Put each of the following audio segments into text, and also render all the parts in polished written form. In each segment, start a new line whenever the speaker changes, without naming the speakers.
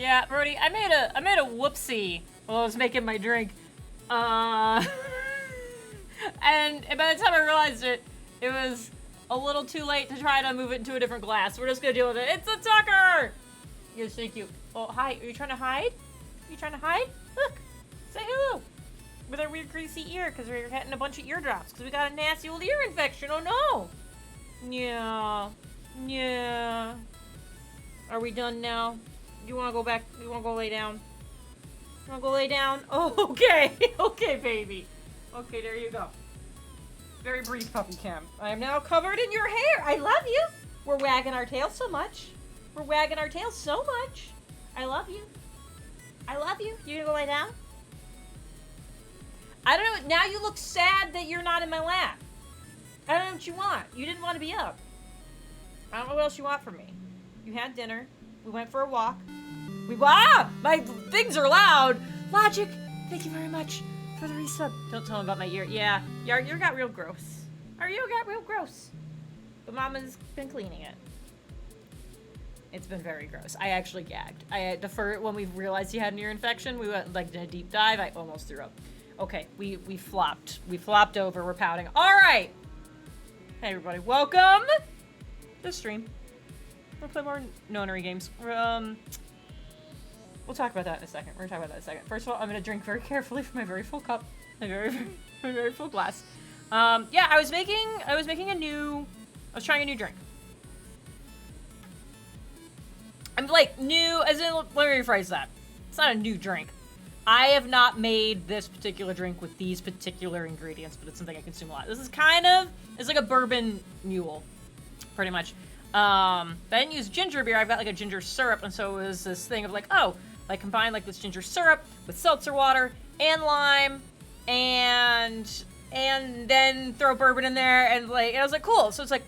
Yeah, Brody, I made a whoopsie while I was making my drink. And by the time I realized it, it was a little too late to try to move it into a different glass. We're just gonna deal with it. It's a Tucker! Yes, thank you. Oh, hi. Are you trying to hide? Are you trying to hide? Look! Say hello! With our weird greasy ear, because we're getting a bunch of eardrops, because we got a nasty old ear infection. Oh no! Yeah. Yeah. Are we done now? You wanna go back? You wanna go lay down? You wanna go lay down? Oh, okay. Okay, baby. Okay, there you go. Very brief puppy cam. I am now covered in your hair. I love you. We're wagging our tails so much. We're wagging our tails so much. I love you. I love you. You gonna go lay down? I don't know. Now you look sad that you're not in my lap. I don't know what you want. You didn't want to be up. I don't know what else you want from me. You had dinner. We went for a walk. My things are loud. Logic, thank you very much for the resub. Don't tell him about my ear. Yeah, your ear got real gross. Our ear got real gross. But Mama's been cleaning it. It's been very gross. I actually gagged. When we realized he had an ear infection, we went like in a deep dive. I almost threw up. Okay, we flopped. We flopped over. We're pouting. All right. Hey everybody, welcome to the stream. We'll play more Nonary games. We'll talk about that in a second. We're gonna talk about that in a second. First of all, I'm gonna drink very carefully from my very full cup, my very full glass. Yeah, I was trying a new drink. I'm like new, as in, let me rephrase that. It's not a new drink. I have not made this particular drink with these particular ingredients, but it's something I consume a lot. This is it's like a bourbon mule, pretty much. I didn't use ginger beer. I've got like a ginger syrup, and so it was this thing of like, oh, like combine like this ginger syrup with seltzer water and lime, and then throw bourbon in there, and I was like, cool. So it's like,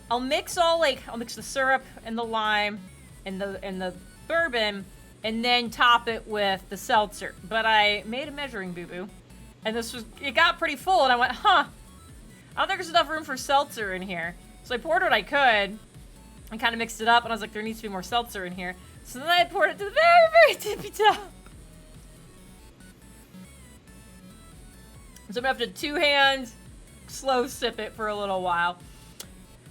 I'll mix the syrup and the lime and the bourbon, and then top it with the seltzer. But I made a measuring boo-boo, and it got pretty full, and I went, huh, I don't think there's enough room for seltzer in here. So I poured what I could, and kind of mixed it up, and I was like, there needs to be more seltzer in here. So then I poured it to the very, very tippy top. So I'm gonna have to two-hand slow sip it for a little while.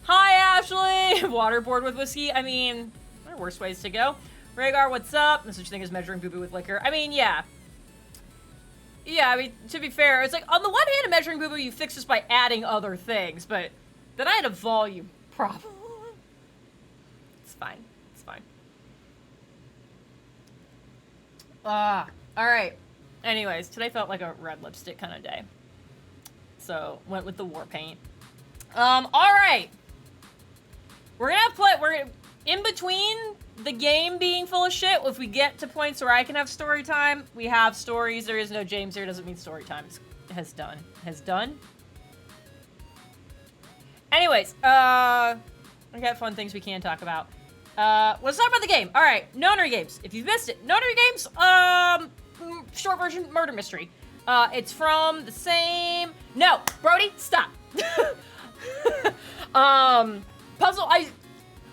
Hi, Ashley! Waterboard with whiskey. I mean, there are worse ways to go. Rhaegar, what's up? No such thing as measuring boo-boo with liquor. I mean, yeah. Yeah, I mean, to be fair, it's like, on the one hand, a measuring boo-boo, you fix this by adding other things, but then I had a volume problem. It's fine. It's fine. Alright. Anyways, today felt like a red lipstick kind of day. So, went with the war paint. Alright! We're in between the game being full of shit, if we get to points where I can have story time, we have stories. There is no James here, doesn't mean story time has done. Has done? Anyways, I got fun things we can talk about. Let's talk about the game. Alright, Nonary games. If you've missed it, Nonary games, short version, murder mystery. It's from the same... No, Brody, stop. Puzzle,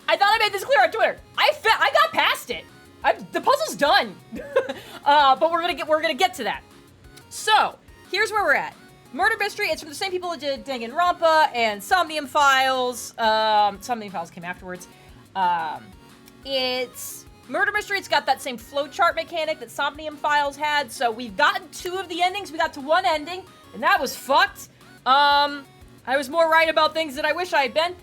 I thought I made this clear on Twitter. I got past it. The puzzle's done. But we're gonna get to that. So, here's where we're at. Murder mystery, it's from the same people who did Danganronpa and Somnium Files. Somnium Files came afterwards. It's murder mystery. It's got that same flowchart mechanic that Somnium Files had. So we've gotten 2 of the endings. We got to 1 ending, and that was fucked. I was more right about things than I wish I had been.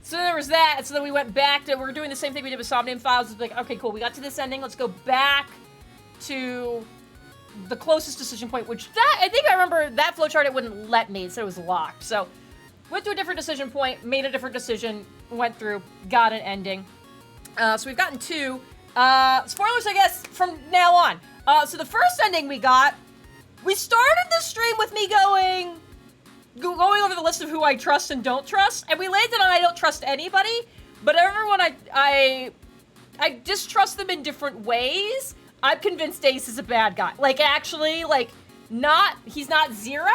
So there was that. So then we went back to, we're doing the same thing we did with Somnium Files. It's like, okay, cool, we got to this ending. Let's go back to the closest decision point, which I think I remember that flowchart, it wouldn't let me. It said it was locked. So went to a different decision point, made a different decision, went through, got an ending. So we've gotten 2. Spoilers, I guess, from now on. So the first ending we got, we started the stream with me going over the list of who I trust and don't trust, and we landed on I don't trust anybody, but everyone I distrust them in different ways. I'm convinced Ace is a bad guy. Like, actually, like, he's not zero,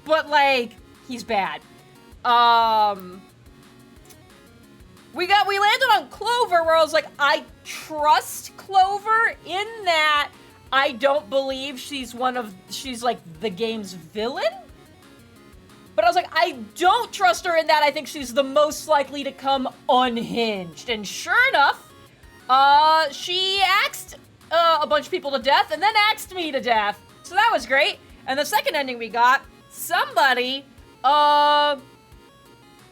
but, like, he's bad. we landed on Clover, where I was like, I trust Clover in that I don't believe she's like the game's villain. But I was like, I don't trust her in that I think she's the most likely to come unhinged. And sure enough, she axed a bunch of people to death and then axed me to death. So that was great. And the second ending we got, somebody,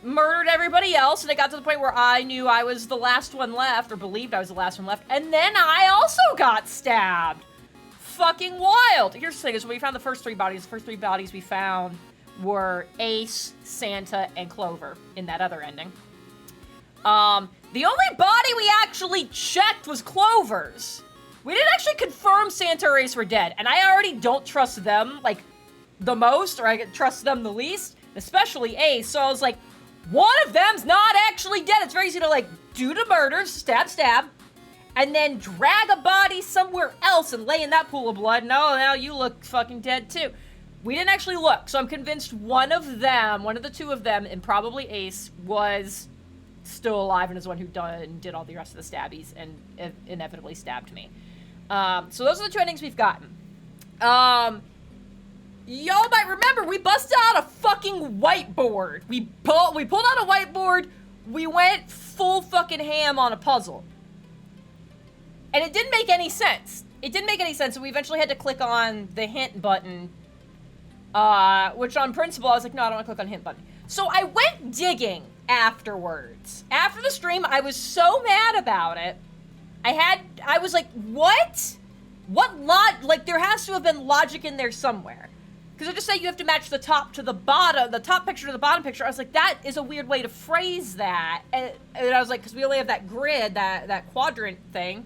murdered everybody else, and it got to the point where I knew I was the last one left, or believed I was the last one left, and then I also got stabbed. Fucking wild. Here's the thing, is when we found the first three bodies we found were Ace, Santa, and Clover in that other ending. The only body we actually checked was Clover's. We didn't actually confirm Santa or Ace were dead, and I already don't trust them, like, the most, or I trust them the least, especially Ace, so I was like, one of them's not actually dead. It's very easy to, like, do the murders, stab, and then drag a body somewhere else and lay in that pool of blood. No, now you look fucking dead too. We didn't actually look, so I'm convinced one of the two of them, and probably Ace, was still alive and is the one who did all the rest of the stabbies and inevitably stabbed me. So those are the two endings we've gotten. Y'all might remember, we busted out a fucking whiteboard. We pulled out a whiteboard, we went full fucking ham on a puzzle. And it didn't make any sense. So we eventually had to click on the hint button, which on principle, I was like, no, I don't want to click on the hint button. So I went digging afterwards. After the stream, I was so mad about it. I was like, what? Like, there has to have been logic in there somewhere. Because I just say you have to match the top to the bottom, the top picture to the bottom picture. I was like, that is a weird way to phrase that. And I was like, because we only have that grid, that quadrant thing.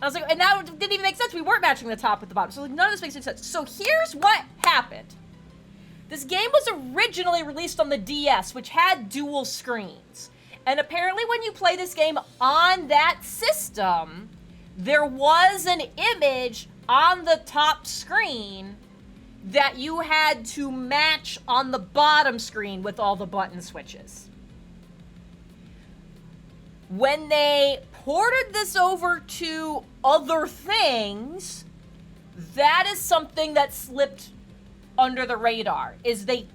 I was like, and that didn't even make sense. We weren't matching the top with the bottom. So like, none of this makes any sense. So here's what happened. This game was originally released on the DS, which had dual screens. And apparently when you play this game on that system, there was an image on the top screen that you had to match on the bottom screen with all the button switches. When they ported this over to other things, that is something that slipped under the radar. Is they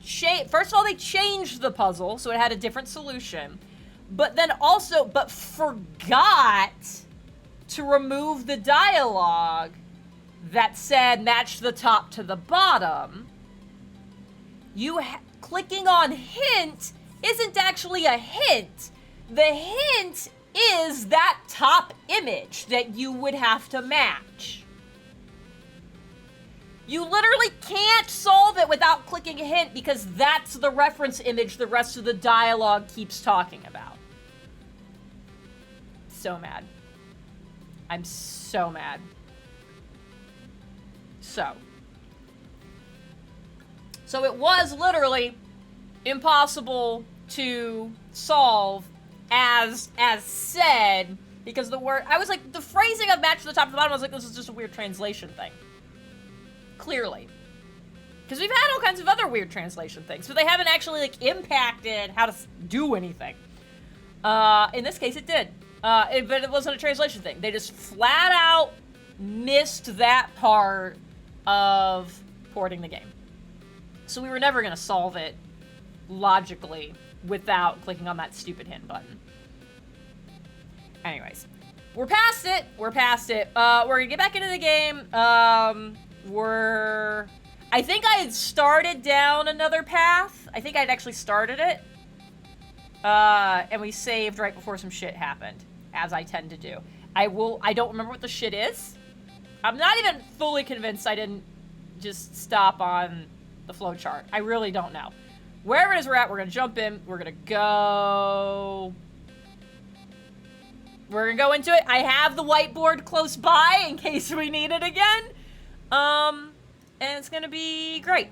first of all, they changed the puzzle so it had a different solution, but then also, forgot to remove the dialogue that said match the top to the bottom. Clicking on hint isn't actually a hint. The hint is that top image that you would have to match. You literally can't solve it without clicking a hint because that's the reference image the rest of the dialogue keeps talking about. So mad. I'm so mad. So it was literally impossible to solve as said, because the word, I was like, the phrasing of match to the top to the bottom, I was like, this is just a weird translation thing. Clearly. Because we've had all kinds of other weird translation things, but they haven't actually, like, impacted how to do anything. In this case, it did. But it wasn't a translation thing. They just flat out missed that part of porting the game. So we were never going to solve it logically without clicking on that stupid hint button. Anyways, we're past it. We're gonna get back into the game. I think I had started down another path. I think I'd actually started it. And we saved right before some shit happened, as I tend to do. I don't remember what the shit is. I'm not even fully convinced I didn't just stop on the flowchart. I really don't know. Wherever it is we're at, we're gonna jump in. We're gonna go into it. I have the whiteboard close by in case we need it again. And it's gonna be great.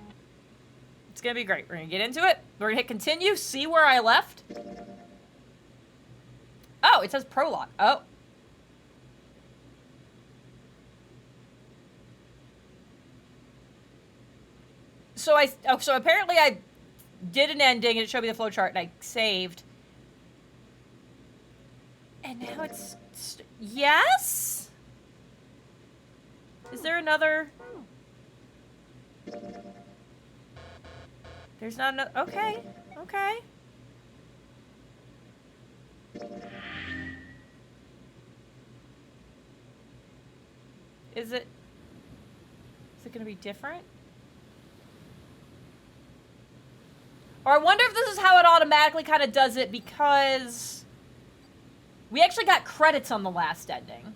It's gonna be great. We're gonna get into it. We're gonna hit continue, see where I left. Oh, it says prologue. Oh. So apparently I did an ending and it showed me the flowchart and I saved. And now it's... yes? Is there another... There's not another... Okay. Okay. Is it gonna be different? Or I wonder if this is how it automatically kind of does it because we actually got credits on the last ending.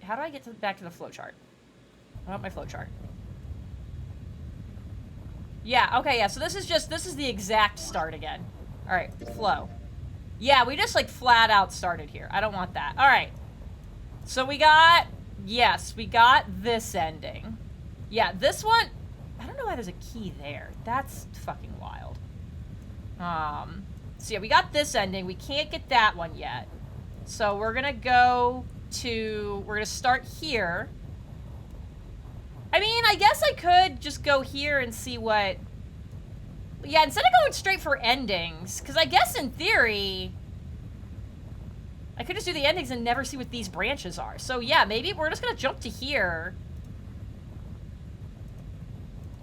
How do I get back to the flowchart? I want my flowchart. Yeah, okay, yeah, so this is the exact start again. All right, flow. Yeah, we just like flat out started here. I don't want that. All right. So we got, yes, we got this ending. Yeah, this one, I don't know why there's a key there. That's fucking wild. So yeah, we got this ending. We can't get that one yet. So we're gonna go to, we're gonna start here. I mean, I guess I could just go here and see what, yeah, instead of going straight for endings, because I guess in theory, I could just do the endings and never see what these branches are. So yeah, maybe we're just gonna jump to here.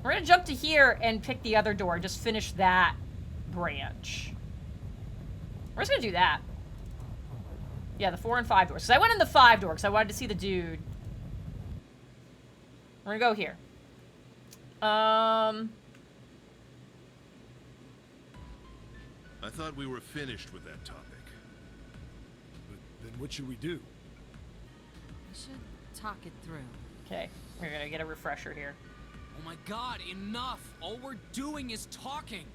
We're gonna jump to here and pick the other door and just finish that branch. We're just gonna do that. Yeah, the 4 and 5 doors. So I went in the 5 door because I wanted to see the dude. We're gonna go here.
I thought we were finished with that topic.
But then what should we do?
We should talk it through.
Okay, we're gonna get a refresher here.
Oh my god, enough! All we're doing is talking!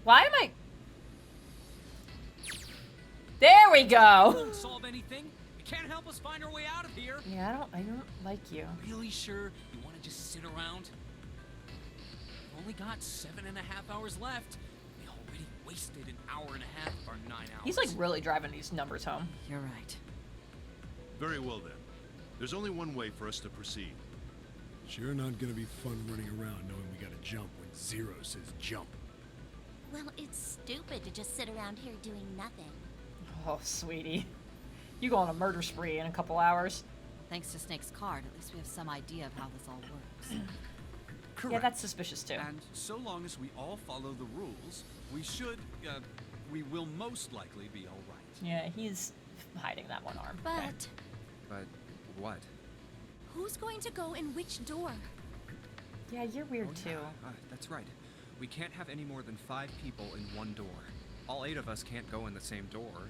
Why am I... There we go!
Won't solve anything. You can't help us find our way out of here.
Yeah, I don't like you.
Really sure you want to just sit around? We've only got 7.5 hours left. We already wasted an hour and a half of our 9 hours.
He's like really driving these numbers home.
You're right.
Very well then. There's only one way for us to proceed.
Sure not gonna be fun running around knowing we gotta jump when Zero says jump.
Well, it's stupid to just sit around here doing nothing.
Oh, sweetie. You go on a murder spree in a couple hours.
Thanks to Snake's card, at least we have some idea of how this all works.
Correct.
Yeah, that's suspicious too.
And so long as we all follow the rules, we will most likely be all right.
Yeah, he's hiding that one arm.
But
Okay.
But what?
who's going to go in which door?
Yeah, you're weird too.
That's right. We can't have any more than 5 people in one door. All 8 of us can't go in the same door.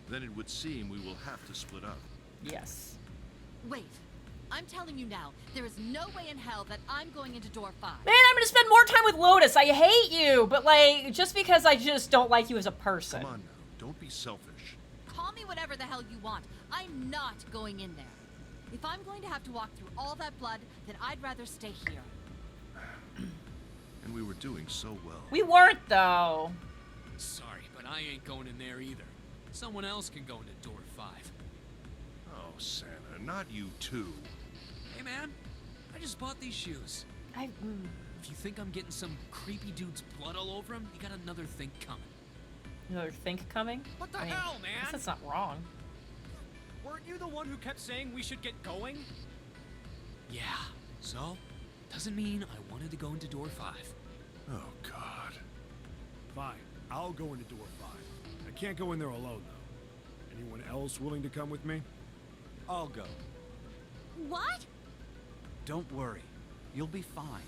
Then it would seem we will have to split up.
Yes.
Wait. I'm telling you now, there is no way in hell that I'm going into door 5.
Man, I'm gonna spend more time with Lotus. I hate you, but like, just because I just don't like you as a person.
Come on now, don't be selfish.
Call me whatever the hell you want. I'm not going in there. If I'm going to have to walk through all that blood, then I'd rather stay here.
And we were doing so well.
We weren't though.
Sorry, but I ain't going in there either. Someone else can go into door 5.
Oh, Santa, not you too.
Hey man, I just bought these shoes. If you think I'm getting some creepy dude's blood all over him, you got another thing coming.
Another think coming?
What the
I mean,
hell,
I
man?
guess that's not wrong.
Weren't you the one who kept saying we should get going?
Yeah, so doesn't mean I wanted to go into door 5.
Oh, God.
Fine, I'll go into door 5. I can't go in there alone, though. Anyone else willing to come with me?
I'll go.
What?
Don't worry. You'll be fine.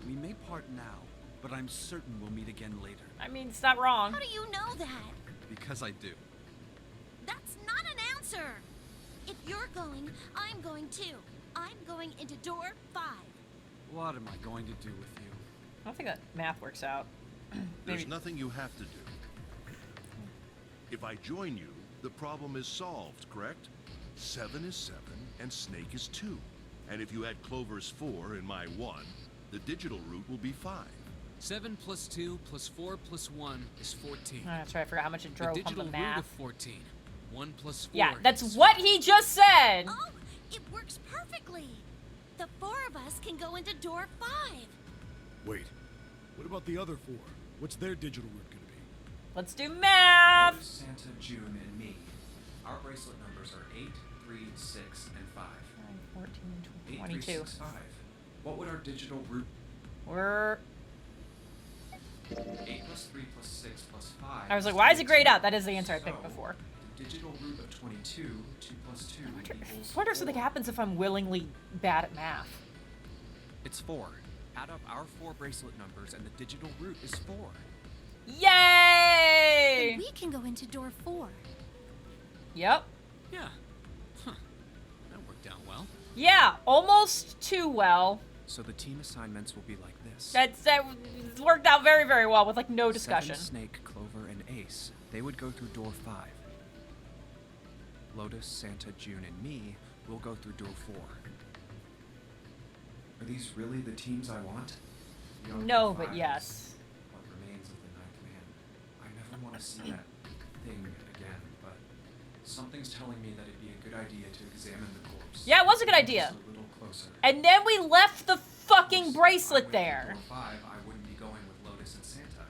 We may part now, but I'm certain we'll meet again later.
I mean, it's not wrong.
How do you know that?
Because I do.
That's not an answer. If you're going, I'm going too. I'm going into door 5.
What am I going to do with you?
I don't think that math works out.
There's
Maybe.
nothing you have to do. If I join you, the problem is solved, correct? 7 is 7, and Snake is 2. And if you add Clover's 4 and my 1, the digital route will be 5.
7 plus 2 plus 4 plus 1 is 14.
Oh, that's right. I forgot how much it
The
drove
digital
on the
root
math.
of 14. 1 plus 4.
Yeah, that's
is
what he just said.
Oh, it works perfectly. The 4 of us can go into door 5.
Wait, What about the other 4? What's their digital route gonna be?
Let's do math.
Lotus, Santa, June, and me. Our bracelet numbers are 8, 3, 6, and 5.
9, 14,
8,
22.
3, 6, 5. What would our digital route...
We're...
8 plus 3 plus 6 plus 5...
I was like, why is it grayed out? That is the answer I picked
So,
before.
The digital root of 22, 2 plus 2 equals
I wonder if something
4.
happens if I'm willingly bad at math.
It's 4. Add up our 4 bracelet numbers and the digital root is 4.
Yay!
Then we can go into door 4.
Yep.
Yeah. Huh. That worked out well.
Yeah, almost too well.
So the team assignments will be like this.
That worked out very, very well with like no discussion.
7, Snake, Clover, and Ace. They would go through door 5. Lotus, Santa, June, and me will go through door 4. Are these really the teams I want? Beyond
No,
door
but
5
yes.
is what remains of the ninth man. I never want to see that thing again, but something's telling me that it'd be a good idea to examine the corpse.
Yeah, it was a good idea.
Just a little closer.
And then we left the fucking
If I
bracelet
went
there.
through door 5, I wouldn't be going with Lotus and Santa.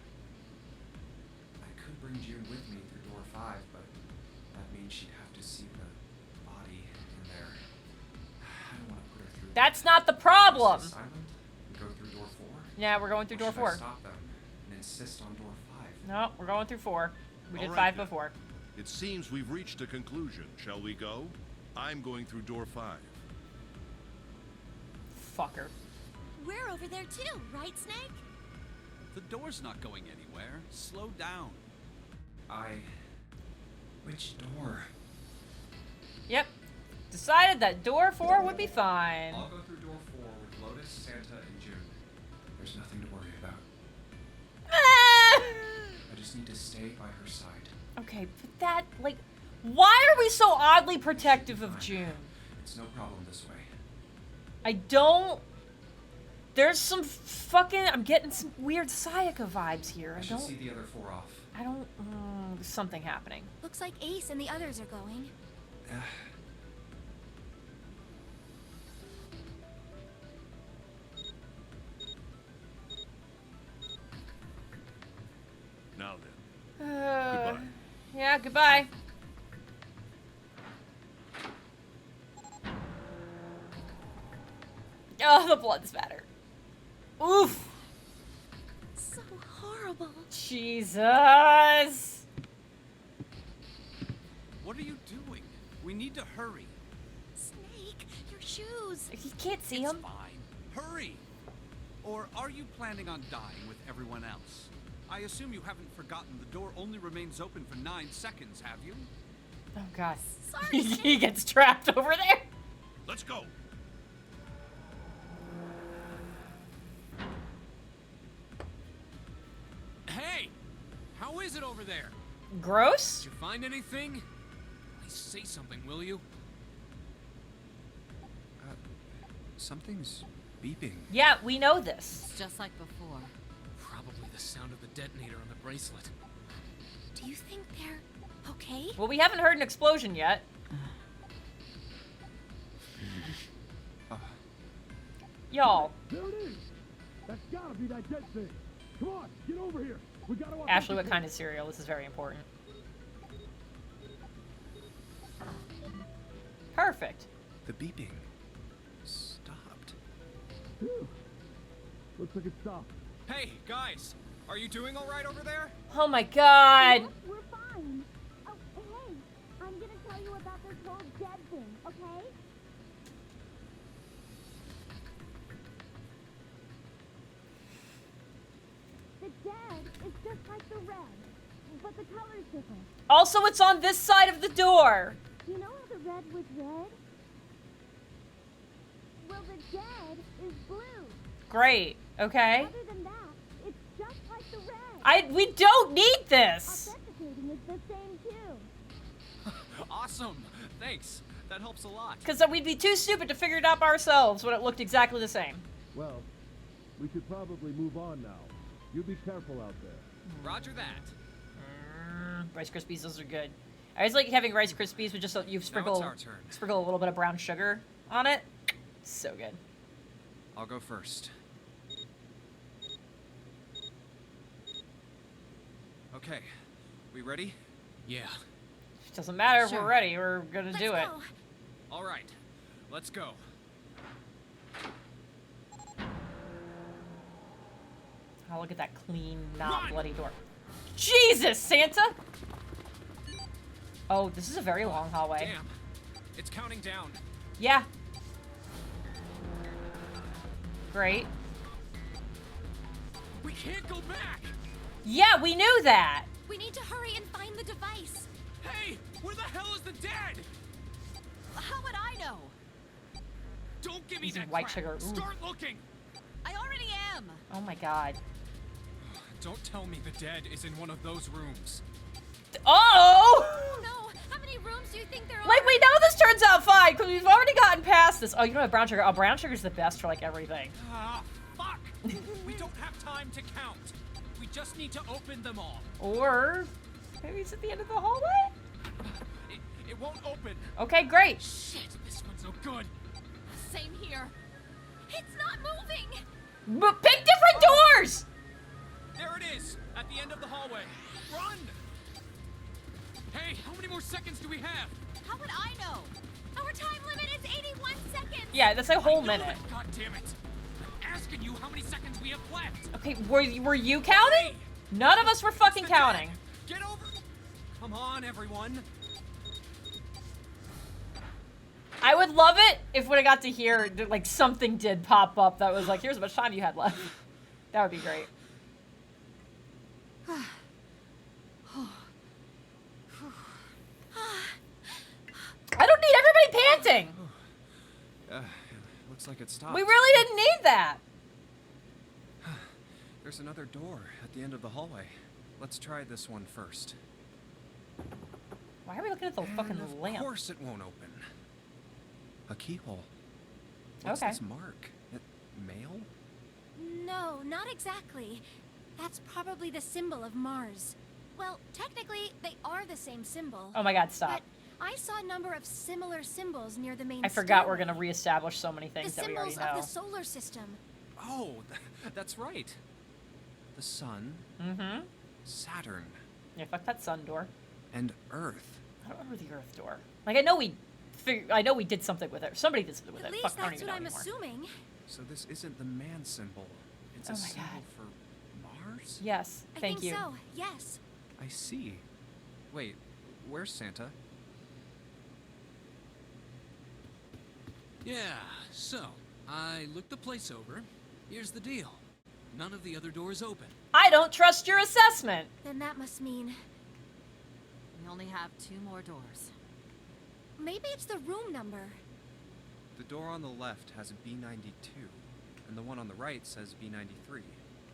I could bring June with me through door 5, but that means she'd have to see the body in there. I don't want to put her through.
That's not the problem.
Is this silent? We go through door 4?
Yeah, we're going through door
Or should
4.
I stop them and insist on door 5?
No, we're going through 4. We did
All
5
right, then.
before.
It seems we've reached a conclusion. Shall we go? I'm going through door 5.
Fucker.
We're over there too, right, Snake?
The door's not going anywhere. Slow down.
Which door?
Yep. Decided that door 4 would be fine.
I'll go through door 4 with Lotus, Santa, and June. There's nothing to worry about.
Ah!
I just need to stay by her side.
Okay, but that, like, why are we so oddly protective of June?
It's no problem this way.
I don't... There's some fucking... I'm getting some weird Sayaka vibes here.
I
I
should
don't...
see the other 4 off.
I don't... there's something happening.
Looks like Ace and the others are going.
Now then. Goodbye.
Yeah, goodbye. Oh, the blood spatter. Oof.
So horrible.
Jesus.
What are you doing? We need to hurry.
Snake, your shoes.
You can't see
It's
him.
fine. Hurry! Or are you planning on dying with everyone else? I assume you haven't forgotten the door only remains open for 9 seconds, have you?
Oh, God.
Sorry,
He
Snake.
gets trapped over there.
Let's go.
Hey! How is it over there?
Gross?
Did you find anything? Please say something, will you?
Something's beeping.
Yeah, we know this.
It's just like before.
Probably the sound of the detonator on the bracelet.
Do you think they're okay?
Well, we haven't heard an explosion yet. Y'all,
There it is! That's gotta be that jet thing! Come on, get over here! We gotta...
Ashley, what kind of cereal? This is very important. Perfect.
The beeping stopped.
Phew. Looks like it stopped.
Hey, guys! Are you doing alright over there?
Oh my God.
We're fine. Oh, hey, I'm gonna tell you about this whole dead thing, okay? The dead is just like the red, but the color's different.
Also, it's on this side of the door.
You know how the red was red? Well, the dead is blue.
Great. Okay.
Other than that, it's just like the red.
We don't need this.
Authenticating is the same too.
Awesome! Thanks. That helps a lot.
Because we'd be too stupid to figure it out by ourselves when it looked exactly the same.
Well, we should probably move on now. You be careful out there.
Roger that.
Rice Krispies, those are good. I always like having Rice Krispies with just you sprinkle
our turn.
sprinkle a little bit of brown sugar on it. So good.
I'll go first.
Okay, we ready?
Yeah.
Doesn't matter if
Sure.
we're ready. We're gonna
Let's
do it.
go.
All right, let's go.
Oh, look at that clean, not
Run!
bloody door. Jesus, Santa! Oh, this is a very long hallway.
Damn, it's counting down.
Yeah. Great.
We can't go back!
Yeah, we knew that.
We need to hurry and find the device.
Hey, where the hell is the dead?
How would I know?
Don't give me
This is
that
white
crap.
sugar. Ooh.
Start looking!
I already am.
Oh my god.
Don't tell me the dead is in one of those rooms.
Oh!
Oh no! How many rooms do you think there are?
Like, we know this turns out fine, because we've already gotten past this. Oh, you don't have brown sugar. Oh, brown sugar's the best for, like, everything.
Ah, fuck! We don't have time to count. We just need to open them all.
Or maybe it's at the end of the hallway?
It won't open.
Okay, great.
Shit, this one's no good.
Same here.
It's not moving.
But pick different doors!
There it is, at the end of the hallway. Run! Hey, how many more seconds do we have?
How would I know?
Our time limit is 81 seconds.
Yeah, that's a whole
I know
minute.
it, God damn it! I'm asking you how many seconds we have left.
Okay, were you counting? None of us were fucking
It's the dead.
counting.
Get over! Come on, everyone.
I would love it if when I got to hear, like, something did pop up that was like, here's how much time you had left. That would be great. I don't need everybody panting.
Looks like it stopped.
We really didn't need that.
There's another door at the end of the hallway. Let's try this one first.
Why are we looking at the fucking
Of
lamp?
course it won't open. A keyhole. What's
Okay.
this mark? Mail?
No, not exactly. That's probably the symbol of Mars. Well, technically, they are the same symbol.
Oh my god, stop.
But I saw a number of similar symbols near the main
I forgot we're
stairway.
gonna reestablish so many
The
things that we already
symbols of
know.
the solar system.
Oh, that's right. The sun,
Mm-hmm.
Saturn,
Yeah, fuck that sun door.
and Earth.
I don't remember the Earth door. Like, I know we did something with it. Somebody did something with
At
it.
least
Fuck, I don't
that's
even
what
know
I'm
anymore.
assuming.
So this isn't the man symbol. It's
Oh
a
my
symbol
God.
for Mars?
Yes,
I
thank
think
you.
so, yes.
I see. Wait, where's Santa?
Yeah, so, I looked the place over. Here's the deal. None of the other doors open.
I don't trust your assessment.
Then that must mean
We only have 2 more doors.
maybe it's the room number.
The door on the left has a B92, and the one on the right says B93.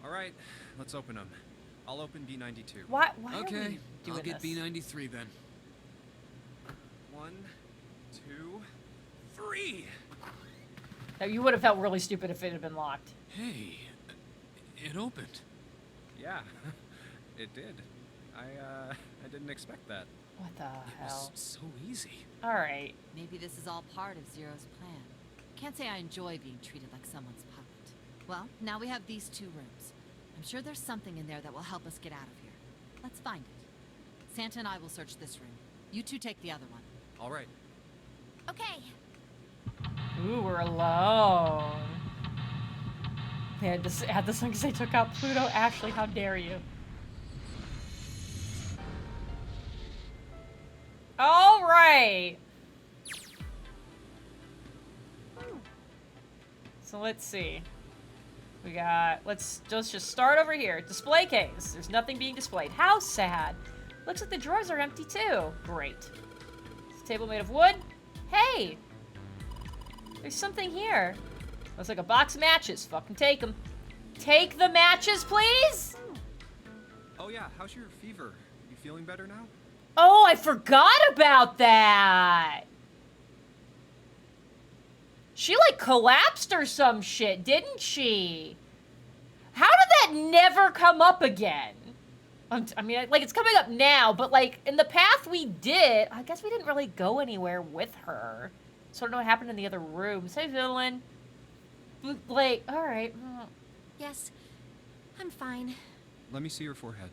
All right, let's open them. I'll open B92.
Why are we
Okay,
doing
I'll get
this?
B93 then.
1, 2, 3.
Now, you would have felt really stupid if it had been locked.
Hey, it opened.
Yeah, it did. I didn't expect that.
What the
It was
hell?
so easy.
Alright.
Maybe this is all part of Zero's plan. Can't say I enjoy being treated like someone's puppet. Well, now we have these 2 rooms. I'm sure there's something in there that will help us get out of here. Let's find it. Santa and I will search this room. You 2 take the other one.
All right.
Okay,
Ooh, we're alone. They had to add this one because they took out Pluto. Ashley, how dare you? All right. So let's see. We got, let's just start over here. Display case. There's nothing being displayed. How sad. Looks like the drawers are empty too. Great. It's a table made of wood. Hey! There's something here. Looks like a box of matches. Fucking take them. Take the matches, please!
Oh yeah, how's your fever? You feeling better now?
Oh, I forgot about that! She, like, collapsed or some shit, didn't she? How did that never come up again? I mean, like, it's coming up now, but, like, in the path we did, I guess we didn't really go anywhere with her. So I don't know what happened in the other rooms. Hey, villain. Like, alright.
yes, I'm fine.
Let me see your forehead.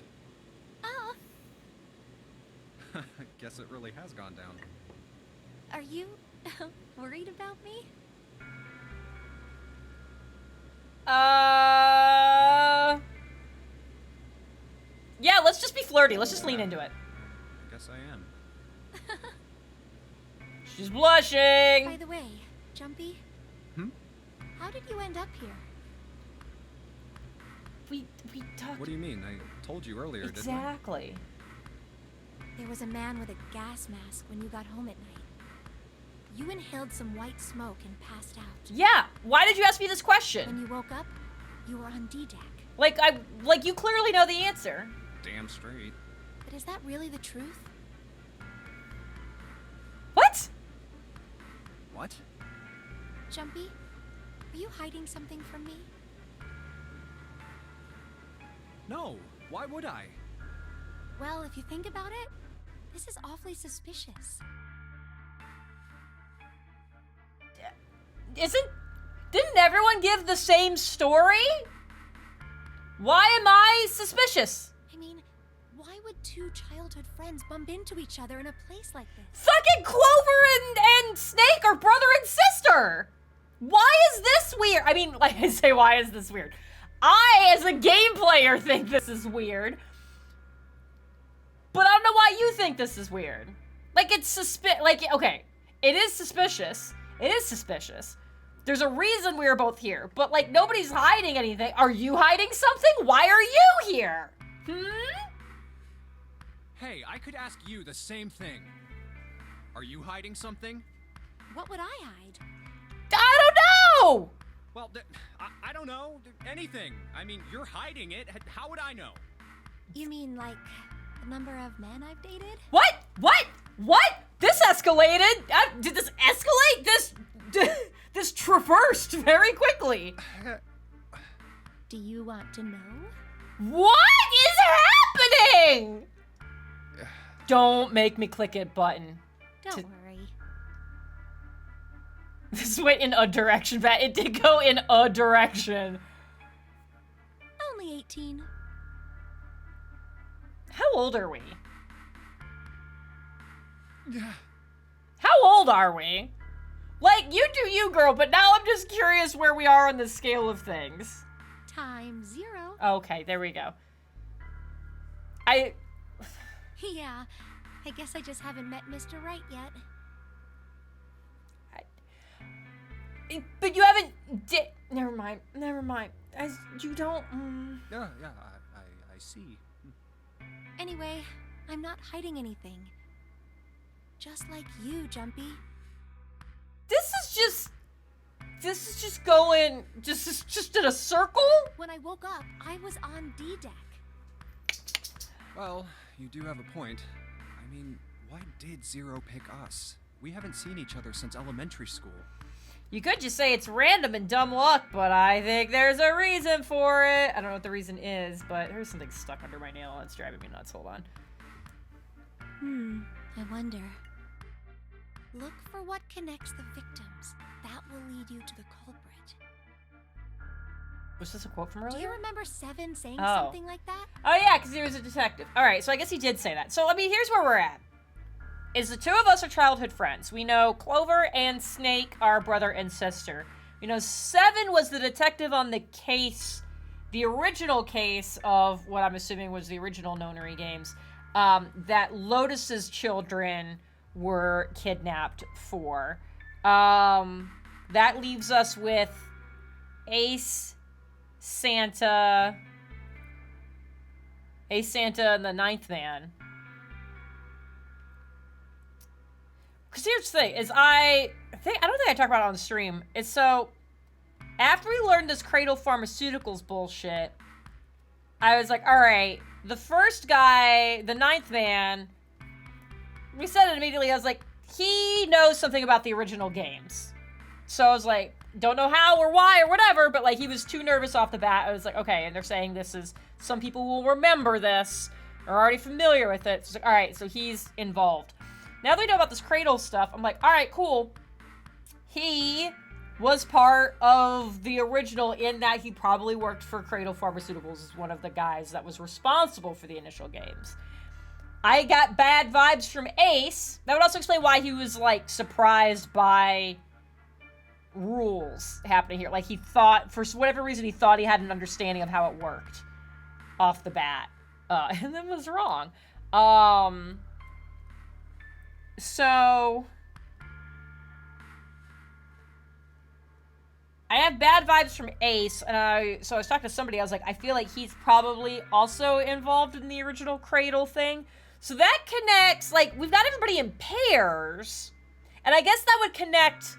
Oh,
Guess it really has gone down.
Are you worried about me?
Yeah, let's just be flirty. Let's just lean into it.
I guess I am.
She's blushing.
By the way, Jumpy,
Hmm?
how did you end up here?
We talked.
What do you mean? I told you earlier, didn't
Exactly.
There was a man with a gas mask when you got home at night. You inhaled some white smoke and passed out.
Yeah. Why did you ask me this
When
question?
you woke up, you were on D-Deck.
Like you clearly know the answer.
I? Damn straight.
But is that really the truth?
What?
What?
Jumpy, are you hiding something from me?
No, why would I?
Well, if you think about it, this is awfully suspicious.
Didn't everyone give the same story? Why am I suspicious?
I mean, why would two childhood friends bump into each other in a place like this?
Fucking Clover and Snake are brother and sister. Why is this weird? I mean, like I say, why is this weird? I, as a game player, think this is weird. But I don't know why you think this is weird. Like, it's okay, it is suspicious. It is suspicious. There's a reason we are both here, but, like, nobody's hiding anything. Are you hiding something? Why are you here?
Hey, I could ask you the same thing. Are you hiding something?
What would I hide?
I don't know!
Well, I don't know. Anything. I mean, you're hiding it. How would I know?
You mean, like, the number of men I've dated?
What? This escalated. Did this escalate? This traversed very quickly.
Do you want to know?
What is happening? Don't make me click it button.
Don't worry.
This went in a direction, Pat. It did go in a direction.
Only 18.
How old are we? How old are we? Like, you do you, girl, but now I'm just curious where we are on the scale of things.
Times 0.
Okay, there we go.
Yeah, I guess I just haven't met Mr. Right yet.
But you haven't Never mind. You don't...
Yeah, I see.
Anyway, I'm not hiding anything. Just like you, Jumpy.
This is just going... Just in a circle?
When I woke up, I was on D-Deck.
Well, you do have a point. I mean, why did Zero pick us? We haven't seen each other since elementary school.
You could just say it's random and dumb luck, but I think there's a reason for it. I don't know what the reason is, but there's something stuck under my nail that's driving me nuts. Hold on.
I wonder. Look for what connects the victims. That will lead you to the culprit.
Was this a quote from earlier?
Do you remember Seven saying
Oh.
something like that?
Oh yeah, because he was a detective. All right, so I guess he did say that. So, I mean, here's where we're at. Is the two of us are childhood friends. We know Clover and Snake are brother and sister. We know Seven was the detective on the case, the original case of what I'm assuming was the original Nonary games, that Lotus's children were kidnapped for. That leaves us with Ace, Santa, and the Ninth Man. Because here's the thing, is I don't think I talked about it on the stream. It's so, after we learned this Cradle Pharmaceuticals bullshit, I was like, alright, the first guy, the Ninth Man, we said it immediately, I was like, he knows something about the original games. So I was like, don't know how or why or whatever, but like he was too nervous off the bat. I was like, okay, and they're saying this is, some people will remember this, are already familiar with it. So it's like, alright, so he's involved. Now that we know about this Cradle stuff, I'm like, alright, cool. He was part of the original in that he probably worked for Cradle Pharmaceuticals as one of the guys that was responsible for the initial games. I got bad vibes from Ace. That would also explain why he was, like, surprised by rules happening here. Like, he thought, for whatever reason, he thought he had an understanding of how it worked off the bat. And then was wrong. So... I have bad vibes from Ace, and so I was talking to somebody, I was like, I feel like he's probably also involved in the original Cradle thing. So that connects, like, we've got everybody in pairs, and I guess that would connect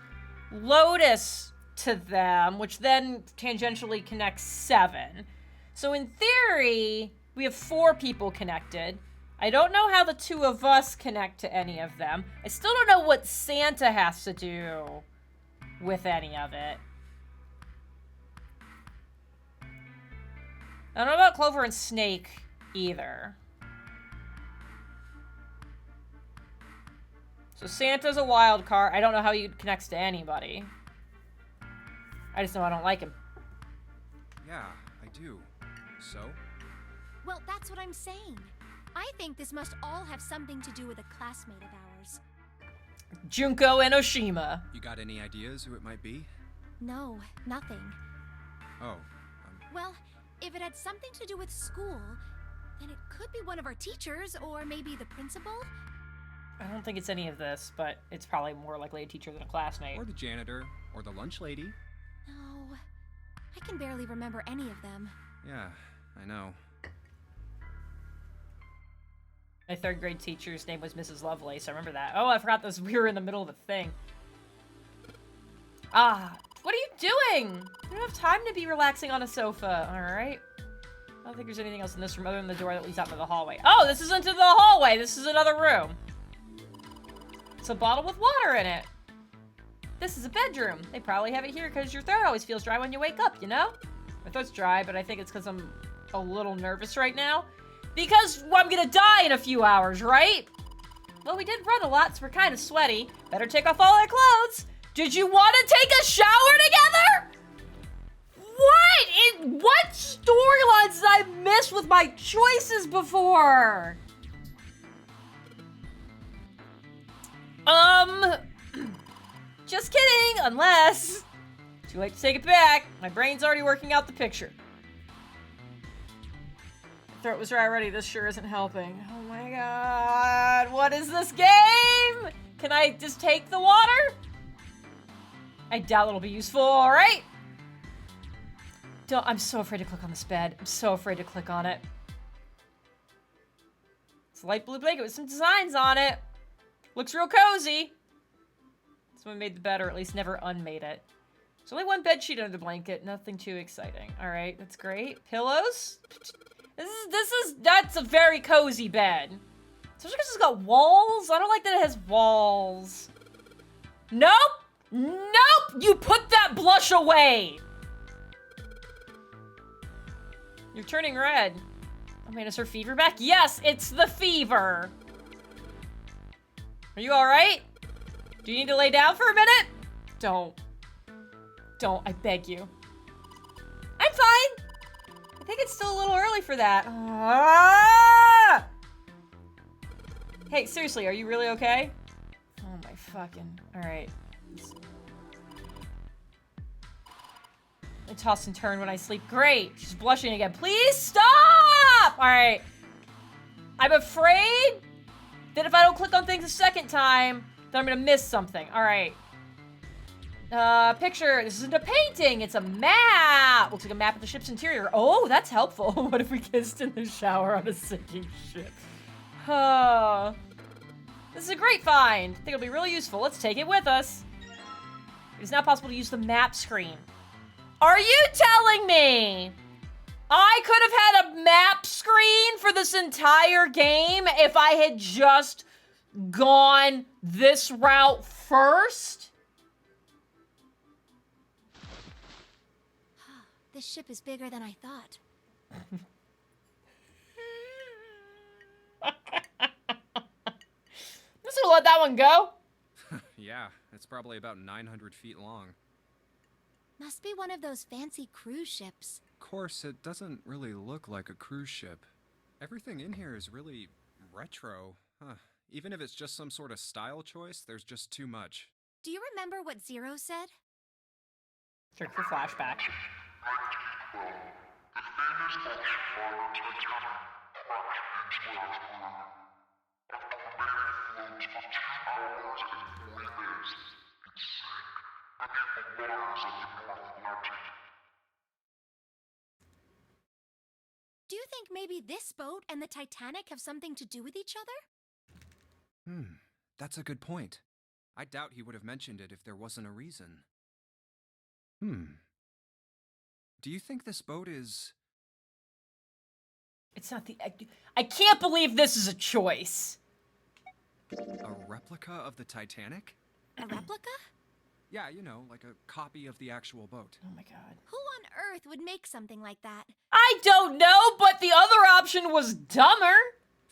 Lotus to them, which then tangentially connects 7. So in theory, we have 4 people connected. I don't know how the 2 of us connect to any of them. I still don't know what Santa has to do with any of it. I don't know about Clover and Snake either. So Santa's a wild card. I don't know how he connects to anybody. I just know I don't like him.
Yeah, I do. So?
Well, that's what I'm saying. I think this must all have something to do with a classmate of ours.
Junko and Oshima.
You got any ideas who it might be?
No, nothing.
Oh,
Well, if it had something to do with school, then it could be one of our teachers, or maybe the principal.
I don't think it's any of this, but it's probably more likely a teacher than a classmate.
or the janitor, or the lunch lady.
No, I can barely remember any of them.
Yeah, I know.
My 3rd grade teacher's name was Mrs. Lovelace. I remember that. Oh, I forgot this. We were in the middle of the thing. What are you doing? You don't have time to be relaxing on a sofa, alright? I don't think there's anything else in this room other than the door that leads out into the hallway. Oh, this isn't into the hallway. This is another room. It's a bottle with water in it. This is a bedroom. They probably have it here because your throat always feels dry when you wake up, you know? My throat's dry, but I think it's because I'm a little nervous right now. Because I'm gonna die in a few hours, right? Well, we did run a lot, so we're kind of sweaty. Better take off all our clothes. Did you want to take a shower together? What storylines did I miss with my choices before? Just kidding, unless... Too late to take it back. My brain's already working out the picture. Throat was dry already. This sure isn't helping. Oh my god. What is this game? Can I just take the water? I doubt it'll be useful. All right. I'm so afraid to click on this bed. I'm so afraid to click on it. It's a light blue blanket with some designs on it. Looks real cozy. Someone made the bed, or at least never unmade it. There's only one bed sheet under the blanket. Nothing too exciting. All right, that's great. Pillows? That's a very cozy bed. Especially because it's got walls. I don't like that it has walls. Nope! Nope! You put that blush away! You're turning red. Oh man, is her fever back? Yes, it's the fever! Are you alright? Do you need to lay down for a minute? Don't. Don't, I beg you. I'm fine! I think it's still a little early for that. Ah! Hey, seriously, are you really okay? Oh my fucking... Alright. I toss and turn when I sleep. Great! She's blushing again. Please stop! Alright. I'm afraid that if I don't click on things a second time, then I'm gonna miss something. Alright. Picture. This isn't a painting, it's a map. Looks like a map of the ship's interior. Oh, that's helpful. What if we kissed in the shower on a sinking ship? This is a great find. I think it'll be really useful. Let's take it with us. It is now possible to use the map screen. Are you telling me I could have had a map screen for this entire game if I had just gone this route first?
This ship is bigger than I thought.
I'm just gonna let that one go.
Yeah, it's probably about 900 feet long.
Must be one of those fancy cruise ships.
Of course, it doesn't really look like a cruise ship. Everything in here is really Retro? Huh. Even if it's just some sort of style choice, there's just too much.
Do you remember what Zero said?
Trick for flashback.
Do you think maybe this boat and the Titanic have something to do with each other?
That's a good point. I doubt he would have mentioned it if there wasn't a reason. Do you think this boat is...
It's not the... I can't believe this is a choice.
a replica of the Titanic?
A replica?
Yeah, you know, like a copy of the actual boat.
Oh my god.
Who on earth would make something like that?
I don't know, but the other option was dumber.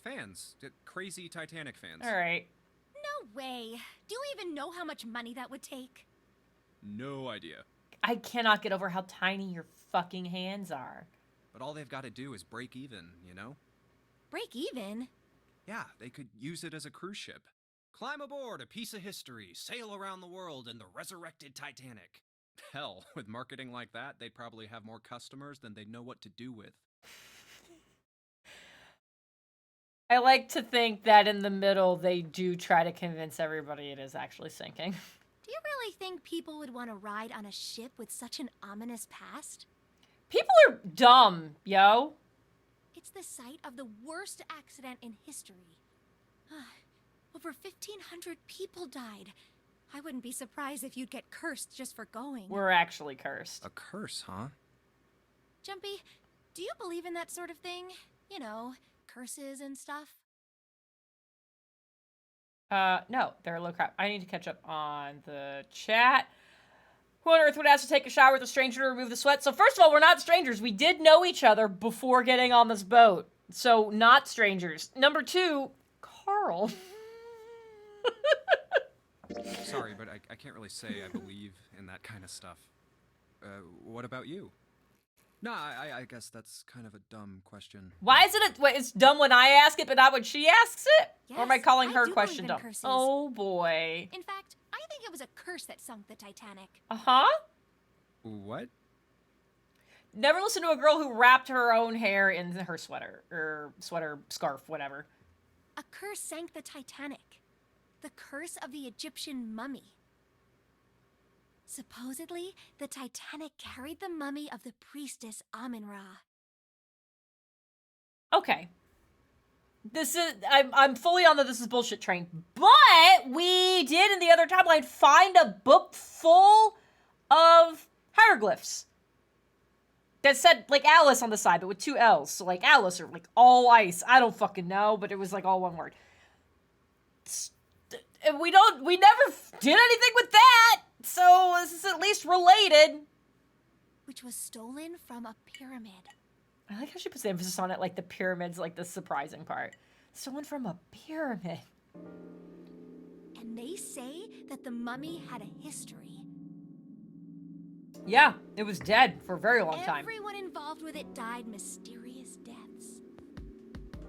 Fans. Crazy Titanic fans.
Alright.
No way. Do you even know how much money that would take?
No idea.
I cannot get over how tiny your fucking hands are.
But all they've got to do is break even, you know?
Break even?
Yeah, they could use it as a cruise ship. Climb aboard a piece of history, sail around the world in the resurrected Titanic. Hell, with marketing like that, they'd probably have more customers than they know what to do with.
I like to think that in the middle, they do try to convince everybody it is actually sinking.
Do you really think people would want to ride on a ship with such an ominous past?
People are dumb, yo.
It's the site of the worst accident in history. Over 1,500 people died. I wouldn't be surprised if you'd get cursed just for going.
We're actually cursed.
A curse, huh?
Jumpy, do you believe in that sort of thing? You know, curses and stuff?
No, they're low crap. I need to catch up on the chat. Who on earth would ask to take a shower with a stranger to remove the sweat? So first of all, we're not strangers. We did know each other before getting on this boat. So not strangers. Number two, Carl.
Sorry, but I can't really say I believe in that kind of stuff. What about you? Nah, I guess that's kind of a dumb question.
Why is it it's dumb when I ask it, but not when she asks it?
Yes,
or am I calling
I
her
do
question
believe in
dumb?
curses.
Oh boy.
In fact, I think it was a curse that sunk the Titanic.
Uh-huh.
What?
Never listen to a girl who wrapped her own hair in her sweater, or sweater, scarf, whatever.
A curse sank the Titanic. The curse of the Egyptian mummy. Supposedly, the Titanic carried the mummy of the priestess Amun-Ra.
Okay. I'm fully on the this is bullshit train. But we did in the other timeline find a book full of hieroglyphs that said like Alice on the side, but with two L's. So like Alice or like all ice. I don't fucking know, but it was like all one word. We never did anything with that. So this is at least related.
Which was stolen from a pyramid.
I like how she puts the emphasis on it, like the pyramid's like the surprising part. Stolen from a pyramid.
And they say that the mummy had a history.
Yeah, it was dead for a very long time.
Everyone involved with it died mysterious deaths.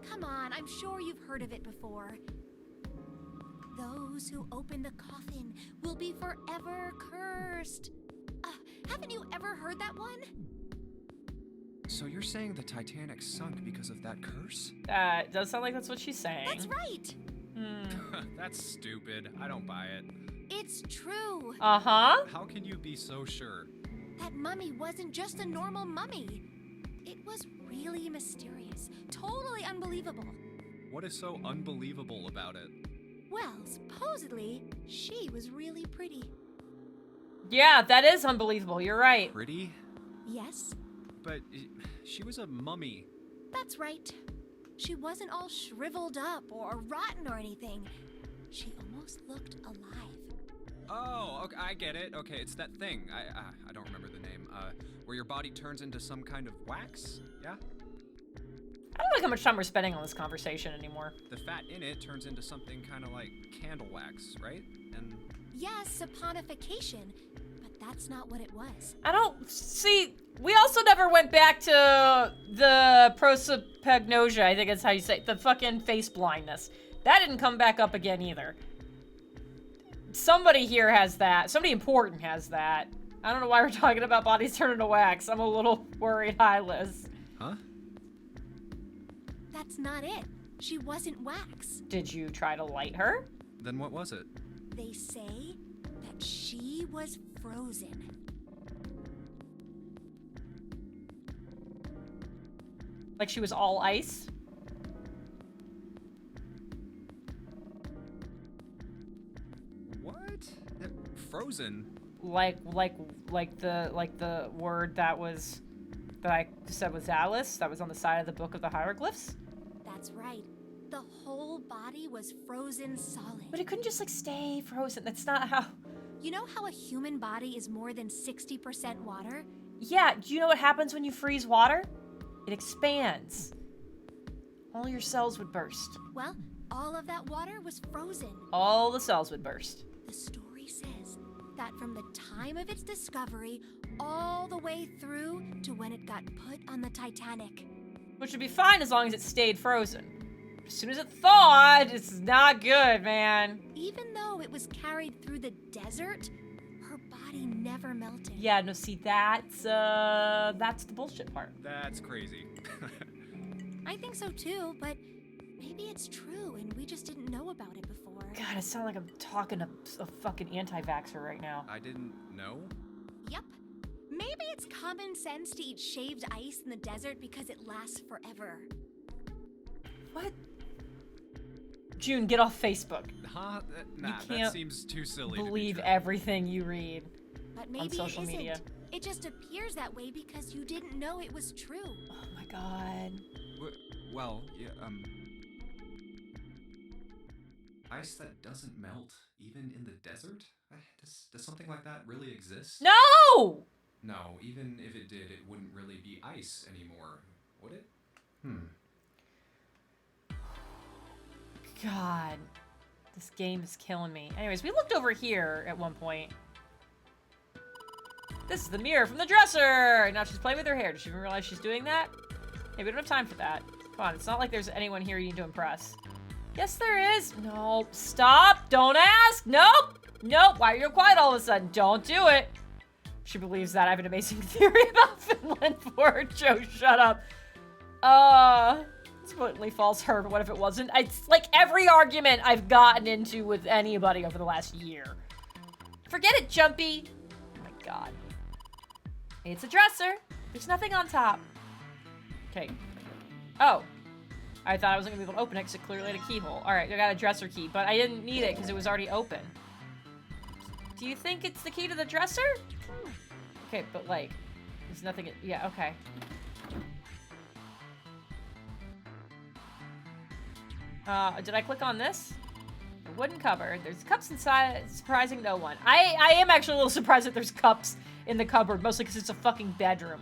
Come on, I'm sure you've heard of it before. Those who open the coffin will be forever cursed. Haven't you ever heard that one?
So you're saying the Titanic sunk because of that curse?
It does sound like that's what she's saying.
That's right.
That's stupid. I don't buy it.
It's true.
Uh-huh.
How can you be so sure?
That mummy wasn't just a normal mummy. It was really mysterious. Totally unbelievable.
What is so unbelievable about it?
Well, supposedly, she was really pretty.
Yeah, that is unbelievable. You're right.
Pretty?
Yes,
But she was a mummy.
that's right. She wasn't all shriveled up or rotten or anything. She almost looked alive.
Oh, okay, I get it. Okay, it's that thing. I don't remember the name. Where your body turns into some kind of wax? Yeah?
I don't like how much time we're spending on this conversation anymore.
The fat in it turns into something kind of like candle wax, right? And
Yes, saponification, but that's not what it was.
I don't see. We also never went back to the prosopagnosia, I think that's how you say it. The fucking face blindness. That didn't come back up again either. Somebody here has that. Somebody important has that. I don't know why we're talking about bodies turning to wax. I'm a little worried. Hi, Liz.
Huh?
That's not it. She wasn't wax.
Did you try to light her?
Then what was it?
They say that she was frozen.
Like she was all ice?
What? Frozen?
Like the word that I said was Alice, that was on the side of the Book of the Hieroglyphs?
That's right. The whole body was frozen solid.
But it couldn't just like stay frozen. That's not how...
You know how a human body is more than 60% water?
Yeah, do you know what happens when you freeze water? It expands. All your cells would burst.
Well, all of that water was frozen.
All the cells would burst.
The story says that from the time of its discovery all the way through to when it got put on the Titanic.
Which would be fine as long as it stayed frozen. As soon as it thawed, it's not good, man.
Even though it was carried through the desert, her body never melted.
Yeah, no, see, that's the bullshit part.
That's crazy.
I think so too, but maybe it's true and we just didn't know about it before.
God, I sound like I'm talking to a fucking anti-vaxxer right now.
I didn't know?
Yep. Maybe it's common sense to eat shaved ice in the desert because it lasts forever.
What? June, get off Facebook.
Huh? Nah,
can't
that seems too silly
Believe
to be true.
everything you read
But maybe
on social
it isn't.
media.
It just appears that way because you didn't know it was true.
Oh my god.
Well, yeah, ice that doesn't melt, even in the desert? Does something like that really exist?
No!
No, even if it did, it wouldn't really be ice anymore, would it?
God. This game is killing me. Anyways, we looked over here at one point. This is the mirror from the dresser! Now she's playing with her hair. Does she even realize she's doing that? Hey, we don't have time for that. Come on, it's not like there's anyone here you need to impress. Yes, there is. No, stop. Don't ask. Nope. Nope. Why are you quiet all of a sudden? Don't do it. She believes that. I have an amazing theory about Finland for her. Joe, shut up. It's blatantly false her, but what if it wasn't? It's like every argument I've gotten into with anybody over the last year. Forget it, Jumpy. Oh my god. It's a dresser. There's nothing on top. Okay. Oh. I thought I wasn't gonna be able to open it because it clearly had a keyhole. Alright, I got a dresser key, but I didn't need it because it was already open. Do you think it's the key to the dresser? Okay, but like, there's nothing. Yeah, okay. Did I click on this? A wooden cupboard. There's cups inside. Surprising no one. I am actually a little surprised that there's cups in the cupboard, mostly because it's a fucking bedroom.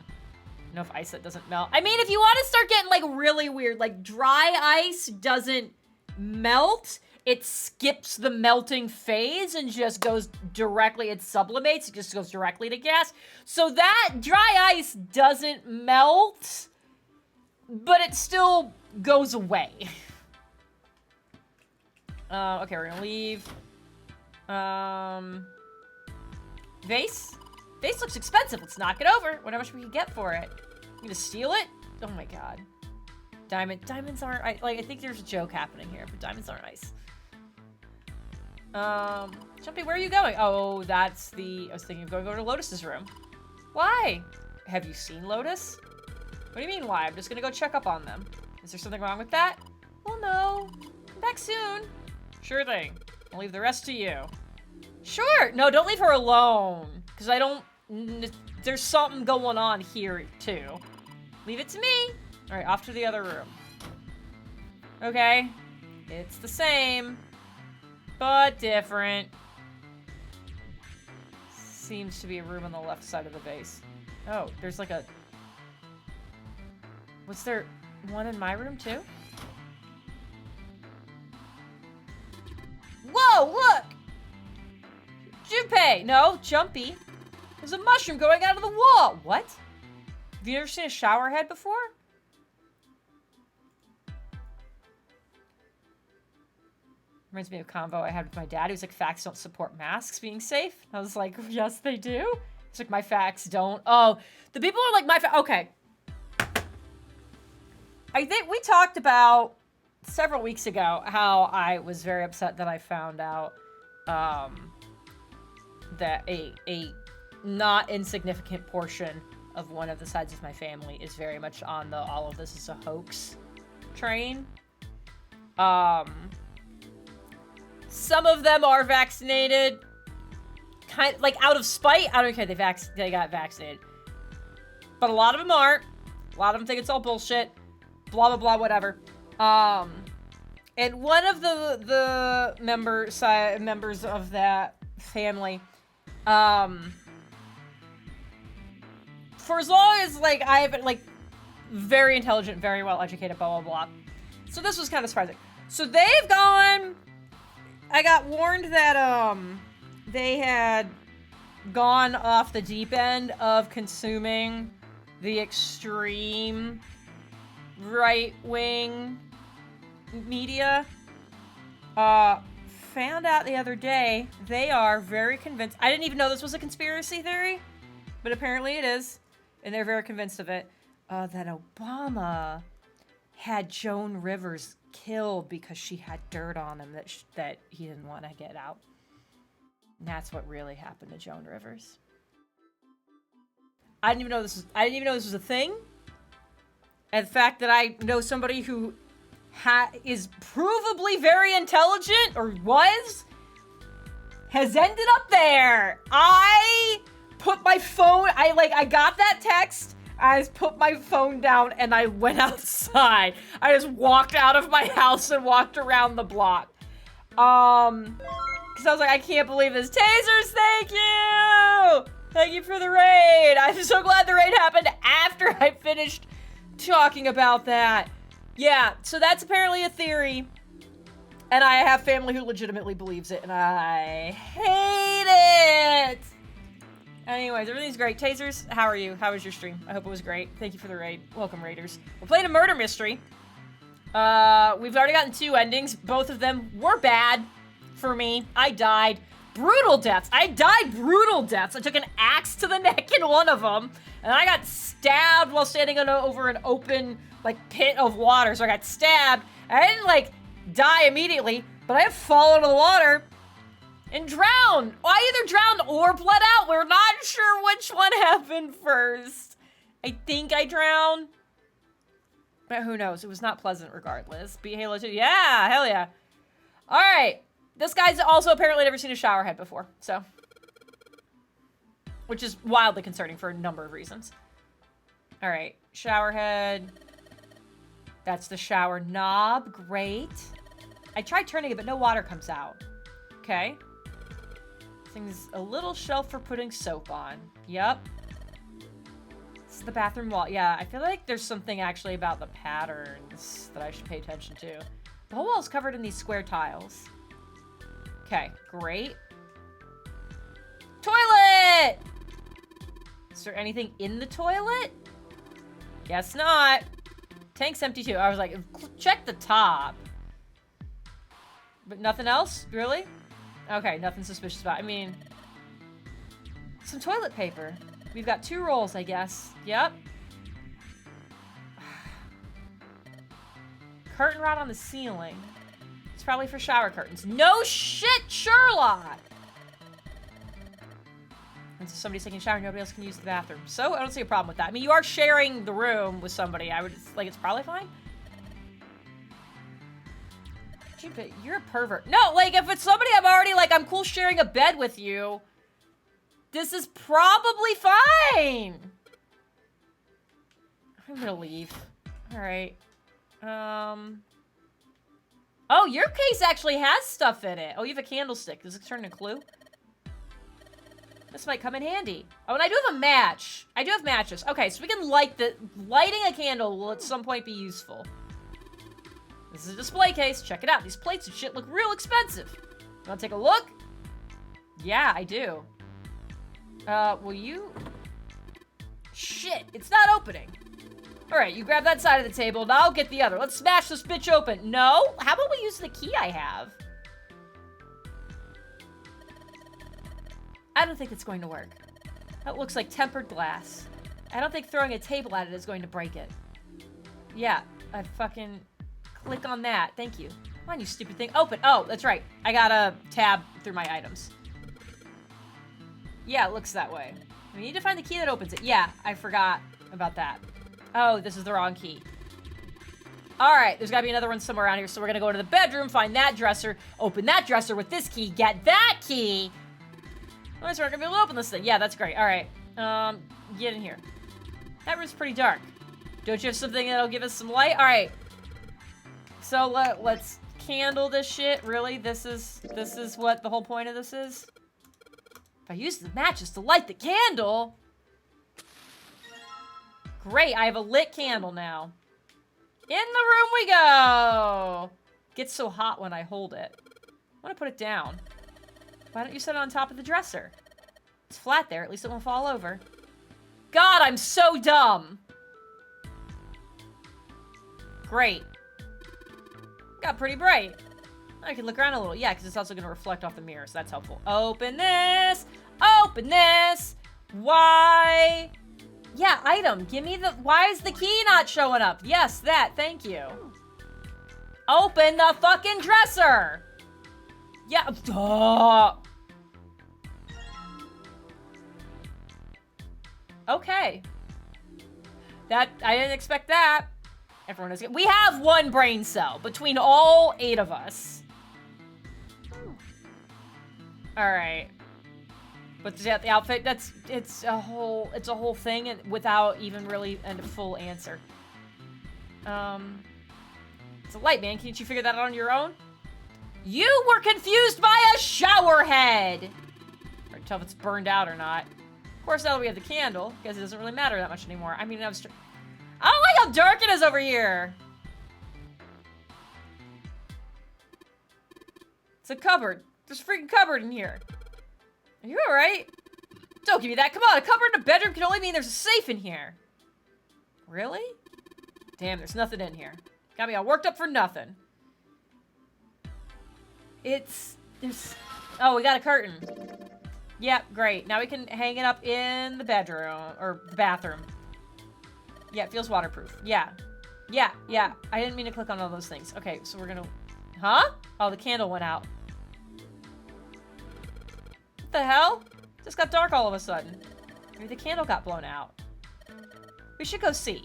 Enough ice that doesn't melt. I mean, if you want to start getting like really weird, like dry ice doesn't melt. It skips the melting phase and just goes directly, it sublimates, it just goes directly to gas. So that dry ice doesn't melt, but it still goes away. Okay, we're gonna leave. Vase? Vase looks expensive. Let's knock it over. Wonder how much we can get for it. You gonna steal it? Oh my god. Diamonds aren't, I think there's a joke happening here, but diamonds aren't ice. Jumpy, where are you going? Oh, that's I was thinking of going over to Lotus's room. Why? Have you seen Lotus? What do you mean, why? I'm just gonna go check up on them. Is there something wrong with that? Well, no. Come back soon. Sure thing. I'll leave the rest to you. Sure. No, don't leave her alone. Because there's something going on here, too. Leave it to me. All right, off to the other room. Okay. It's the same, but different. Seems to be a room on the left side of the base. Oh, there's like a... Was there one in my room, too? Whoa, look! Junpei! No, Jumpy. There's a mushroom going out of the wall. What? Have you ever seen a shower head before? Reminds me of a convo I had with my dad. He was like, facts don't support masks being safe. I was like, yes, they do. He's like, my facts don't. Oh, the people are like, okay. I think we talked about several weeks ago how I was very upset that I found out that a not insignificant portion of one of the sides of my family is very much on the all of this is a hoax train. Some of them are vaccinated, kind like out of spite. I don't care. They got vaccinated, but a lot of them aren't. A lot of them think it's all bullshit. Blah blah blah. Whatever. And one of the members of that family, for as long as like I've like very intelligent, very well educated, blah blah blah. So this was kind of surprising. So they've gone. I got warned that they had gone off the deep end of consuming the extreme right-wing media. Found out the other day they are very convinced. I didn't even know this was a conspiracy theory, but apparently it is, and they're very convinced of it. That Obama had Joan Rivers killed because she had dirt on him that he didn't want to get out. And that's what really happened to Joan Rivers. I didn't even know this was a thing. And the fact that I know somebody who is provably very intelligent, or has ended up there. I put my phone, I got that text, I just put my phone down and I went outside. I just walked out of my house and walked around the block. Because I was like, I can't believe this. Tasers, thank you! Thank you for the raid. I'm so glad the raid happened after I finished talking about that. Yeah, so that's apparently a theory. And I have family who legitimately believes it, and I hate it! Anyways, everything's great. Tasers, how are you? How was your stream? I hope it was great. Thank you for the raid. Welcome, raiders. We're playing a murder mystery. We've already gotten 2 endings. Both of them were bad for me. I died. Brutal deaths. I died brutal deaths. I took an axe to the neck in one of them, and I got stabbed while standing over an open, pit of water. So I got stabbed. I didn't, die immediately, but I fall into the water and drowned. Well, I either drowned or bled out. We're not sure which one happened first. I think I drowned. But who knows? It was not pleasant regardless. Beat Halo 2. Yeah, hell yeah. All right. This guy's also apparently never seen a shower head before, so. Which is wildly concerning for a number of reasons. All right. Shower head. That's the shower knob. Great. I tried turning it, but no water comes out. Okay. Thing's a little shelf for putting soap on. Yep. This is the bathroom wall. Yeah, I feel like there's something actually about the patterns that I should pay attention to. The whole wall's covered in these square tiles. Okay, great. Toilet! Is there anything in the toilet? Guess not. Tank's empty too. I was like, check the top. But nothing else? Really? Okay, nothing suspicious about it. I mean, some toilet paper. We've got 2 rolls, I guess. Yep. Curtain rod on the ceiling. It's probably for shower curtains. No shit, Sherlock! And so somebody's taking a shower, nobody else can use the bathroom. So I don't see a problem with that. I mean, you are sharing the room with somebody. I would just, it's probably fine. You're a pervert. No, if it's somebody I'm already, I'm cool sharing a bed with you, this is probably fine. I'm gonna leave. All right. Oh, your case actually has stuff in it. Oh, you have a candlestick. Does it turn into a clue? This might come in handy. Oh, and I do have a match. I do have matches. Okay, so we can lighting a candle will at some point be useful. This is a display case. Check it out. These plates and shit look real expensive. You wanna take a look? Yeah, I do. Will you? Shit, it's not opening. All right, you grab that side of the table, and I'll get the other. Let's smash this bitch open. No? How about we use the key I have? I don't think it's going to work. That looks like tempered glass. I don't think throwing a table at it is going to break it. Yeah, I fucking click on that. Thank you. Come on, you stupid thing. Open. Oh, that's right. I gotta tab through my items. Yeah, it looks that way. We need to find the key that opens it. Yeah, I forgot about that. Oh, this is the wrong key. Alright, there's gotta be another one somewhere around here, so we're gonna go into the bedroom, find that dresser, open that dresser with this key, get that key! Oh, so we're gonna be able to open this thing. Yeah, that's great. Alright. Get in here. That room's pretty dark. Don't you have something that'll give us some light? Alright. So let's candle this shit. Really? This is what the whole point of this is? If I use the matches to light the candle... Great, I have a lit candle now. In the room we go! Gets so hot when I hold it. I want to put it down. Why don't you set it on top of the dresser? It's flat there, at least it won't fall over. God, I'm so dumb! Great. Got pretty bright. I can look around a little. Yeah, because it's also going to reflect off the mirror, so that's helpful. Open this! Open this! Why? Yeah, item. Give me the... Why is the key not showing up? Yes, that. Thank you. Open the fucking dresser! Yeah. Duh. Okay. That... I didn't expect that. Everyone is... We have one brain cell between all 8 of us. Alright. But the outfit, it's a whole thing without even really a full answer. It's a light, man. Can't you figure that out on your own? You were confused by a shower head! Hard to tell if it's burned out or not. Of course, now that we have the candle, because it doesn't really matter that much anymore. I mean, I don't like how dark it is over here! It's a cupboard. There's a freaking cupboard in here. Are you alright? Don't give me that. Come on, a cupboard in a bedroom can only mean there's a safe in here. Really? Damn, there's nothing in here. Got me all worked up for nothing. Oh, we got a curtain. Yep, great. Now we can hang it up in the bedroom, or the bathroom. Yeah, it feels waterproof. Yeah. Yeah, yeah. I didn't mean to click on all those things. Okay, so we're gonna... Huh? Oh, the candle went out. What the hell? Just got dark all of a sudden. Maybe the candle got blown out. We should go see.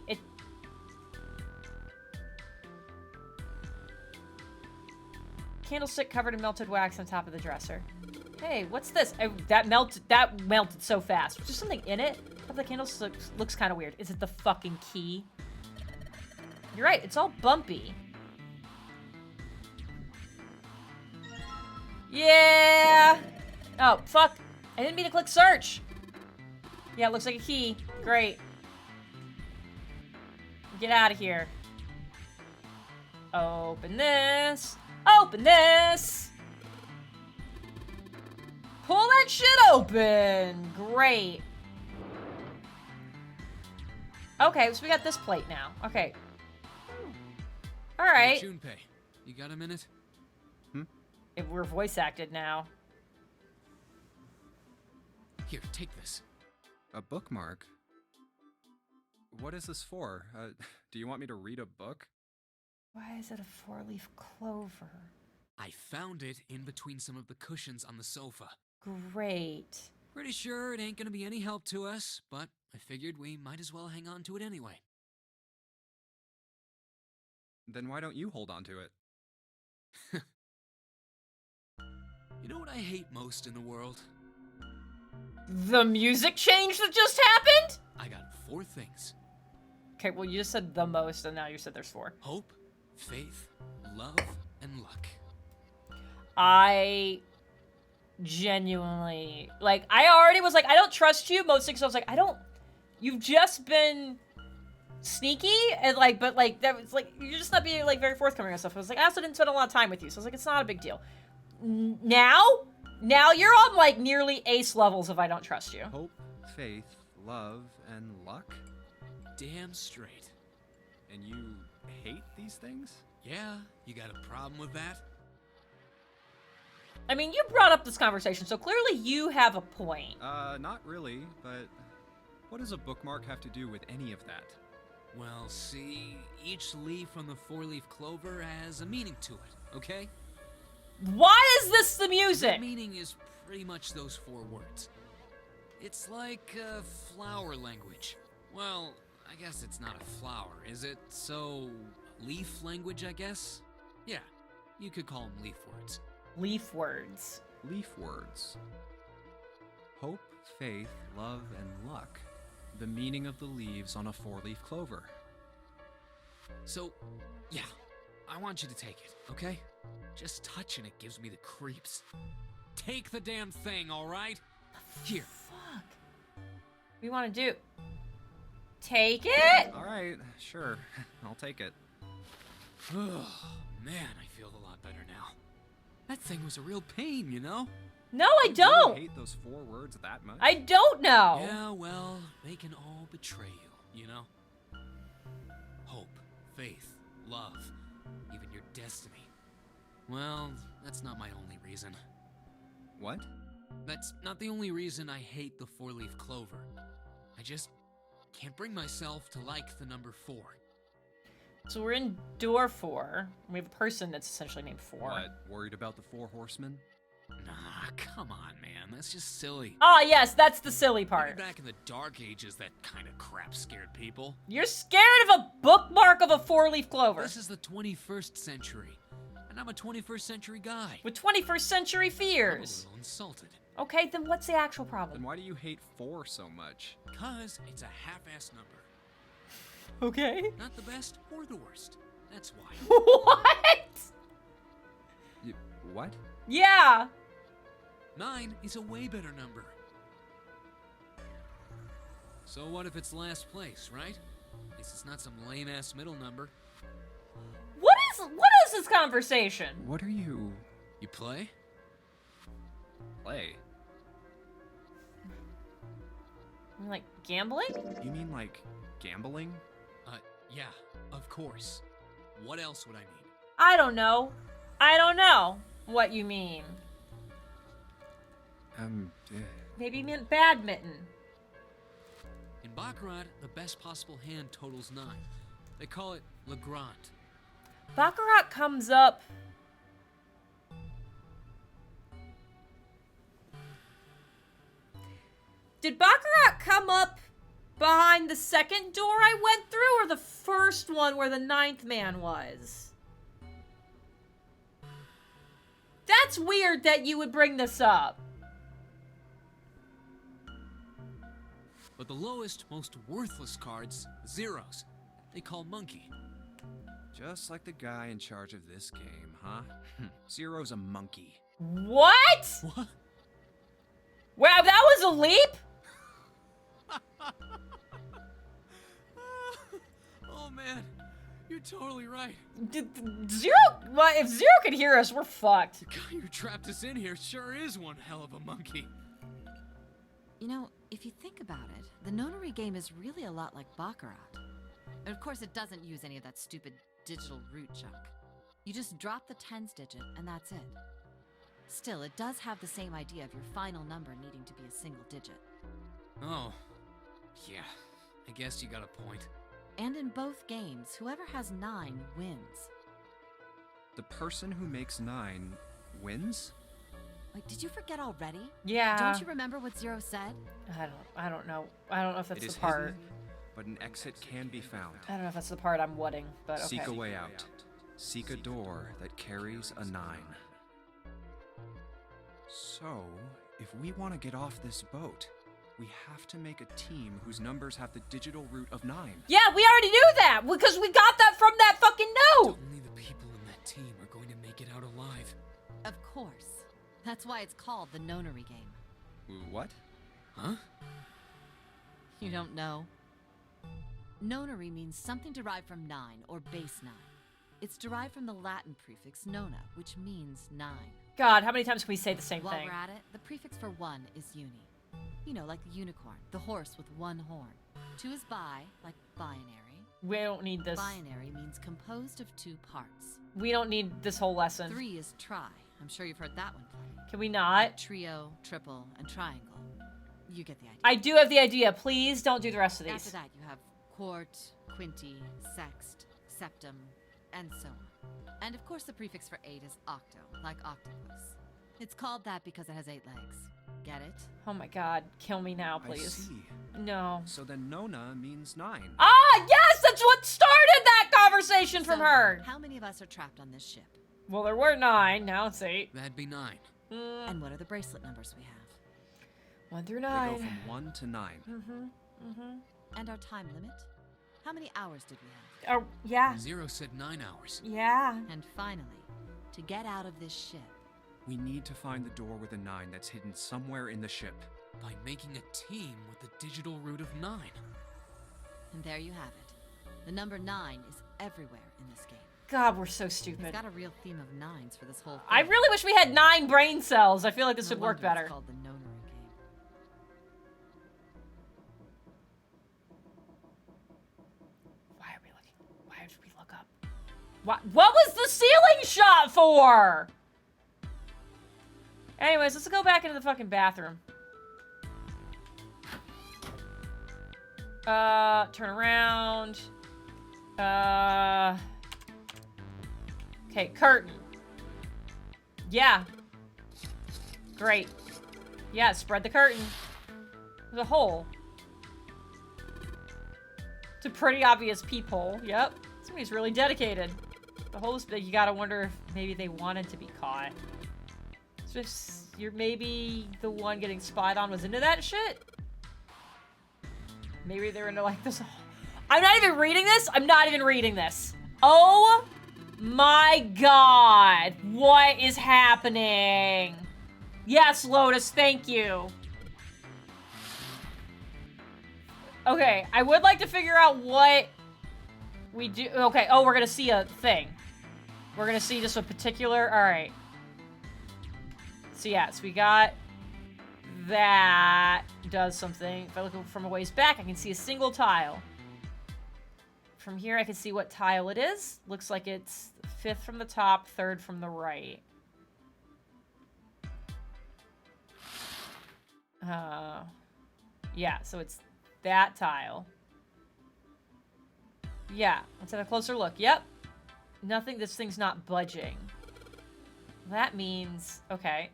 Candlestick covered in melted wax on top of the dresser. Hey, what's this? That melted so fast. Was there something in it? Top of the candlestick looks kind of weird. Is it the fucking key? You're right, it's all bumpy. Yeah! Oh, fuck. I didn't mean to click search. Yeah, it looks like a key. Great. Get out of here. Open this. Open this. Pull that shit open. Great. Okay, so we got this plate now. Okay. Alright.
Junpei, you got a minute?
We're voice acted now.
Here, take this.
A bookmark? What is this for? Do you want me to read a book?
Why is it a 4-leaf clover?
I found it in between some of the cushions on the sofa.
Great.
Pretty sure it ain't gonna be any help to us, but I figured we might as well hang on to it anyway.
Then why don't you hold on to it?
You know what I hate most in the world?
The music change that just happened?
I got 4 things.
Okay, well, you just said the most, and now you said there's 4.
Hope, faith, love, and luck.
I genuinely... Like, I already was like, I don't trust you. Most things, I was like, I don't... You've just been sneaky, and like, but like, that was like, you're just not being like very forthcoming and stuff. I was like, I also didn't spend a lot of time with you, so I was like, it's not a big deal. Now you're on like nearly ace levels of I don't trust you.
Hope, faith, love, and luck?
Damn straight.
And you hate these things?
Yeah, you got a problem with that?
I mean, you brought up this conversation, so clearly you have a point.
Not really, but what does a bookmark have to do with any of that?
Well, see, each leaf on the four-leaf clover has a meaning to it, okay?
Why is this the music?
The meaning is pretty much those 4 words. It's like flower language. Well, I guess it's not a flower, is it? So, leaf language, I guess? Yeah, you could call them leaf words.
Leaf words.
Leaf words. Hope, faith, love, and luck. The meaning of the leaves on a 4-leaf clover.
So, yeah, I want you to take it, okay? Just touching it gives me the creeps. Take the damn thing, all right? Here.
Fuck. What do you want to do? Take it?
All right, sure. I'll take it.
Oh, man, I feel a lot better now. That thing was a real pain, you know?
No, I don't.
You hate those 4 words that much?
I don't know.
Yeah, well, they can all betray you, you know? Hope, faith, love, even your destiny. Well, that's not my only reason.
What?
That's not the only reason I hate the 4-leaf clover. I just can't bring myself to like the number 4.
So we're in door 4. We have a person that's essentially named 4.
What, worried about the 4 horsemen?
Nah, come on, man. That's just silly.
Ah, yes, that's the silly part.
Maybe back in the Dark Ages, that kind of crap scared people.
You're scared of a bookmark of a 4-leaf clover.
This is the 21st century, and I'm a 21st century guy.
With 21st century
I'm a
fears.
little insulted.
Okay, then what's the actual
Then
problem?
why do you hate 4 so much?
Cause it's a half-ass number.
Okay.
Not the best or the worst. That's why.
What?
What?
Yeah.
9 is a way better number. So what if it's last place, right? At least it's not some lame-ass middle number.
What is this conversation?
What are you...
You play?
play?
You mean like gambling?
You mean like gambling?
Yeah, of course. What else would I need?
I don't know. I don't know what you mean. Maybe you meant badminton.
In Baccarat, the best possible hand totals 9. They call it Le Grand.
Baccarat comes up. Did Baccarat come up behind the second door I went through, or the first one where the 9th man was? That's weird that you would bring this up.
But the lowest, most worthless cards, zeros. They call monkey.
Just like the guy in charge of this game, huh? Zero's a monkey.
What?
What?
Wow, that was a leap?
Oh man, you're totally right.
Zero? Well, if Zero could hear us, we're fucked.
The guy who trapped us in here sure is one hell of a monkey.
You know, if you think about it, the Nonary game is really a lot like Baccarat. And of course, it doesn't use any of that stupid digital root junk. You just drop the tens digit, and that's it. Still, it does have the same idea of your final number needing to be a single digit.
Oh, yeah, I guess you got a point.
And in both games, whoever has 9 wins.
The person who makes 9 wins?
Wait, did you forget already?
Yeah.
Don't you remember what Zero said?
I don't know. I don't know if that's
It is
the part.
hidden, but an exit can be found.
I don't know if that's the part I'm whatting, but okay.
Seek a way out. Seek a door that carries a 9. So, if we want to get off this boat, we have to make a team whose numbers have the digital root of 9.
Yeah, we already knew that because we got that from that fucking note.
Only the people in that team are going to make it out alive.
Of course. That's why it's called the Nonary game.
What?
Huh?
You don't know? Nonary means something derived from 9, or base 9. It's derived from the Latin prefix nona, which means 9.
God, how many times can we say the same
While
thing?
we're at it, the prefix for 1 is uni. You know, like the unicorn, the horse with 1 horn. 2 is bi, like binary.
We don't need this.
Binary means composed of 2 parts.
We don't need this whole lesson.
3 is tri, I'm sure you've heard that one plenty.
Can we not?
Trio, triple, and triangle. You get the idea.
I do have the idea. Please don't do the rest of these.
After that, you have quart, quinty, sext, septum, and so on. And of course, the prefix for 8 is octo, like octopus. It's called that because it has 8 legs. Get it?
Oh my god. Kill me now,
I
please.
see.
No.
So then Nona means 9.
Ah, yes! That's what started that conversation from
So,
her!
how many of us are trapped on this ship?
Well, there were 9. Now it's 8.
That'd be 9.
And what are the bracelet numbers we have?
1 through
They
9.
go from 1 to 9.
And our time limit? How many hours did we have?
Oh, yeah.
Zero said 9 hours.
Yeah.
And finally, to get out of this ship,
We need to find the door with a 9 that's hidden somewhere in the ship.
By making a team with the digital root of 9.
and there you have it. The number 9 is everywhere in this game.
God, we're so
It's
stupid.
got a real theme of 9s for this whole thing.
I really wish we had 9 brain cells. I feel like this
No
would work
wonder it's
better.
called the Nonary game.
Why are we looking? Why did we look up? What was the ceiling shot for? Anyways, let's go back into the fucking bathroom. Turn around. Okay, curtain. Yeah. Great. Yeah, spread the curtain. There's a hole. It's a pretty obvious peephole. Yep. Somebody's really dedicated. The hole is big. You gotta wonder if maybe they wanted to be caught. It's just, you're maybe the one getting spied on was into that shit? Maybe they're into like this. I'm not even reading this. I'm not even reading this. Oh my god. What is happening? Yes, Lotus, thank you. Okay, I would like to figure out what we do. Okay, oh, we're gonna see a thing. We're gonna see just a particular, all right. So yeah, so we got that does something. If I look from a ways back, I can see a single tile. From here, I can see what tile it is. Looks like it's 5th from the top, 3rd from the right. Yeah, so it's that tile. Yeah, let's have a closer look. Yep. Nothing, this thing's not budging. That means, okay.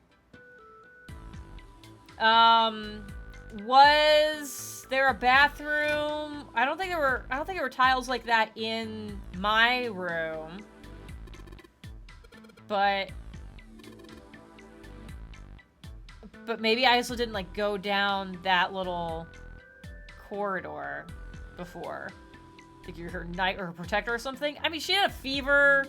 Was there a bathroom? I don't think there were tiles like that in my room. But maybe I also didn't like go down that little corridor before. Think you're her knight or her protector or something? I mean, she had a fever.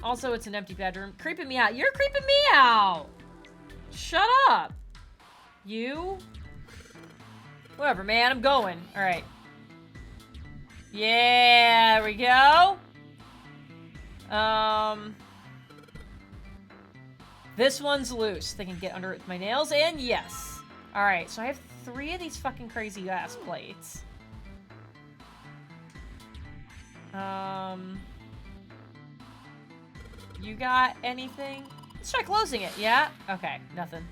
Also, it's an empty bedroom. Creeping me out. You're creeping me out. Shut up. You? Whatever, man. I'm going. All right. Yeah, there we go. This one's loose. They can get under it with my nails, and yes. All right, so I have 3 of these fucking crazy ass plates. You got anything? Let's try closing it, yeah? Okay, nothing.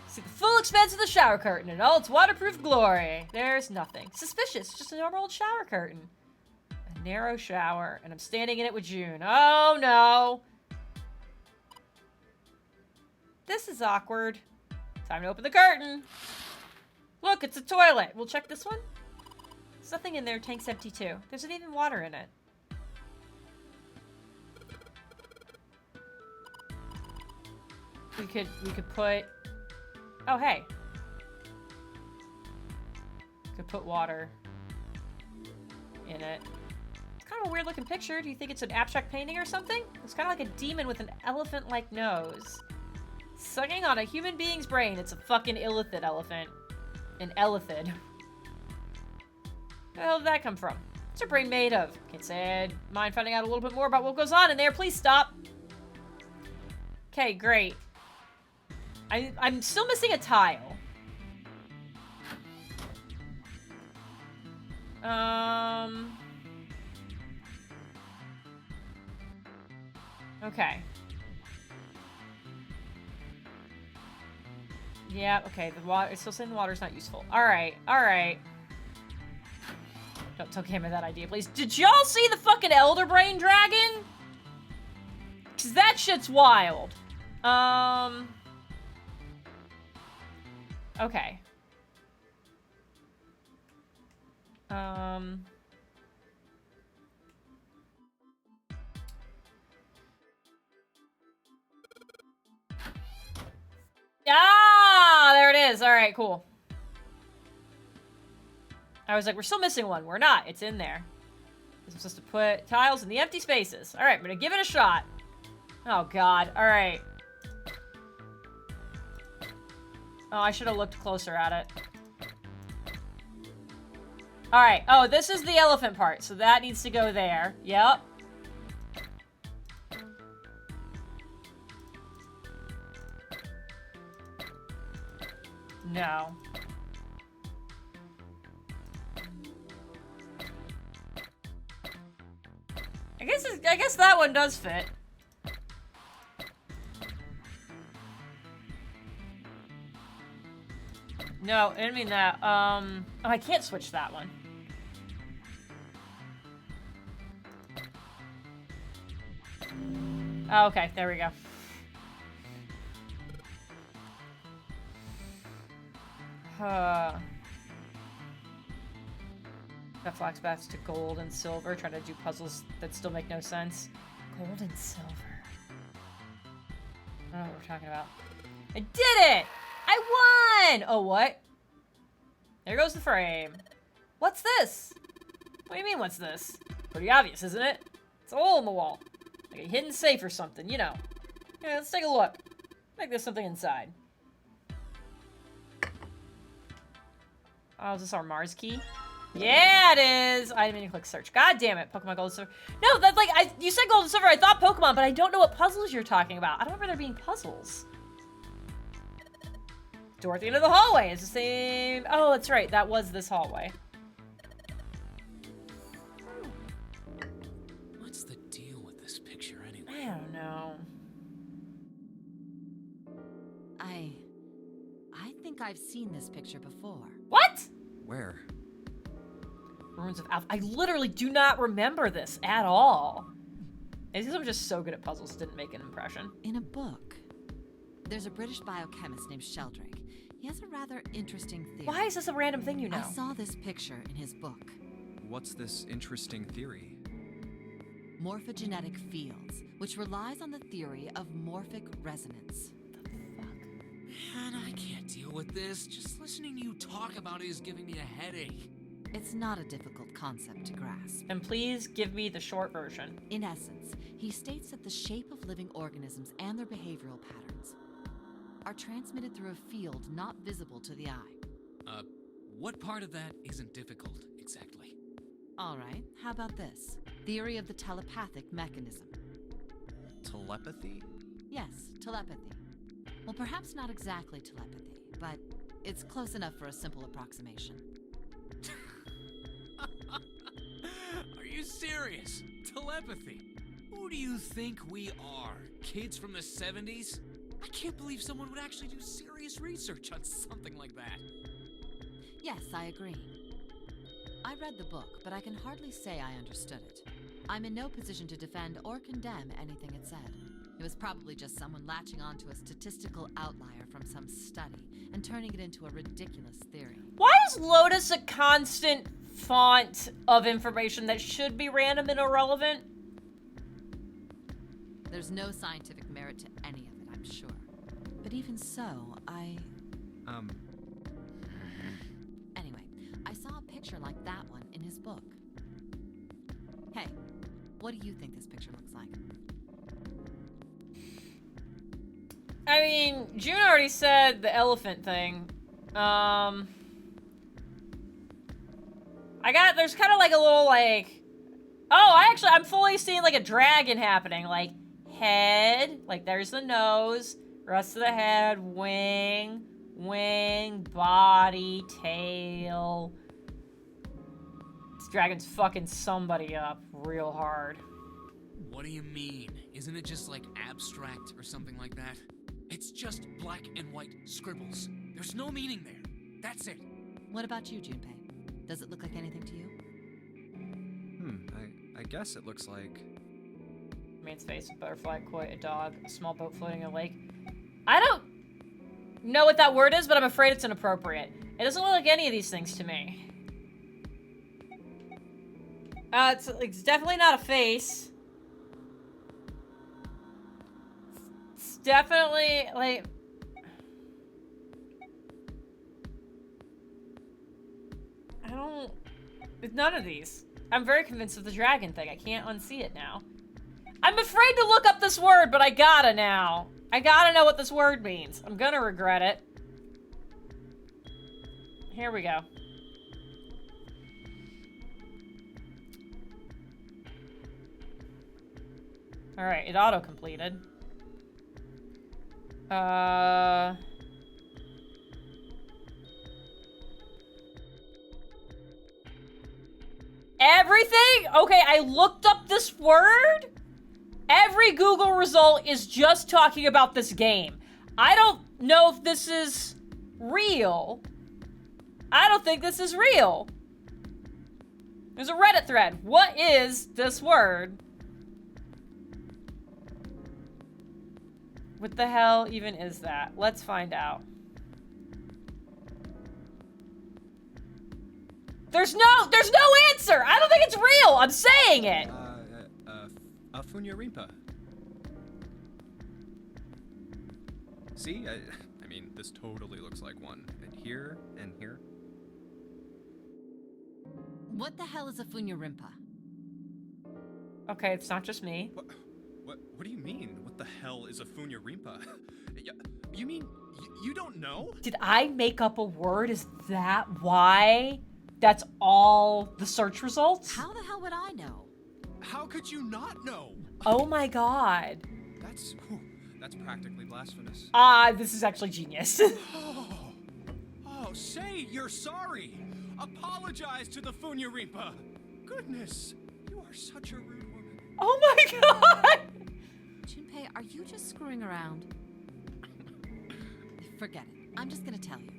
See the full expanse of the shower curtain in all its waterproof glory. There's nothing. Suspicious, just a normal old shower curtain. A narrow shower, and I'm standing in it with June. Oh no! This is awkward. Time to open the curtain. Look, it's a toilet. We'll check this one. There's nothing in there. Tank's empty too. There's not even water in it. We could put. Oh hey. Could put water in it. It's kind of a weird looking picture. Do you think it's an abstract painting or something? It's kind of like a demon with an elephant-like nose. Sucking on a human being's brain. It's a fucking illithid elephant. An elephid. Where the hell did that come from? What's her brain made of? Can't say I'd mind finding out a little bit more about what goes on in there. Please stop. Okay, great. I'm still missing a tile. Okay. Yeah, okay, the water, it's still saying the water's not useful. Alright, alright. Don't give me that idea, please. Did y'all see the fucking Elder Brain Dragon? Cause that shit's wild. Okay. Ah, there it is. All right, cool. I was like, we're still missing one. We're not. It's in there. I'm supposed to put tiles in the empty spaces. All right, I'm gonna give it a shot. Oh God. All right. Oh, I should have looked closer at it. All right. Oh, this is the elephant part, so that needs to go there. Yep. No. I guess that one does fit. No, I didn't mean that. Oh, I can't switch that one. Oh, okay, there we go. Got flashbacks to gold and silver, trying to do puzzles that still make no sense. Gold and silver. I don't know what we're talking about. I did it! I won! Oh, what? There goes the frame. What's this? What do you mean, what's this? Pretty obvious, isn't it? It's a hole in the wall. Like a hidden safe or something, you know. Yeah, let's take a look. Like there's something inside. Oh, is this our Mars key? Yeah, it is! I didn't mean to click search. God damn it, Pokemon Gold and Silver. No, that's like, you said Gold and Silver, I thought Pokemon, but I don't know what puzzles you're talking about. I don't remember there being puzzles. Door at the end of the hallway is the same. Oh, that's right, that was this hallway.
What's the deal with this picture anyway?
I don't know.
I think I've seen this picture before.
What?
Where?
Ruins of Alpha. I literally do not remember this at all. I think I'm just so good at puzzles, didn't make an impression.
In a book. There's a British biochemist named Sheldrake. He has a rather interesting theory.
Why is this a random thing you know?
I saw this picture in his book.
What's this interesting theory?
Morphogenetic fields, which relies on the theory of morphic resonance.
Man, I can't deal with this. Just listening to you talk about it is giving me a headache.
It's not a difficult concept to grasp.
And please give me the short version.
In essence, he states that the shape of living organisms and their behavioral patterns are transmitted through a field not visible to the eye.
What part of that isn't difficult, exactly?
All right, how about this? Theory of the telepathic mechanism.
Telepathy?
Yes, telepathy. Well, perhaps not exactly telepathy, but it's close enough for a simple approximation.
Are you serious? Telepathy? Who do you think we are? Kids from the 70s? I can't believe someone would actually do serious research on something like that.
Yes, I agree. I read the book, but I can hardly say I understood it. I'm in no position to defend or condemn anything it said. It was probably just someone latching onto a statistical outlier from some study and turning it into a ridiculous theory.
Why is Lotus a constant font of information that should be random and irrelevant?
There's no scientific merit to any of it, I'm sure. But even so, Anyway, I saw a picture like that one in his book. Hey, what do you think this picture looks like?
I mean, June already said the elephant thing. There's kind of like a little like, oh, I'm fully seeing like a dragon happening. Like head, like there's the nose, rest of the head, wing, body, tail. This dragon's fucking somebody up real hard.
What do you mean? Isn't it just like abstract or something like that? It's just black and white scribbles. There's no meaning there. That's it.
What about you, Junpei? Does it look like anything to you?
I guess it looks like...
Man's face, a butterfly, koi, a dog, a small boat floating in a lake. I don't know what that word is, but I'm afraid it's inappropriate. It doesn't look like any of these things to me. It's definitely not a face. It's definitely, like... I don't... It's none of these. I'm very convinced of the dragon thing. I can't unsee it now. I'm afraid to look up this word, but I gotta now. I gotta know what this word means. I'm gonna regret it. Here we go. Alright, it auto-completed. Everything? Okay, I looked up this word. Every Google result is just talking about this game. I don't know if this is real. I don't think this is real. There's a Reddit thread. What is this word? What the hell even is that? Let's find out. There's no answer! I don't think it's real! I'm saying it!
A Funyarimpa. See? I mean, this totally looks like one. And here, and here.
What the hell is a Funyarimpa?
Okay, it's not just me.
What do you mean? What the hell is a Funyarimpa? You mean you don't know?
Did I make up a word? Is that why? That's all the search results?
How the hell would I know?
How could you not know?
Oh my god.
That's practically blasphemous.
This is actually genius.
Oh, say you're sorry. Apologize to the Funyarimpa. Goodness, you are such a rude woman.
Oh my god!
Junpei, are you just screwing around? Forget it. I'm just gonna tell you.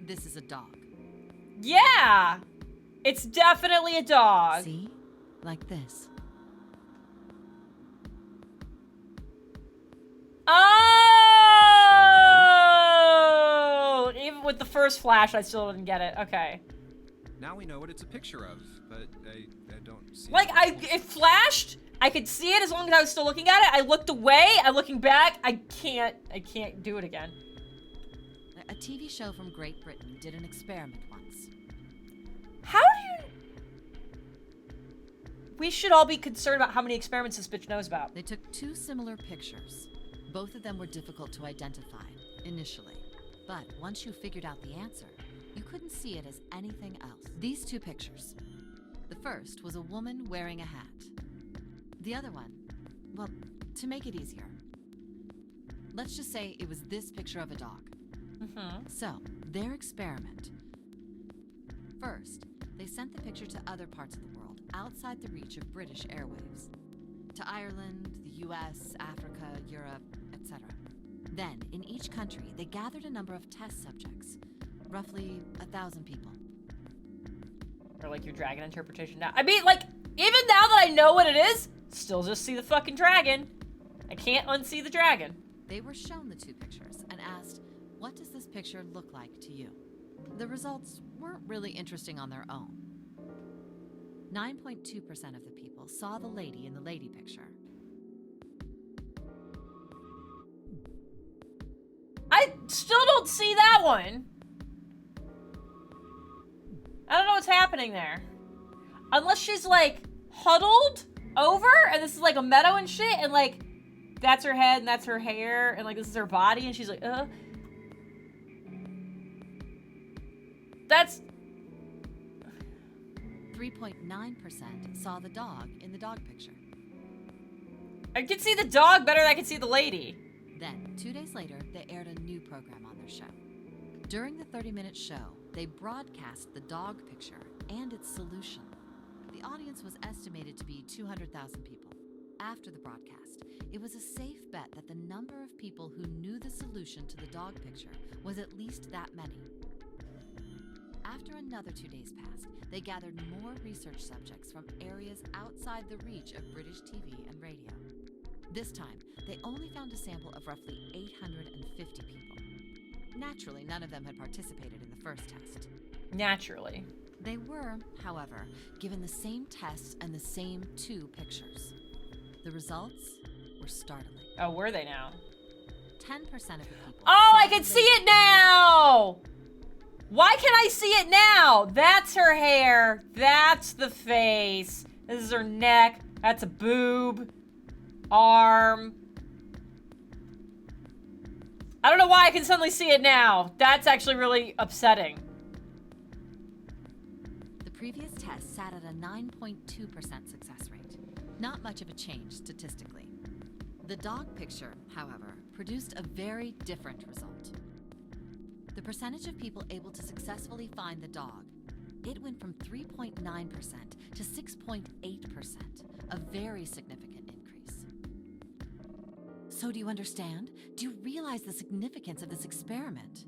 This is a dog.
Yeah! It's definitely a dog.
See? Like this.
Oh! Even with the first flash, I still didn't get it. Okay.
Now we know what it's a picture of, but I don't see
Like, it flashed. I could see it as long as I was still looking at it. I looked away. I'm looking back. I can't do it again.
A TV show from Great Britain did an experiment once.
How do you... We should all be concerned about how many experiments this bitch knows about.
They took two similar pictures. Both of them were difficult to identify, initially. But once you figured out the answer, you couldn't see it as anything else. These two pictures. The first was a woman wearing a hat. The other one, well, to make it easier, let's just say it was this picture of a dog.
Mm-hmm.
So, their experiment. First, they sent the picture to other parts of the world, outside the reach of British airwaves. To Ireland, the US, Africa, Europe, etc. Then, in each country, they gathered a number of test subjects. Roughly 1,000 people.
Or like your dragon interpretation now. I mean, like, even now that I know what it is, still just see the fucking dragon. I can't unsee the dragon.
They were shown the two pictures and asked, what does this picture look like to you? The results weren't really interesting on their own. 9.2% of the people saw the lady in the lady picture.
I still don't see that one. I don't know what's happening there. Unless she's like huddled over and this is like a meadow and shit and like that's her head and that's her hair and like this is her body and she's like, That's
3.9% saw the dog in the dog picture.
I can see the dog better than I can see the lady.
Then, 2 days later, they aired a new program on their show. During the 30-minute show, they broadcast the dog picture and its solution. The audience was estimated to be 200,000 people. After the broadcast, it was a safe bet that the number of people who knew the solution to the dog picture was at least that many. After another 2 days passed, they gathered more research subjects from areas outside the reach of British TV and radio. This time, they only found a sample of roughly 850 people. Naturally, none of them had participated in the first test.
Naturally.
They were, however, given the same tests and the same 2 pictures. The results were startling.
Oh, were they now?
10% of the people...
Oh, I can see it now! Why can I see it now? That's her hair. That's the face. This is her neck. That's a boob. Arm. I don't know why I can suddenly see it now. That's actually really upsetting.
The previous test sat at a 9.2% success rate. Not much of a change statistically. The dog picture, however, produced a very different result. The percentage of people able to successfully find the dog, it went from 3.9% to 6.8%, a very significant increase. So do you understand? Do you realize the significance of this experiment?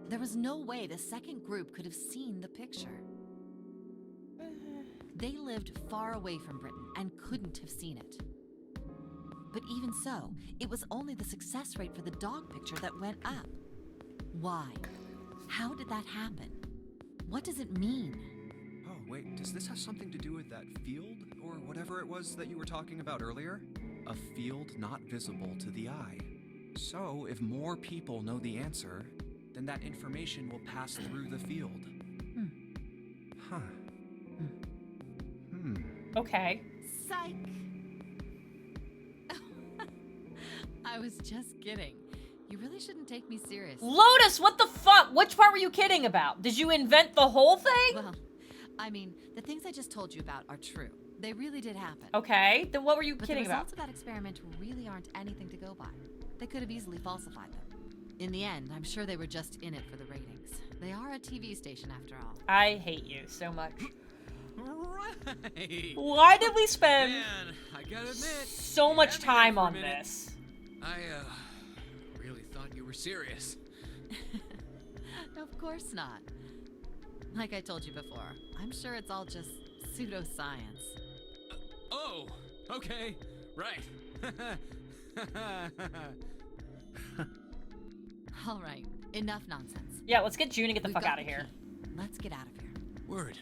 There was no way the second group could have seen the picture. They lived far away from Britain and couldn't have seen it. But even so, it was only the success rate for the dog picture that went up. Why? How did that happen? What does it mean?
Oh, wait, does this have something to do with that field? Or whatever it was that you were talking about earlier? A field not visible to the eye. So, if more people know the answer, then that information will pass through the field. Huh.
Okay.
Psych! I was just kidding. You really shouldn't take me seriously.
Lotus, what the fuck? Which part were you kidding about? Did you invent the whole thing?
Well, I mean, the things I just told you about are true. They really did happen.
Okay, then what were you
But
kidding
the
about?
results of that experiment really aren't anything to go by. They could have easily falsified them. In the end, I'm sure they were just in it for the ratings. They are a TV station after all.
I hate you so much.
Right.
Why did we spend
Man, I gotta admit,
so
you
much
had me
time
there for a
on
minute.
this?
I really thought you were serious.
Of course not. Like I told you before, I'm sure it's all just pseudoscience.
Oh, okay, right.
All right, enough nonsense.
Yeah, let's get June and get the
We've
fuck
got
out of
the
here.
key. Let's get out of here.
Word.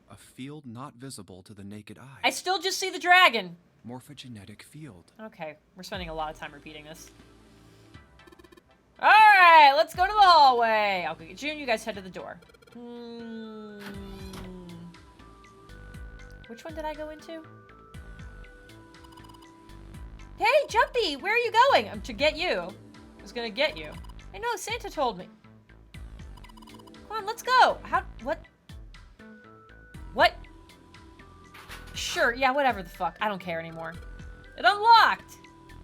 A field not visible to the naked eye.
I still just see the dragon.
Morphogenetic field.
Okay, we're spending a lot of time repeating this. Alright, let's go to the hallway. I'll go get June, you guys head to the door. Which one did I go into? Hey, Jumpy, where are you going? I'm to get you. I was gonna get you. I know, Santa told me. Come on, let's go. What? What? Sure, yeah, whatever the fuck. I don't care anymore. It unlocked!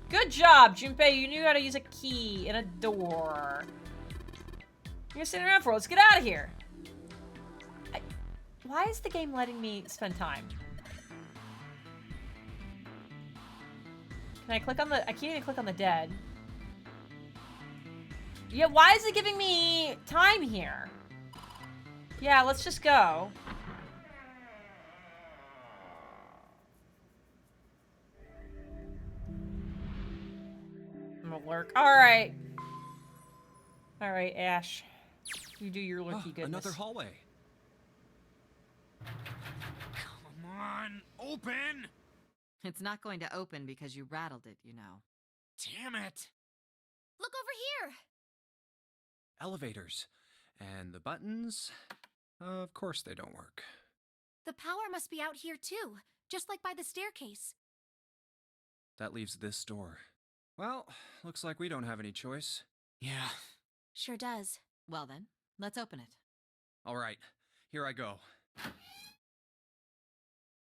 Good job, Junpei. You knew how to use a key in a door. You're sitting around for it. Let's get out of here. Why is the game letting me spend time? Can I click on the... I can't even click on the dead. Yeah, why is it giving me time here? Yeah, let's just go. I'm gonna lurk. Alright. Alright, Ash. You do your lurky goodness.
Another hallway.
Come on, open!
It's not going to open because you rattled it, you know.
Damn it!
Look over here!
Elevators. And the buttons? Of course they don't work.
The power must be out here too, just like by the staircase.
That leaves this door. Well, looks like we don't have any choice.
Yeah.
Sure does.
Well then, let's open it.
All right, here I go.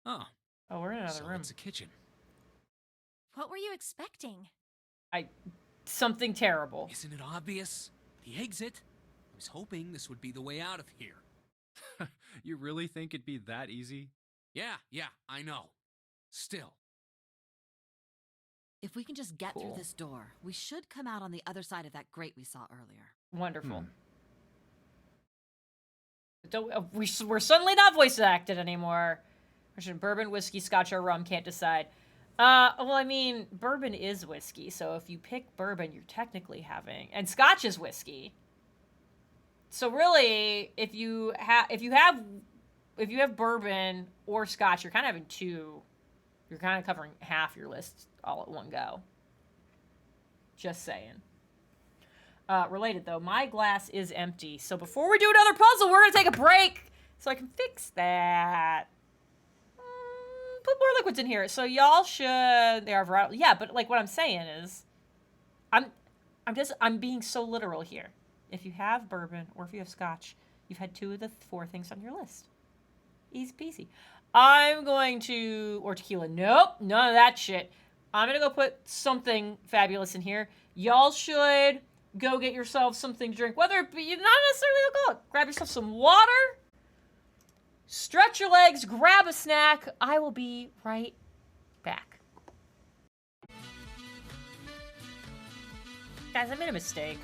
Oh,
Oh, we're in another
so
room.
it's a kitchen.
What were you expecting?
Something terrible.
Isn't it obvious? The exit. I was hoping this would be the way out of here.
You really think it'd be that easy?
Yeah, I know. Still.
If we can just get
Cool.
through this door, we should come out on the other side of that grate we saw earlier.
Wonderful. We're suddenly not voice acted anymore. Bourbon, whiskey, scotch, or rum, can't decide. Well, I mean, bourbon is whiskey, so if you pick bourbon, you're technically having... And scotch is whiskey. So really, if you have bourbon or scotch, you're kind of having two. You're kind of covering half your list all at one go. Just saying. Related, though, my glass is empty. So before we do another puzzle, we're going to take a break so I can fix that. Put more liquids in here. So y'all should... They are variety. Yeah, but like what I'm saying is... I'm being so literal here. If you have bourbon or if you have scotch, you've had two of the four things on your list. Easy peasy. I'm going to... Or tequila. Nope, none of that shit. I'm going to go put something fabulous in here. Y'all should... Go get yourself something to drink. Whether it be not necessarily alcoholic. Grab yourself some water. Stretch your legs. Grab a snack. I will be right back. Guys, I made a mistake.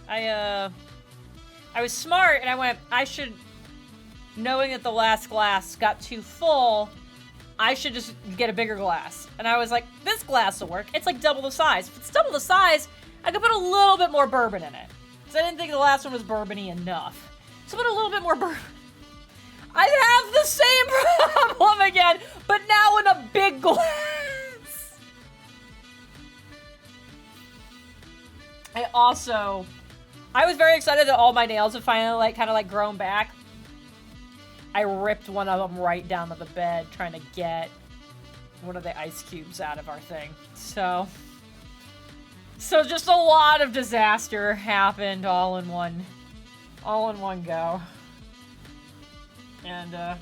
I was smart and I went, knowing that the last glass got too full, I should just get a bigger glass. And I was like, this glass will work. It's like double the size. If it's double the size, I could put a little bit more bourbon in it. Because I didn't think the last one was bourbon-y enough. So put a little bit more bourbon. I have the same problem again, but now in a big glass. I was very excited that all my nails have finally kind of grown back. I ripped one of them right down to the bed trying to get one of the ice cubes out of our thing. So just a lot of disaster happened all in one go. And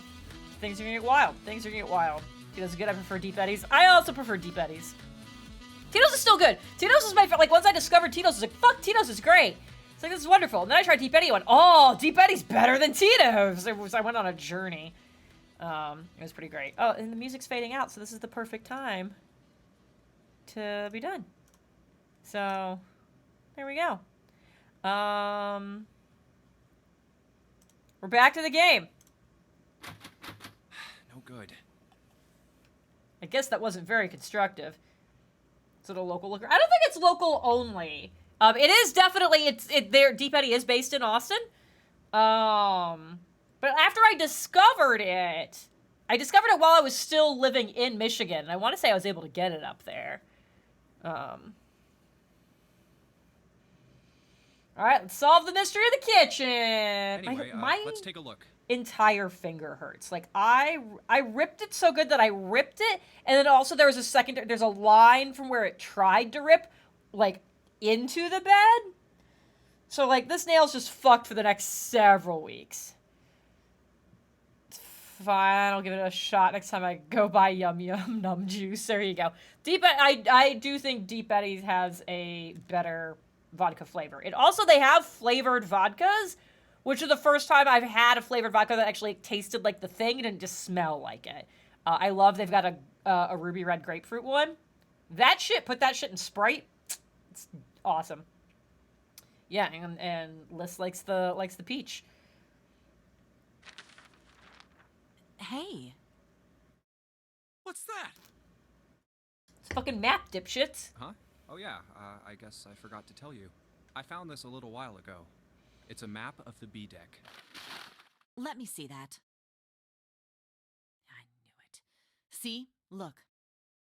things are gonna get wild. Tito's good. I prefer Deep Eddies. I also prefer Deep Eddies. Tito's is still good. Tito's is my favorite. Like, once I discovered Tito's, I was like, fuck, Tito's is great. It's like, this is wonderful. And then I tried Deep Eddy and went, oh, Deep Eddy's better than Tito's. I went on a journey. It was pretty great. Oh, and the music's fading out, so this is the perfect time to be done. So, there we go. We're back to the game.
No good.
I guess that wasn't very constructive. Is it a local looker? I don't think it's local only. It is definitely, Deep Eddy is based in Austin. But after I discovered it while I was still living in Michigan. And I want to say I was able to get it up there. All right, let's solve the mystery of the kitchen.
Anyway, let's take a look.
Entire finger hurts. Like, I ripped it so good that I ripped it, and then also there's a line from where it tried to rip, like, into the bed. So, like, this nail's just fucked for the next several weeks. It's fine, I'll give it a shot next time I go buy Yum Yum Num Juice. There you go. I do think Deep Eddy's has a better vodka flavor. They have flavored vodkas, which is the first time I've had a flavored vodka that actually tasted like the thing and didn't just smell like it. I love they've got a ruby red grapefruit one. Put that shit in Sprite. It's awesome. Yeah, and Liz likes the peach.
Hey.
What's that?
It's fucking map, dipshits.
Huh? Oh yeah, I guess I forgot to tell you. I found this a little while ago. It's a map of the B deck.
Let me see that. I knew it. See? Look.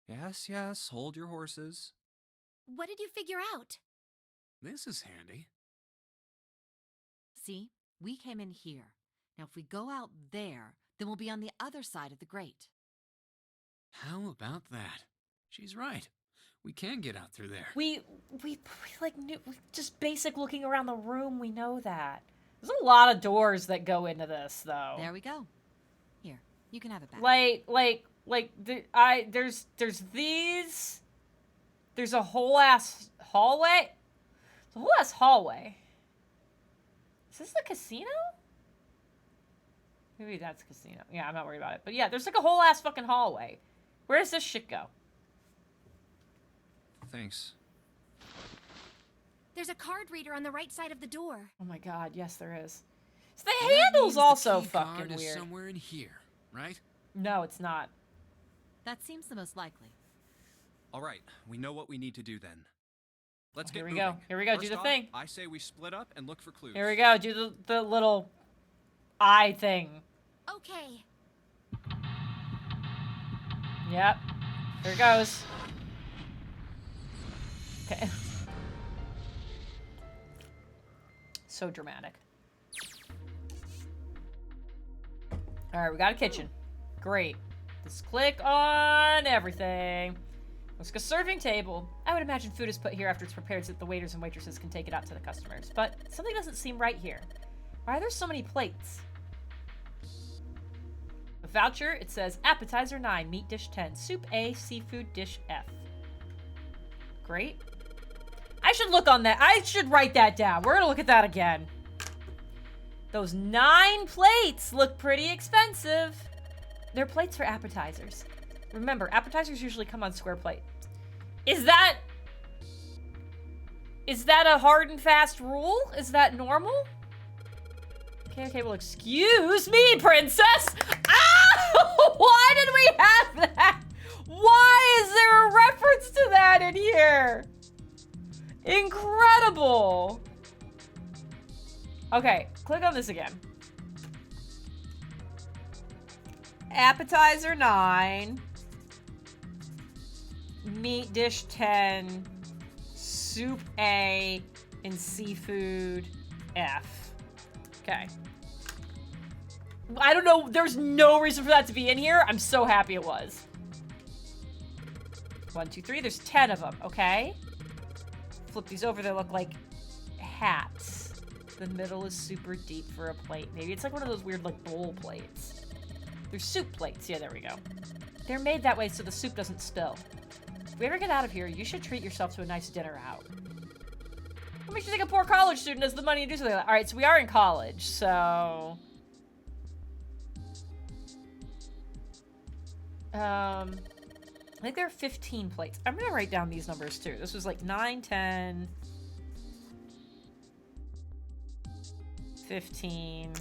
Yes, hold your horses.
What did you figure out?
This is handy.
See? We came in here. Now if we go out there, then we'll be on the other side of the grate.
How about that? She's right. We can get out through there.
We just basic looking around the room, we know that. There's a lot of doors that go into this, though.
There we go. Here, you can have it back.
There's these. There's a whole ass hallway. It's a whole ass hallway. this the casino? Maybe that's casino. Yeah, I'm not worried about it. But yeah, there's like a whole ass fucking hallway. Where does this shit go?
Thanks.
There's a card reader on the right side of the door.
Oh my god, yes there is. So
Well,
the
that
handle's
means
also
the key card
fucking
is
weird.
somewhere in here, right?
No, it's not.
That seems the most likely.
All right, we know what we need to do then. Let's
Here
get
we
moving.
go. Here we go.
First
Do the
off,
thing.
I say we split up and look for clues.
Here we go. Do the little eye thing.
Okay.
Yep. Here it goes. Okay. So dramatic. Alright, we got a kitchen. Great. Let's click on everything. Looks like a serving table. I would imagine food is put here after it's prepared so that the waiters and waitresses can take it out to the customers. But something doesn't seem right here. Why are there so many plates? A voucher, it says appetizer 9, meat dish 10, soup A, seafood dish F. Great. I should look on that. I should write that down. We're gonna look at that again. Those 9 plates look pretty expensive. They're plates for appetizers. Remember, appetizers usually come on square plates. Is that a hard and fast rule? Is that normal? Okay, well, excuse me, princess! Ah! Why did we have that? Why is there a reference to that in here? Incredible! Okay, click on this again. Appetizer 9. Meat dish 10. Soup A. And seafood F. Okay. I don't know. There's no reason for that to be in here. I'm so happy it was. 1, 2, 3. There's 10 of them, okay? Flip these over. They look like hats. The middle is super deep for a plate. Maybe it's like one of those weird, like, bowl plates. They're soup plates. Yeah, there we go. They're made that way so the soup doesn't spill. If we ever get out of here, you should treat yourself to a nice dinner out. What makes you think a poor college student has the money to do something like that? Alright, so we are in college, so... I think there are 15 plates. I'm gonna write down these numbers too. This was like 9, 10... 15...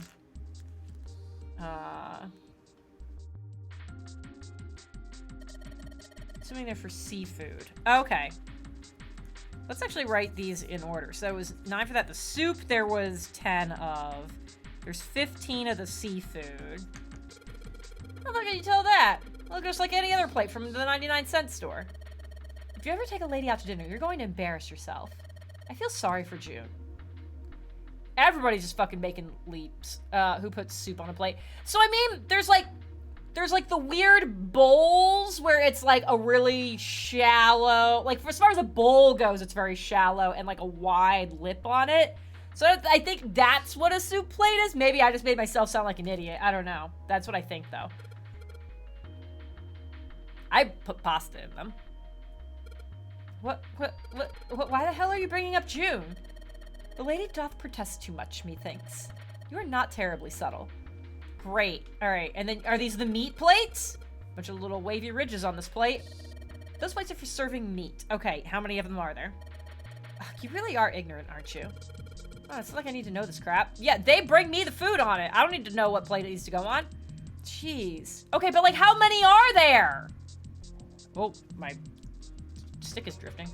Assuming they're for seafood. Okay. Let's actually write these in order. So it was 9 for that. The soup there was 10 of. There's 15 of the seafood. How can you tell that? Look, just like any other plate from the 99-cent store. If you ever take a lady out to dinner, you're going to embarrass yourself. I feel sorry for June. Everybody's just fucking making leaps. Who puts soup on a plate? So I mean, there's like the weird bowls where it's like a really shallow, like as far as a bowl goes, it's very shallow and like a wide lip on it. So I think that's what a soup plate is. Maybe I just made myself sound like an idiot. I don't know. That's what I think though. I put pasta in them. What, why the hell are you bringing up June? The lady doth protest too much, methinks. You are not terribly subtle. Great. Alright, and then are these the meat plates? Bunch of little wavy ridges on this plate. Those plates are for serving meat. Okay, how many of them are there? Ugh, you really are ignorant, aren't you? Oh, it's not like I need to know this crap. Yeah, they bring me the food on it. I don't need to know what plate it needs to go on. Jeez. Okay, but like how many are there? Oh, my stick is drifting.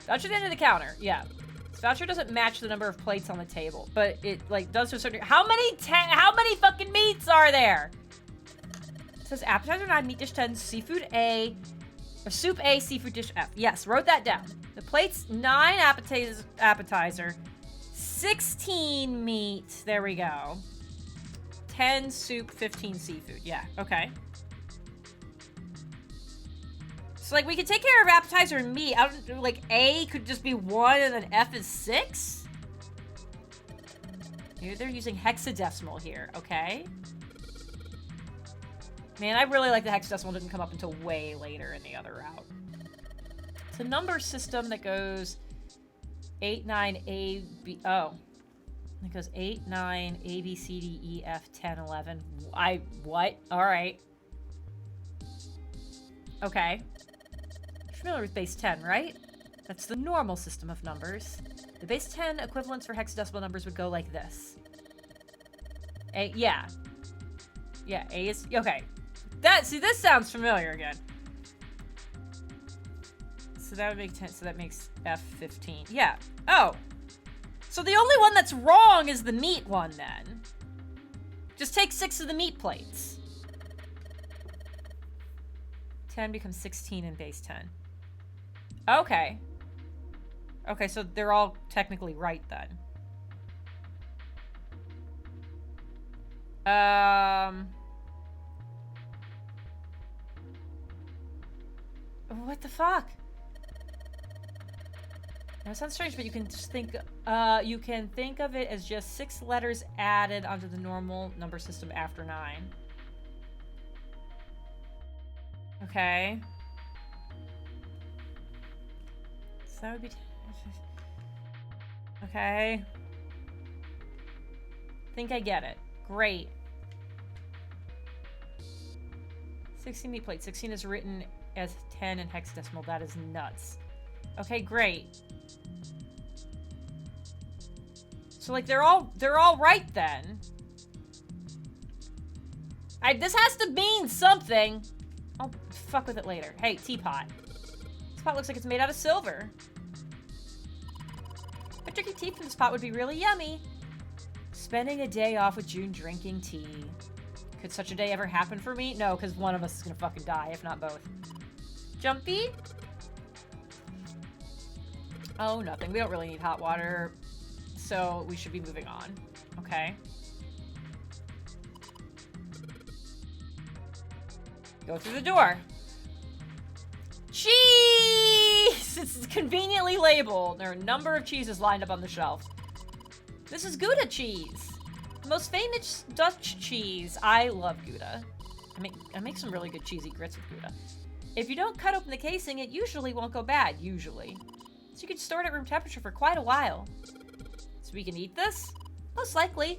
Voucher at the end of the counter. Yeah. This voucher doesn't match the number of plates on the table, but it like does to a certain. How many fucking meats are there? It says appetizer 9, meat dish 10, seafood A, or soup A, seafood dish F. Yes, wrote that down. The plates 9 appetizer, 16 meat. There we go. 10 soup, 15 seafood. Yeah. Okay. So, like, we could take care of appetizer and meat. I don't, like, A could just be 1 and then F is 6? Maybe they're using hexadecimal here, okay? Man, I really like the hexadecimal didn't come up until way later in the other route. It's a number system that goes 8, 9, A, B. Oh. It goes 8, 9, A, B, C, D, E, F, 10, 11. What? Alright. Okay. You're familiar with base 10, right? That's the normal system of numbers. The base 10 equivalents for hexadecimal numbers would go like this. A, yeah. Yeah, A is, okay. See, this sounds familiar again. So that would make 10, so that makes F 15. Yeah. Oh. So the only one that's wrong is the meat one, then. Just take 6 of the meat plates. 10 becomes 16 in base 10. Okay. Okay, so they're all technically right, then. What the fuck? That sounds strange, but you can just think of it as just 6 letters added onto the normal number system after 9. Okay. So that would be okay. Think I get it. Great. 16 meat plate. 16 is written as 10 in hexadecimal. That is nuts. Okay, great. So like they're all right then. This has to mean something. I'll fuck with it later. Hey, teapot. This pot looks like it's made out of silver. But drinking tea from this pot would be really yummy. Spending a day off with June drinking tea. Could such a day ever happen for me? No, because one of us is gonna fucking die, if not both. Jumpy? Oh, nothing. We don't really need hot water, so we should be moving on. Okay. Go through the door. Cheese! It's conveniently labeled. There are a number of cheeses lined up on the shelf. This is Gouda cheese. The most famous Dutch cheese. I love Gouda. I make some really good cheesy grits with Gouda. If you don't cut open the casing, it usually won't go bad, usually. So you can store it at room temperature for quite a while. So we can eat this? Most likely.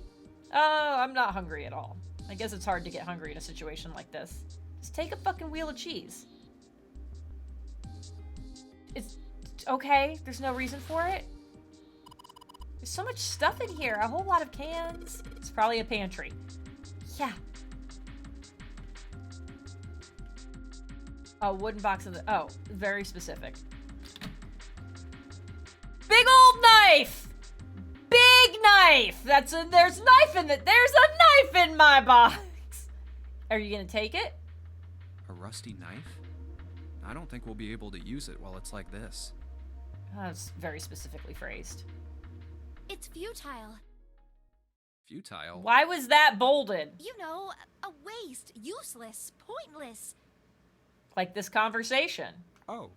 I'm not hungry at all. I guess it's hard to get hungry in a situation like this. Just take a fucking wheel of cheese. It's okay. There's no reason for it. There's so much stuff in here. A whole lot of cans. It's probably a pantry. Yeah. A wooden box of the... Oh, very specific. Big old knife! Big knife! There's a knife in it. There's a knife in my box! Are you gonna take it?
A rusty knife? I don't think we'll be able to use it while it's like this.
That's very specifically phrased.
It's futile.
Futile?
Why was that bolded?
You know, a waste, useless, pointless.
Like this conversation.
Oh.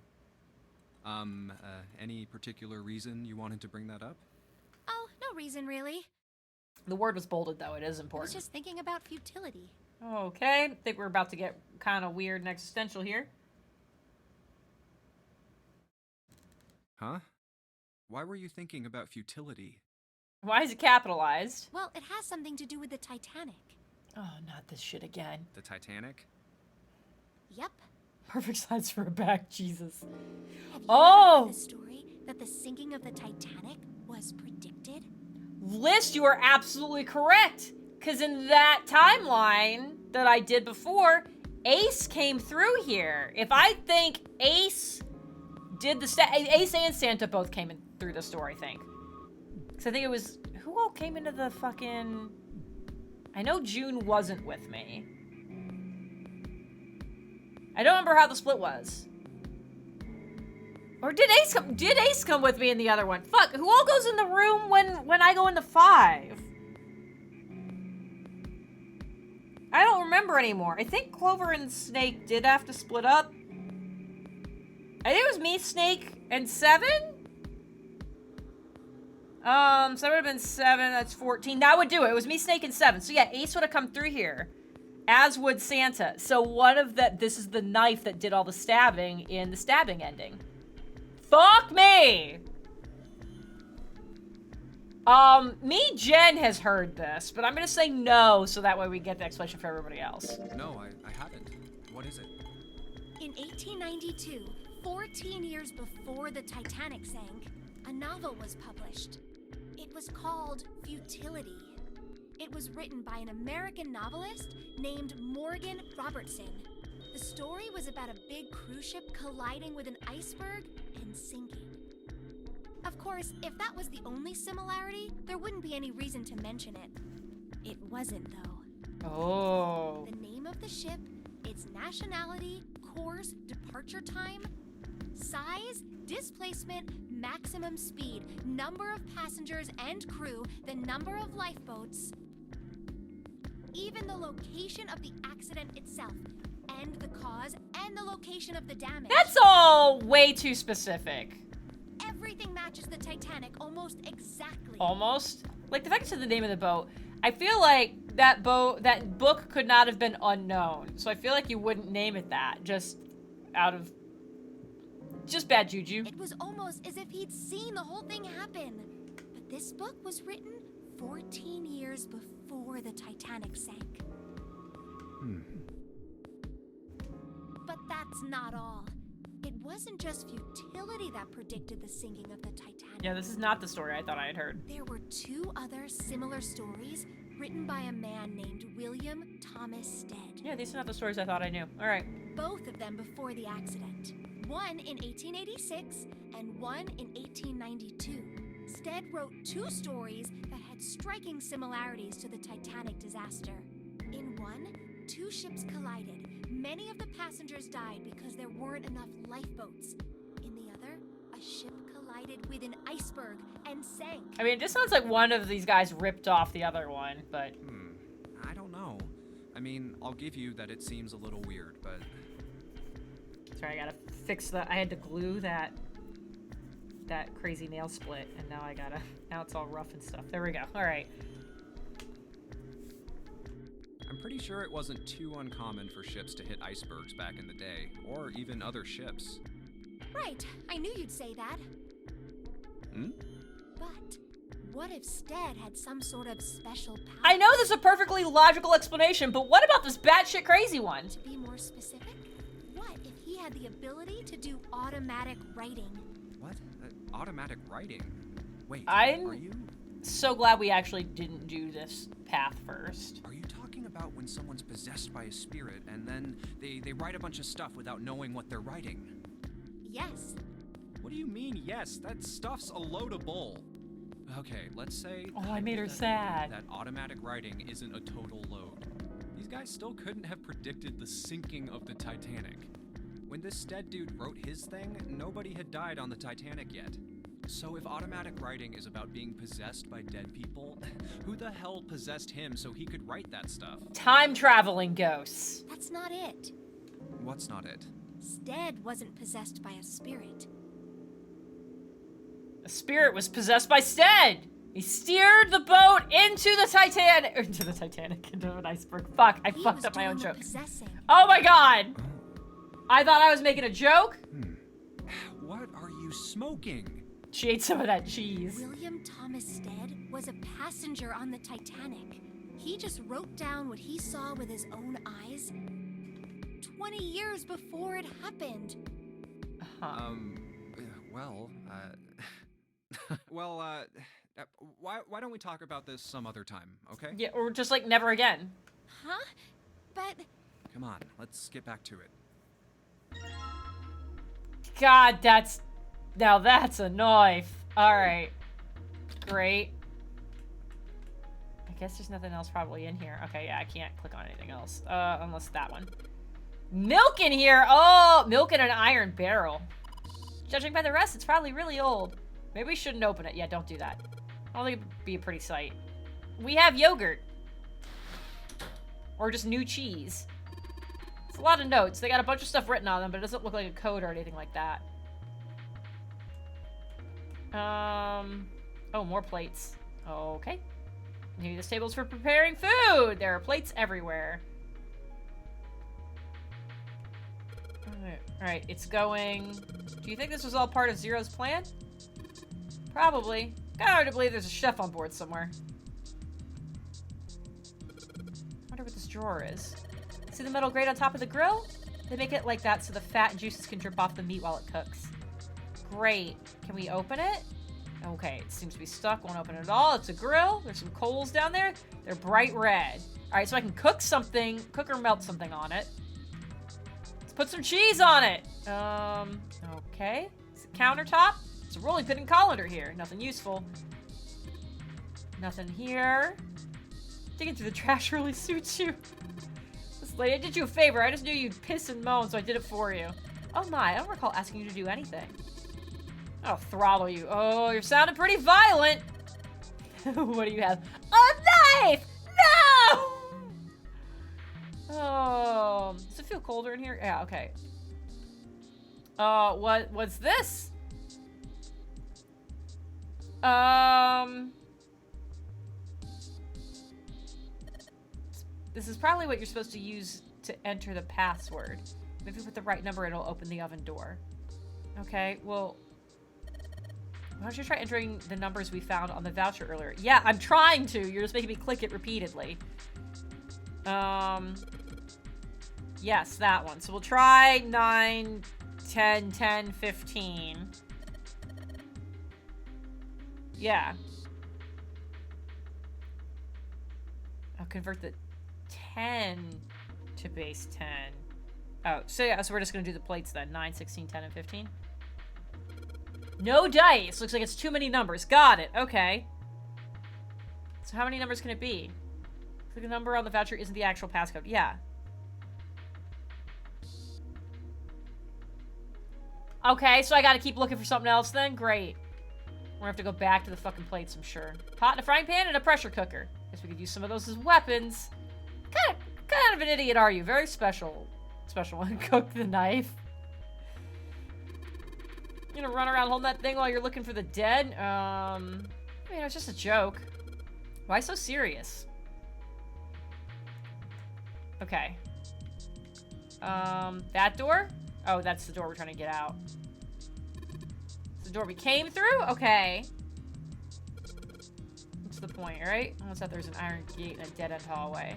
Any particular reason you wanted to bring that up?
Oh, no reason really.
The word was bolded, though. It is
I
important.
was just thinking about futility.
Okay. I think we're about to get kind of weird and existential here.
Huh? Why were you thinking about futility?
Why is it capitalized?
Well, it has something to do with the Titanic.
Oh, not this shit again.
The Titanic?
Yep.
Perfect size for a bag, Jesus.
Have you
Oh!
ever heard the story that the sinking of the Titanic was predicted?
List, you are absolutely correct. Because in that timeline that I did before, Ace came through here. If I think Ace did Ace and Santa both came in through the store, I think. Because I think it was... Who all came into the fucking... I know June wasn't with me. I don't remember how the split was. Or did Ace come with me in the other one? Fuck, who all goes in the room when I go into 5? I don't remember anymore. I think Clover and Snake did have to split up. I think it was me, Snake, and 7? So that would have been 7, that's 14. That would do it. It was me, Snake, and 7. So yeah, Ace would have come through here. As would Santa. So this is the knife that did all the stabbing in the stabbing ending. Fuck me! Jen has heard this, but I'm gonna say no, so that way we get the explanation for everybody else.
No, I haven't. What is it?
In 1892, 14 years before the Titanic sank, a novel was published. It was called Futility. It was written by an American novelist named Morgan Robertson. The story was about a big cruise ship colliding with an iceberg and sinking. Of course, if that was the only similarity, there wouldn't be any reason to mention it. It wasn't, though.
Oh.
The name of the ship, its nationality, course, departure time, size, displacement, maximum speed, number of passengers and crew, the number of lifeboats, even the location of the accident itself, and the cause, and the location of the damage.
That's all way too specific.
Everything matches the Titanic almost exactly.
Almost? Like, the fact it's the name of the boat, I feel like that book could not have been unknown. So I feel like you wouldn't name it that, just out of... just bad juju.
It was almost as if he'd seen the whole thing happen. But this book was written 14 years before the Titanic sank. But that's not all. It wasn't just futility that predicted the sinking of the Titanic.
Yeah, this is not the story I thought I had heard.
There were two other similar stories written by a man named William Thomas Stead.
Yeah, these are not the stories I thought I knew. All right.
Both of them before the accident. One in 1886 and one in 1892. Stead wrote two stories that had striking similarities to the Titanic disaster. In one, two ships collided. Many of the passengers died because there weren't enough lifeboats. In the other, a ship collided with an iceberg and sank.
I mean, it just sounds like one of these guys ripped off the other one, but...
I don't know. I mean, I'll give you that it seems a little weird, but...
Sorry, I gotta fix the... I had to glue that crazy nail split, and now now it's all rough and stuff. There we go. All right.
I'm pretty sure it wasn't too uncommon for ships to hit icebergs back in the day, or even other ships.
Right, I knew you'd say that. But what if Stead had some sort of special power?
I know there's a perfectly logical explanation, but what about this batshit crazy one?
To be more specific, what if he had the ability to do automatic writing?
What? Automatic writing? Wait,
I'm
are you...
so glad we actually didn't do this path first.
Are you talking about when someone's possessed by a spirit and then they write a bunch of stuff without knowing what they're writing?
Yes.
What do you mean, yes? That stuff's a load of bull. Okay, let's say...
Oh, I made her sad.
That automatic writing isn't a total load. These guys still couldn't have predicted the sinking of the Titanic. When this Stead dude wrote his thing, nobody had died on the Titanic yet. So if automatic writing is about being possessed by dead people, who the hell possessed him so he could write that stuff?
Time-traveling ghosts.
That's not it.
What's not it?
Stead wasn't possessed by a spirit.
A spirit was possessed by Stead. He steered the boat into the Titanic. Into an iceberg. Fuck, I fucked up my own joke. Oh my god. I thought I was making a joke.
What are you smoking?
She ate some of that cheese.
William Thomas Stead was a passenger on the Titanic. He just wrote down what he saw with his own eyes 20 years before it happened.
Why don't we talk about this some other time, okay?
Yeah, or just like never again.
Huh? But...
Come on, let's get back to it.
God, now that's a knife. Alright. Great. I guess there's nothing else probably in here. Okay, yeah, I can't click on anything else. Unless that one. Milk in here! Oh, milk in an iron barrel. Judging by the rest, it's probably really old. Maybe we shouldn't open it. Yeah, don't do that. I don't think it'd be a pretty sight. We have yogurt. Or just new cheese. It's a lot of notes. They got a bunch of stuff written on them, but it doesn't look like a code or anything like that. Oh, more plates. Okay. Maybe this table's for preparing food. There are plates everywhere. Alright, it's going... Do you think this was all part of Zero's plan? Probably. Kinda hard to believe there's a chef on board somewhere. Wonder what this drawer is. See the metal grate on top of the grill? They make it like that so the fat and juices can drip off the meat while it cooks. Great. Can we open it? Okay, it seems to be stuck. Won't open it at all. It's a grill. There's some coals down there. They're bright red. Alright, so I can cook something, cook or melt something on it. Let's put some cheese on it. Okay. It's a countertop. It's a rolling pin and colander here. Nothing useful. Nothing here. Digging through the trash really suits you. This lady, I did you a favor. I just knew you'd piss and moan, so I did it for you. Oh my, I don't recall asking you to do anything. I'll throttle you. Oh, you're sounding pretty violent. What do you have? A knife! No! Oh, does it feel colder in here? Yeah, okay. What's this? This is probably what you're supposed to use to enter the password. If you put the right number, it'll open the oven door. Okay, well, why don't you try entering the numbers we found on the voucher earlier? Yeah, I'm trying to. You're just making me click it repeatedly. Yes, that one. So we'll try 9, 10, 10, 15. Yeah. I'll convert the 10 to base 10. Oh, so yeah, so we're just gonna do the plates then. 9, 16, 10, and 15. No dice! Looks like it's too many numbers. Got it. Okay. So how many numbers can it be? The number on the voucher isn't the actual passcode. Yeah. Okay, so I gotta keep looking for something else then? Great. We're gonna have to go back to the fucking plates, I'm sure. Pot and a frying pan and a pressure cooker. Guess we could use some of those as weapons. Kind of an idiot are you? Very special. Special one. Cook the knife. You gonna run around holding that thing while you're looking for the dead? I mean, it's just a joke. Why so serious? Okay. That door? Oh, that's the door we're trying to get out. It's the door we came through? Okay. What's the point, right? Unless that there's an iron gate and a dead-end hallway.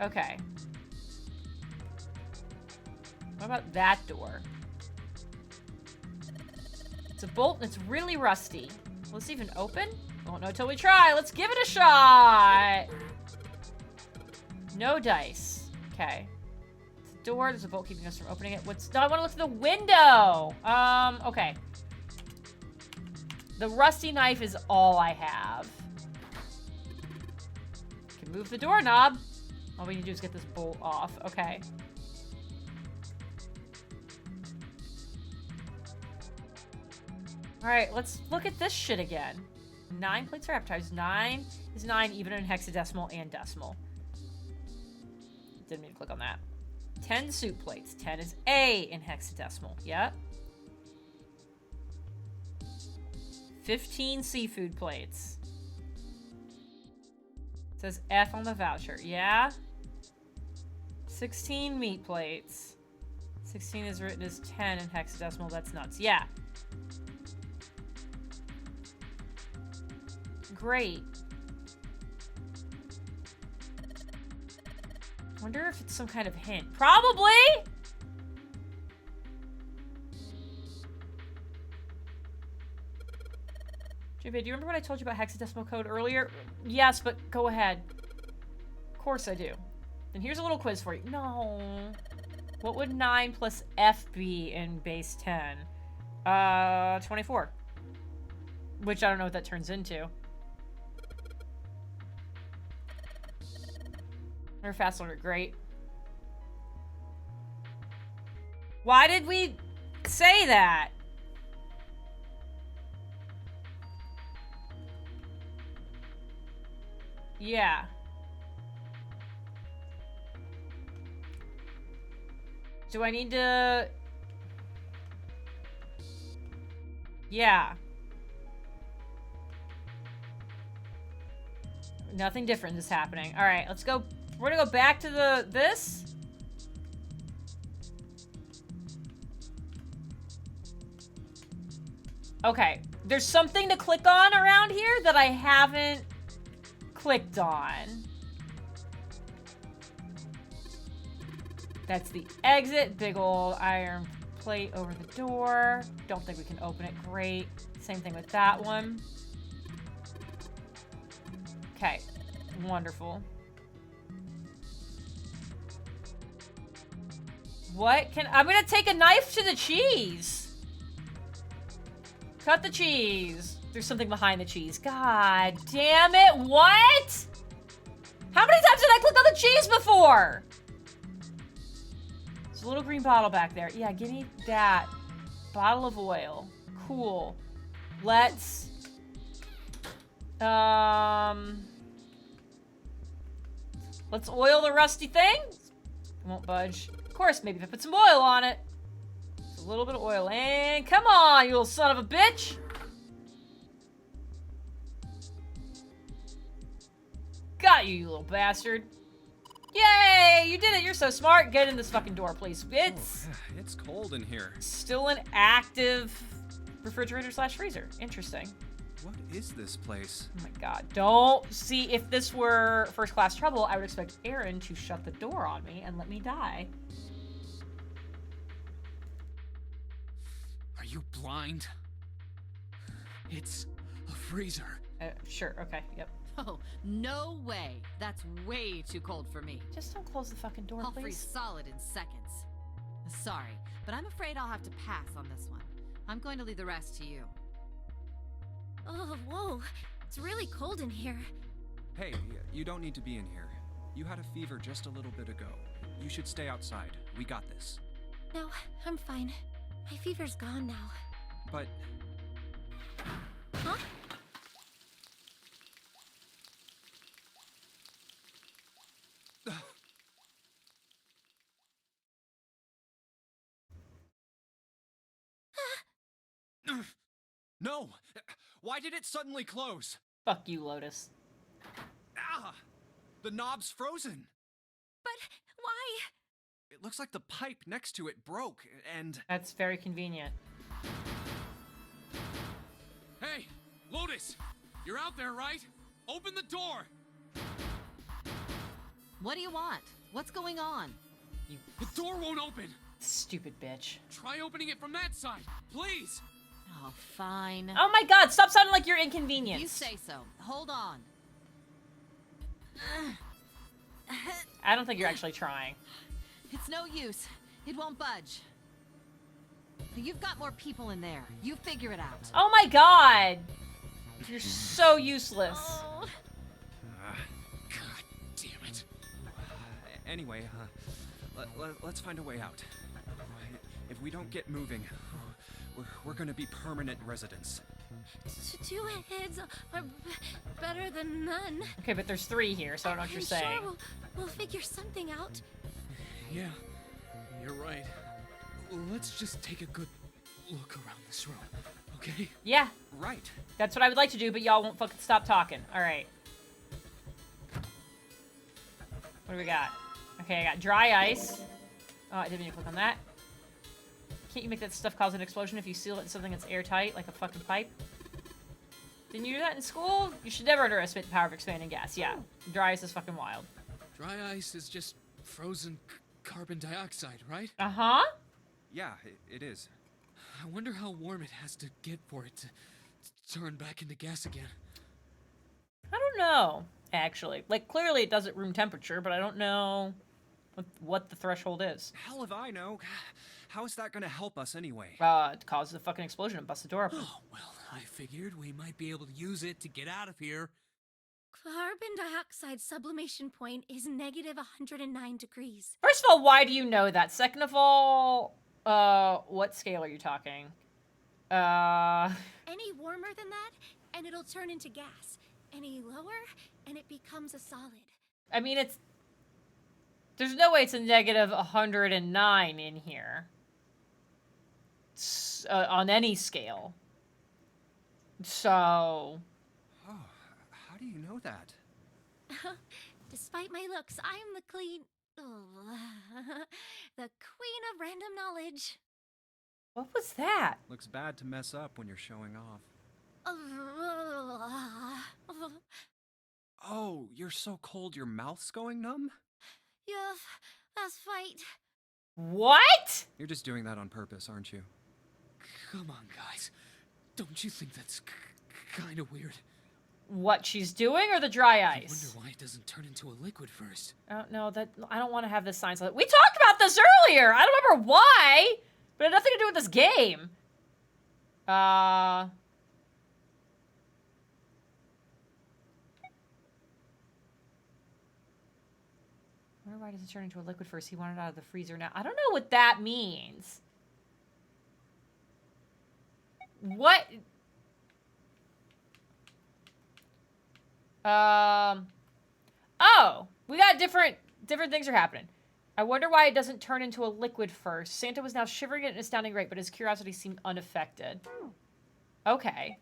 Okay. What about that door? It's a bolt and it's really rusty. Will this even open? Won't know till we try. Let's give it a shot. No dice. Okay. It's a door. There's a bolt keeping us from opening it. No, I want to look through the window. Okay. The rusty knife is all I have. Can move the doorknob. All we need to do is get this bolt off. Okay. Alright, let's look at this shit again. 9 plates are appetizers. 9 is 9 even in hexadecimal and decimal. Didn't mean to click on that. 10 soup plates. 10 is A in hexadecimal. Yep. 15 seafood plates. It says F on the voucher. Yeah. 16 meat plates. 16 is written as 10 in hexadecimal. That's nuts. Yeah. Great. Wonder if it's some kind of hint. Probably! JB, do you remember what I told you about hexadecimal code earlier? Yes, but go ahead. Of course I do. And here's a little quiz for you. No. What would 9 plus F be in base 10? 24. Which I don't know what that turns into. Or fast learner, great. Why did we say that? Yeah. Do I need to... Yeah. Nothing different is happening. Alright, let's go. We're gonna go back to this. Okay. There's something to click on around here that I haven't clicked on. That's the exit. Big old iron plate over the door. Don't think we can open it. Great. Same thing with that one. Okay. Wonderful. What can... I'm gonna take a knife to the cheese. Cut the cheese. There's something behind the cheese. God damn it. What? How many times did I click on the cheese before? There's a little green bottle back there. Yeah, give me that. Bottle of oil. Cool. Let's... Let's oil the rusty thing. It won't budge. Of course, maybe if I put some oil on it. Just a little bit of oil. And come on, you little son of a bitch. Got you, you little bastard. Yay! You did it. You're so smart. Get in this fucking door, please.
It's cold in here.
Still an active refrigerator slash freezer. Interesting.
What is this place?
Oh my god. Don't see, if this were first class trouble, I would expect Aaron to shut the door on me and let me die.
Are you blind? It's a freezer.
Sure, okay, yep.
Oh, no way. That's way too cold for me.
Just don't close the fucking door,
I'll
please.
freeze solid in seconds. Sorry, but I'm afraid I'll have to pass on this one. I'm going to leave the rest to you.
Oh, whoa. It's really cold in here.
Hey, you don't need to be in here. You had a fever just a little bit ago. You should stay outside. We got this.
No, I'm fine. My fever's gone now.
But...
Huh?
No! Why did it suddenly close?
Fuck you, Lotus.
Ah! The knob's frozen.
But why?
It looks like the pipe next to it broke, and...
That's very convenient.
Hey, Lotus! You're out there, right? Open the door!
What do you want? What's going on?
The door won't open!
Stupid bitch.
Try opening it from that side, please!
Oh, fine.
Oh my god, stop sounding like you're inconvenienced.
You say so. Hold on.
I don't think you're actually trying.
It's no use. It won't budge. You've got more people in there. You figure it out.
Oh my god! You're so useless.
Oh.
God damn it.
Anyway, let's find a way out. If we don't get moving, we're gonna be permanent residents.
Two heads are better than none.
Okay, but there's 3 here, so I don't know what you're saying.
Sure we'll figure something out.
Yeah, you're right. Let's just take a good look around this room, okay?
Yeah,
Right.
that's what I would like to do, but y'all won't fucking stop talking. Alright. What do we got? Okay, I got dry ice. Oh, I didn't mean to click on that. Can't you make that stuff cause an explosion if you seal it in something that's airtight, like a fucking pipe? Didn't you do that in school? You should never underestimate the power of expanding gas. Yeah, dry ice is fucking wild.
Dry ice is just frozen carbon dioxide, right?
Uh-huh.
Yeah, it is.
I wonder how warm it has to get for it to turn back into gas again.
I don't know, actually. Like, clearly it does at room temperature, but I don't know what the threshold is.
Hell if I know. How is that gonna help us anyway?
It causes a fucking explosion and busts the door open.
Oh, well, I figured we might be able to use it to get out of here.
Carbon dioxide sublimation point is negative 109 degrees.
First of all, why do you know that? Second of all, what scale are you talking?
Any warmer than that, and it'll turn into gas. Any lower, and it becomes a solid.
I mean, there's no way it's a negative 109 in here. On any scale. So...
Oh, how do you know that?
Despite my looks, I am the the queen of random knowledge.
What was that?
Looks bad to mess up when you're showing off. Oh, you're so cold your mouth's going numb?
Yeah, that's right.
What?
You're just doing that on purpose, aren't you?
Come on, guys. Don't you think that's kind of weird?
What she's doing or the dry
I
ice?
wonder why it doesn't turn into a liquid first.
No, I don't want to have this science. We talked about this earlier. I don't remember why, but it had nothing to do with this game. I wonder why does it turn into a liquid first? He wanted it out of the freezer now. I don't know what that means. What? Oh, we got different things are happening. I wonder why it doesn't turn into a liquid first. Santa was now shivering at an astounding rate, but his curiosity seemed unaffected. Okay.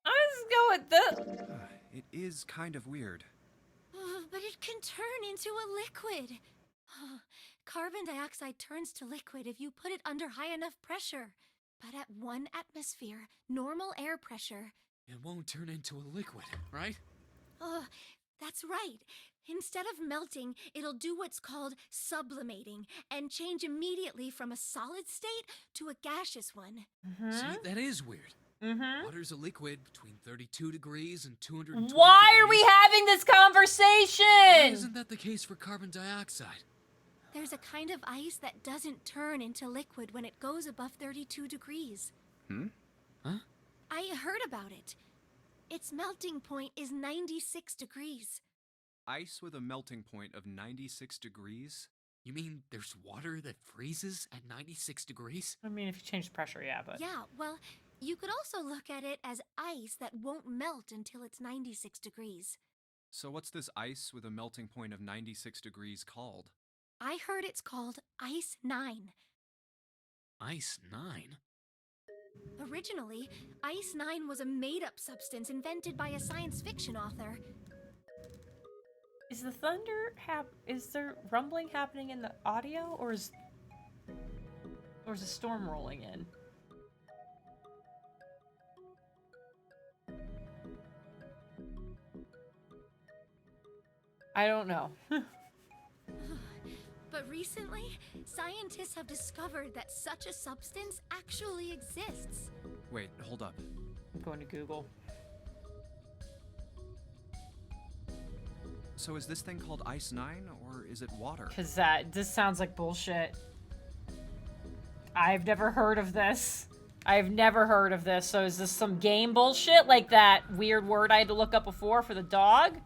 Let's go with this.
It is kind of weird.
But it can turn into a liquid. Carbon dioxide turns to liquid if you put it under high enough pressure. But at 1 atmosphere, normal air pressure...
It won't turn into a liquid, right?
That's right. Instead of melting, it'll do what's called sublimating and change immediately from a solid state to a gaseous one.
See, that is weird.
Mm-hmm.
Water's a liquid between 32 degrees and 220
Why are
degrees.
we having this conversation?
Why isn't that the case for carbon dioxide?
There's a kind of ice that doesn't turn into liquid when it goes above 32 degrees.
Huh?
I heard about it. Its melting point is 96 degrees.
Ice with a melting point of 96 degrees?
You mean there's water that freezes at 96 degrees?
I mean, if you change the pressure, yeah, but...
Yeah, well, you could also look at it as ice that won't melt until it's 96 degrees.
So what's this ice with a melting point of 96 degrees called?
I heard it's called Ice 9.
Ice 9?
Originally, Ice 9 was a made-up substance invented by a science fiction author.
Is the thunder is there rumbling happening in the audio, or is a storm rolling in? I don't know.
But recently, scientists have discovered that such a substance actually exists.
Wait, hold up.
I'm going to Google.
So is this thing called Ice 9, or is it water?
Because this sounds like bullshit. I've never heard of this. I've never heard of this. So is this some game bullshit? Like that weird word I had to look up before for the dog?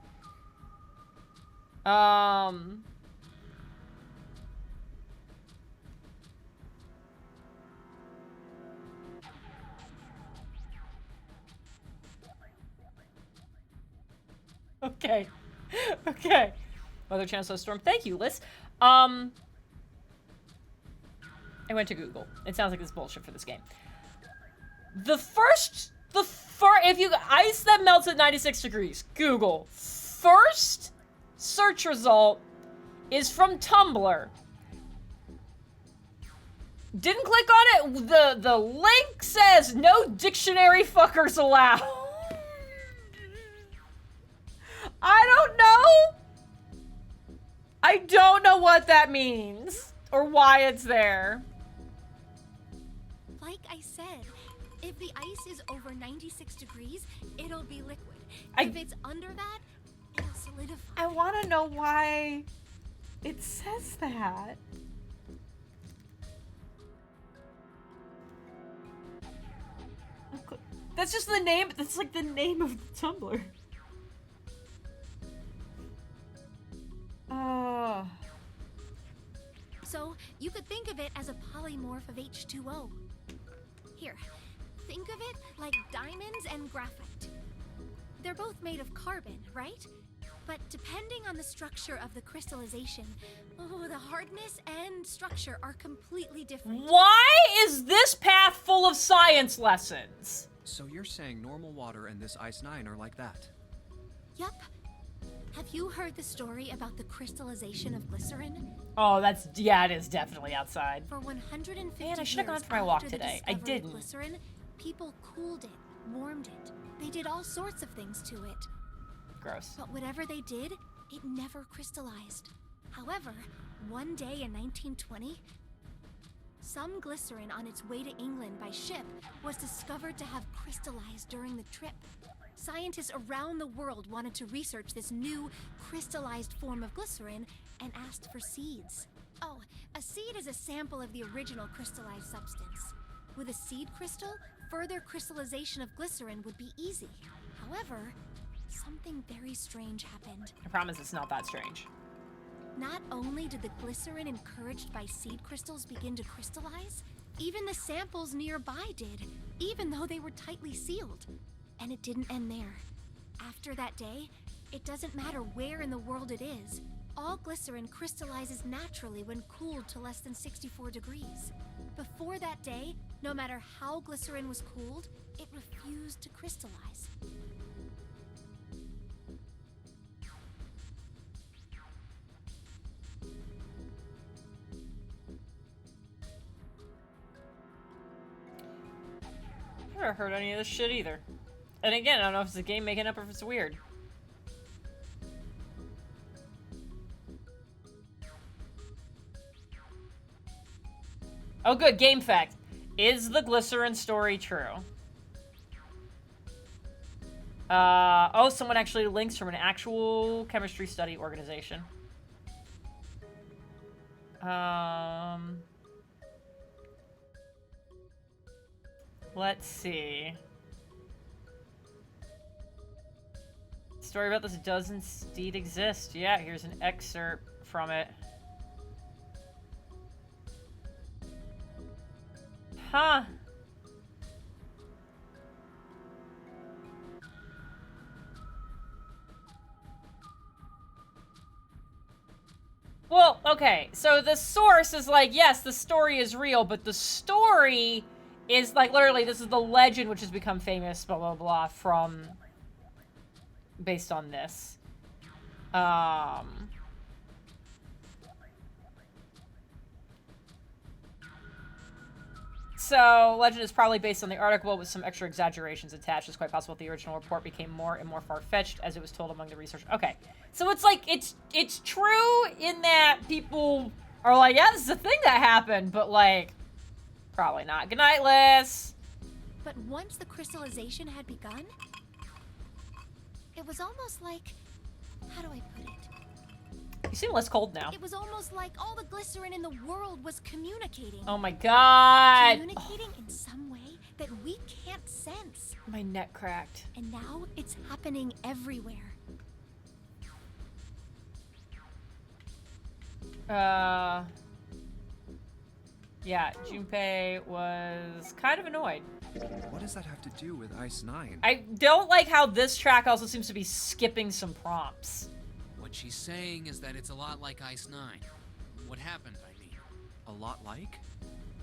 Okay. Okay. Weather Channel says storm. Thank you, Liz. I went to Google. It sounds like this bullshit for this game. If you ice that melts at 96 degrees, Google. First search result is from Tumblr. Didn't click on it. The link says no dictionary fuckers allowed. I don't know. I don't know what that means or why it's there.
Like I said, if the ice is over 96 degrees, it'll be liquid. If it's under that, it'll solidify.
I want to know why it says that. That's just the name. That's like the name of the Tumblr.
So, you could think of it as a polymorph of H2O. Here, think of it like diamonds and graphite. They're both made of carbon, right? But depending on the structure of the crystallization, the hardness and structure are completely different.
Why is this path full of science lessons?
So you're saying normal water and this Ice 9 are like that?
Yup. Have you heard the story about the crystallization of glycerin?
Oh, yeah, it is definitely outside.
For 150
Man, I should have gone
years
for my walk
after the
today. I
discovery of
didn't.
Glycerin, people cooled it, warmed it. They did all sorts of things to it.
Gross.
But whatever they did, it never crystallized. However, one day in 1920, some glycerin on its way to England by ship was discovered to have crystallized during the trip. Scientists around the world wanted to research this new crystallized form of glycerin and asked for seeds. Oh, a seed is a sample of the original crystallized substance. With a seed crystal, further crystallization of glycerin would be easy. However, something very strange happened.
I promise it's not that strange.
Not only did the glycerin encouraged by seed crystals begin to crystallize, even the samples nearby did, even though they were tightly sealed. And it didn't end there. After that day, it doesn't matter where in the world it is, all glycerin crystallizes naturally when cooled to less than 64 degrees. Before that day, no matter how glycerin was cooled, it refused to crystallize.
I've never heard any of this shit either. And again, I don't know if it's the game making up or if it's weird. Oh good, game fact. Is the glycerin story true? Oh, someone actually links from an actual chemistry study organization. Let's see. Story about this does indeed exist. Yeah, here's an excerpt from it. Huh. Well, okay, so the source is like, yes, the story is real, but the story is like, literally, this is the legend which has become famous, blah, blah, blah, from... based on this. So, legend is probably based on the article with some extra exaggerations attached. It's quite possible the original report became more and more far-fetched as it was told among the research. Okay, so it's like, it's true in that people are like, yeah, this is a thing that happened, but like, probably not. Good night, Liz.
But once the crystallization had begun, it was almost like, how do I put it?
You seem less cold now.
It was almost like all the glycerin in the world was communicating.
Oh my god.
Communicating in some way that we can't sense.
My neck cracked.
And now it's happening everywhere.
Yeah, Junpei was kind of annoyed.
What does that have to do with Ice 9?
I don't like how this track also seems to be skipping some prompts.
What she's saying is that it's a lot like Ice 9. What happened, I mean.
A lot like?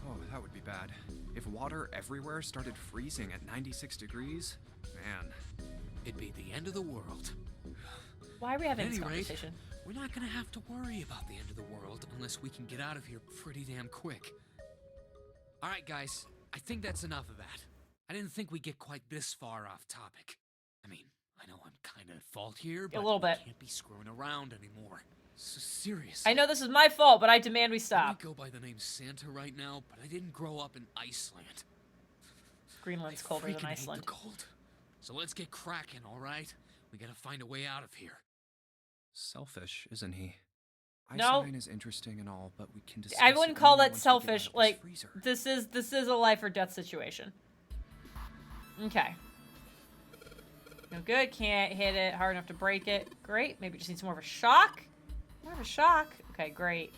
Oh, that would be bad. If water everywhere started freezing at 96 degrees, man.
It'd be the end of the world.
Why are we having
At
this
any rate,
conversation?
we're not gonna have to worry about the end of the world unless we can get out of here pretty damn quick. Alright guys, I think that's enough of that. I didn't think we'd get quite this far off topic. I mean, I know I'm kinda at fault here, but
a little bit.
we can't be screwing around anymore. So seriously.
I know this is my fault, but I demand we
I
stop.
go by the name Santa right now, but I didn't grow up in Iceland.
Greenland's
I
colder
freaking
than
hate
Iceland.
the cold. So let's get cracking, alright? We gotta find a way out of here.
Selfish, isn't he? Ice
No.
9 is interesting and all, but we can discuss
I
it
wouldn't call
only
that
once we get
selfish.
out of
Like,
this freezer.
this is a life or death situation. Okay. No good. Can't hit it hard enough to break it. Great. Maybe just needs more of a shock. More of a shock. Okay, great.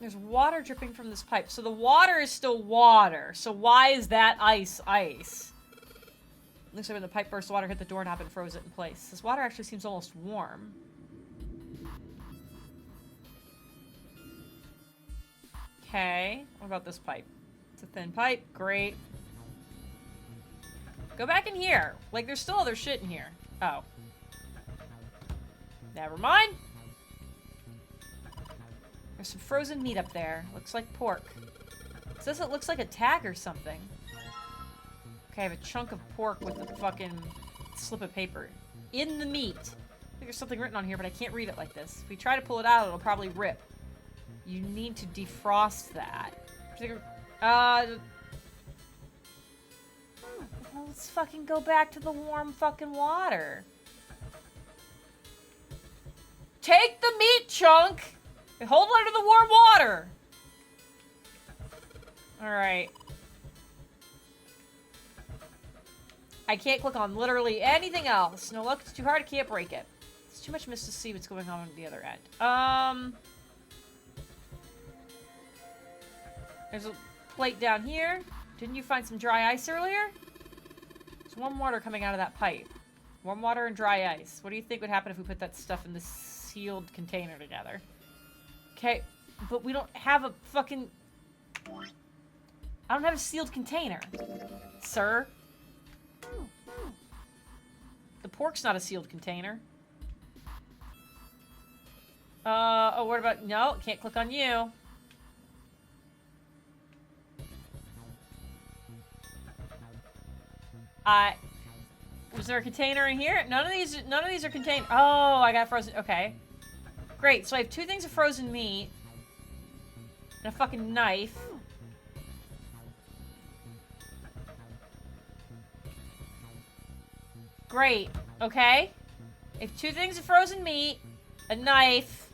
There's water dripping from this pipe. So the water is still water. So why is that ice? Looks like when the pipe burst, water hit the doorknob and froze it in place. This water actually seems almost warm. Okay. What about this pipe? It's a thin pipe. Great. Go back in here. Like, there's still other shit in here. Oh. Never mind. There's some frozen meat up there. Looks like pork. It says it looks like a tag or something. Okay, I have a chunk of pork with a fucking slip of paper. In the meat. I think there's something written on here, but I can't read it like this. If we try to pull it out, it'll probably rip. You need to defrost that. Well, let's fucking go back to the warm fucking water. Take the meat chunk and hold it under the warm water. Alright. I can't click on literally anything else. No, look, it's too hard. I can't break it. It's too much mist to see what's going on the other end. There's a plate down here. Didn't you find some dry ice earlier? There's warm water coming out of that pipe. Warm water and dry ice. What do you think would happen if we put that stuff in this sealed container together? Okay, but we don't have a fucking... I don't have a sealed container, sir. The pork's not a sealed container. Oh, what about... No, can't click on you. Was there a container in here? None of these are contained. Oh, I got frozen. Okay. Great. So I have 2 things of frozen meat. And a fucking knife. Great. Okay. I have 2 things of frozen meat. A knife.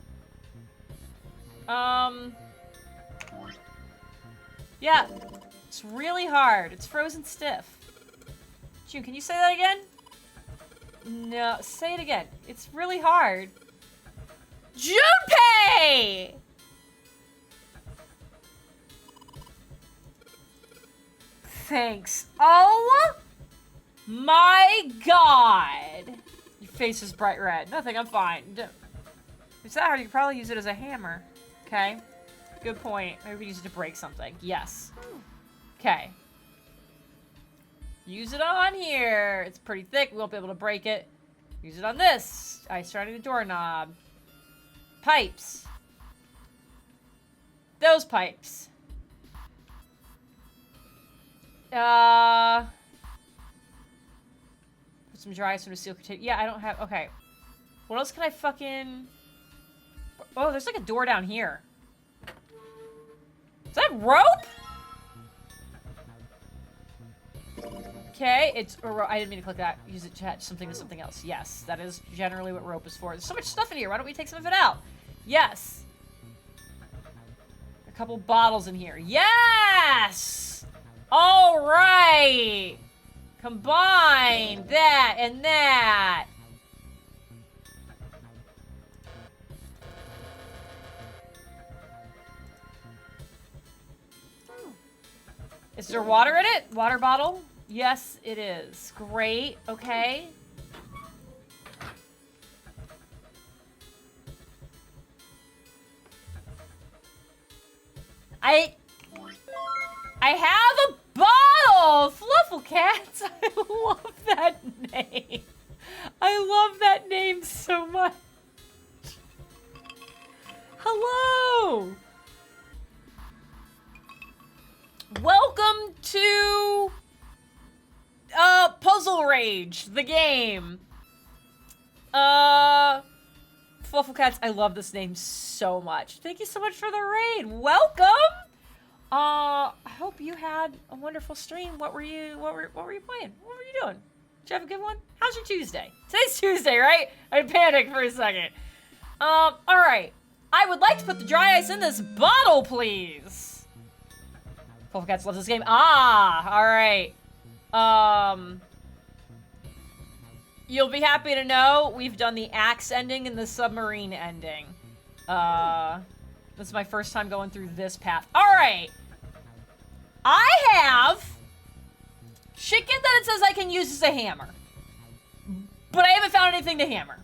Yeah. It's really hard. It's frozen stiff. June, can you say that again? No, say it again. It's really hard. Junpei! Thanks. Oh my god. Your face is bright red. Nothing, I'm fine. If it's that hard, you could probably use it as a hammer. Okay. Good point. Maybe we use it to break something. Yes. Okay. Use it on here. It's pretty thick. We won't be able to break it. Use it on this. Ice surrounding the doorknob. Pipes. Those pipes. Put some dry ice in a seal container. Yeah, I don't have... Okay. What else can I fucking... Oh, there's like a door down here. Is that rope? Okay, it's... I didn't mean to click that. Use it to attach something to something else. Yes, that is generally what rope is for. There's so much stuff in here. Why don't we take some of it out? Yes. A couple bottles in here. Yes! All right. Combine that and that. Is there water in it? Water bottle? Yes, it is. Great. Okay. I have a bottle! Fluffle Cats! I love that name. I love that name so much. Hello! Welcome to Puzzle Rage, the game. Fluffle Cats, I love this name so much. Thank you so much for the raid. Welcome! I hope you had a wonderful stream. What were you playing? What were you doing? Did you have a good one? How's your Tuesday? Today's Tuesday, right? I panicked for a second. Alright. I would like to put the dry ice in this bottle, please. Fluffle Cats loves this game. Alright. You'll be happy to know we've done the axe ending and the submarine ending. This is my first time going through this path. Alright. I have chicken that it says I can use as a hammer. But I haven't found anything to hammer.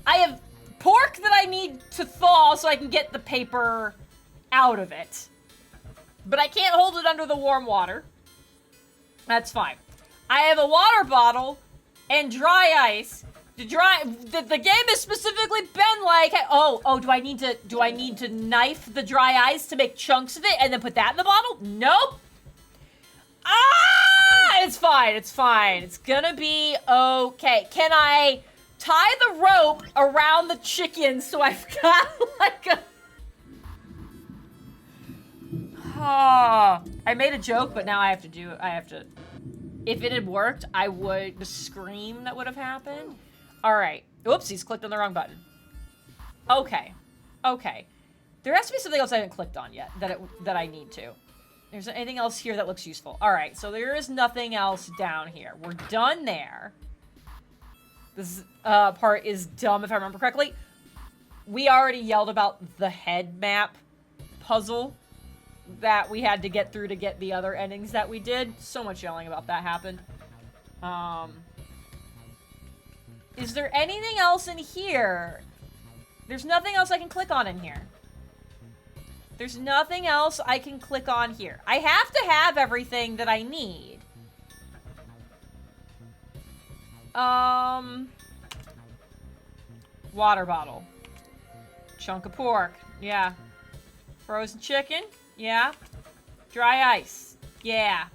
I have pork that I need to thaw so I can get the paper out of it. But I can't hold it under the warm water. That's fine. I have a water bottle and dry ice. The game has specifically been like, oh, do I need to knife the dry ice to make chunks of it and then put that in the bottle? Nope. Ah, it's fine. It's gonna be okay. Can I tie the rope around the chicken so I've got like a... Oh, I made a joke, but now I have to... If it had worked, I would... The scream that would have happened. All right. Oopsies, clicked on the wrong button. Okay. There has to be something else I haven't clicked on yet that I need to. There's anything else here that looks useful. All right, so there is nothing else down here. We're done there. This part is dumb if I remember correctly. We already yelled about the head map puzzle that we had to get through to get the other endings that we did. So much yelling about that happened. Is there anything else in here? There's nothing else I can click on in here. There's nothing else I can click on here. I have to have everything that I need. Water bottle. Chunk of pork. Yeah. Frozen chicken. Yeah. Dry ice. Yeah.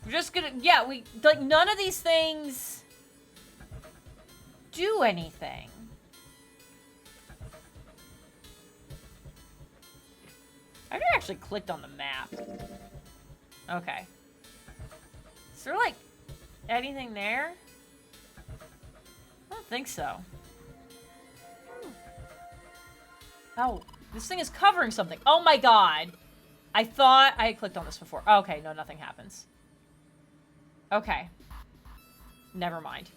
We're just gonna... Yeah, like, none of these things do anything. I never actually clicked on the map. Okay. Is there, like, anything there? I don't think so. Oh, this thing is covering something. Oh my god. I thought I had clicked on this before. Okay, no, nothing happens. Okay. Never mind.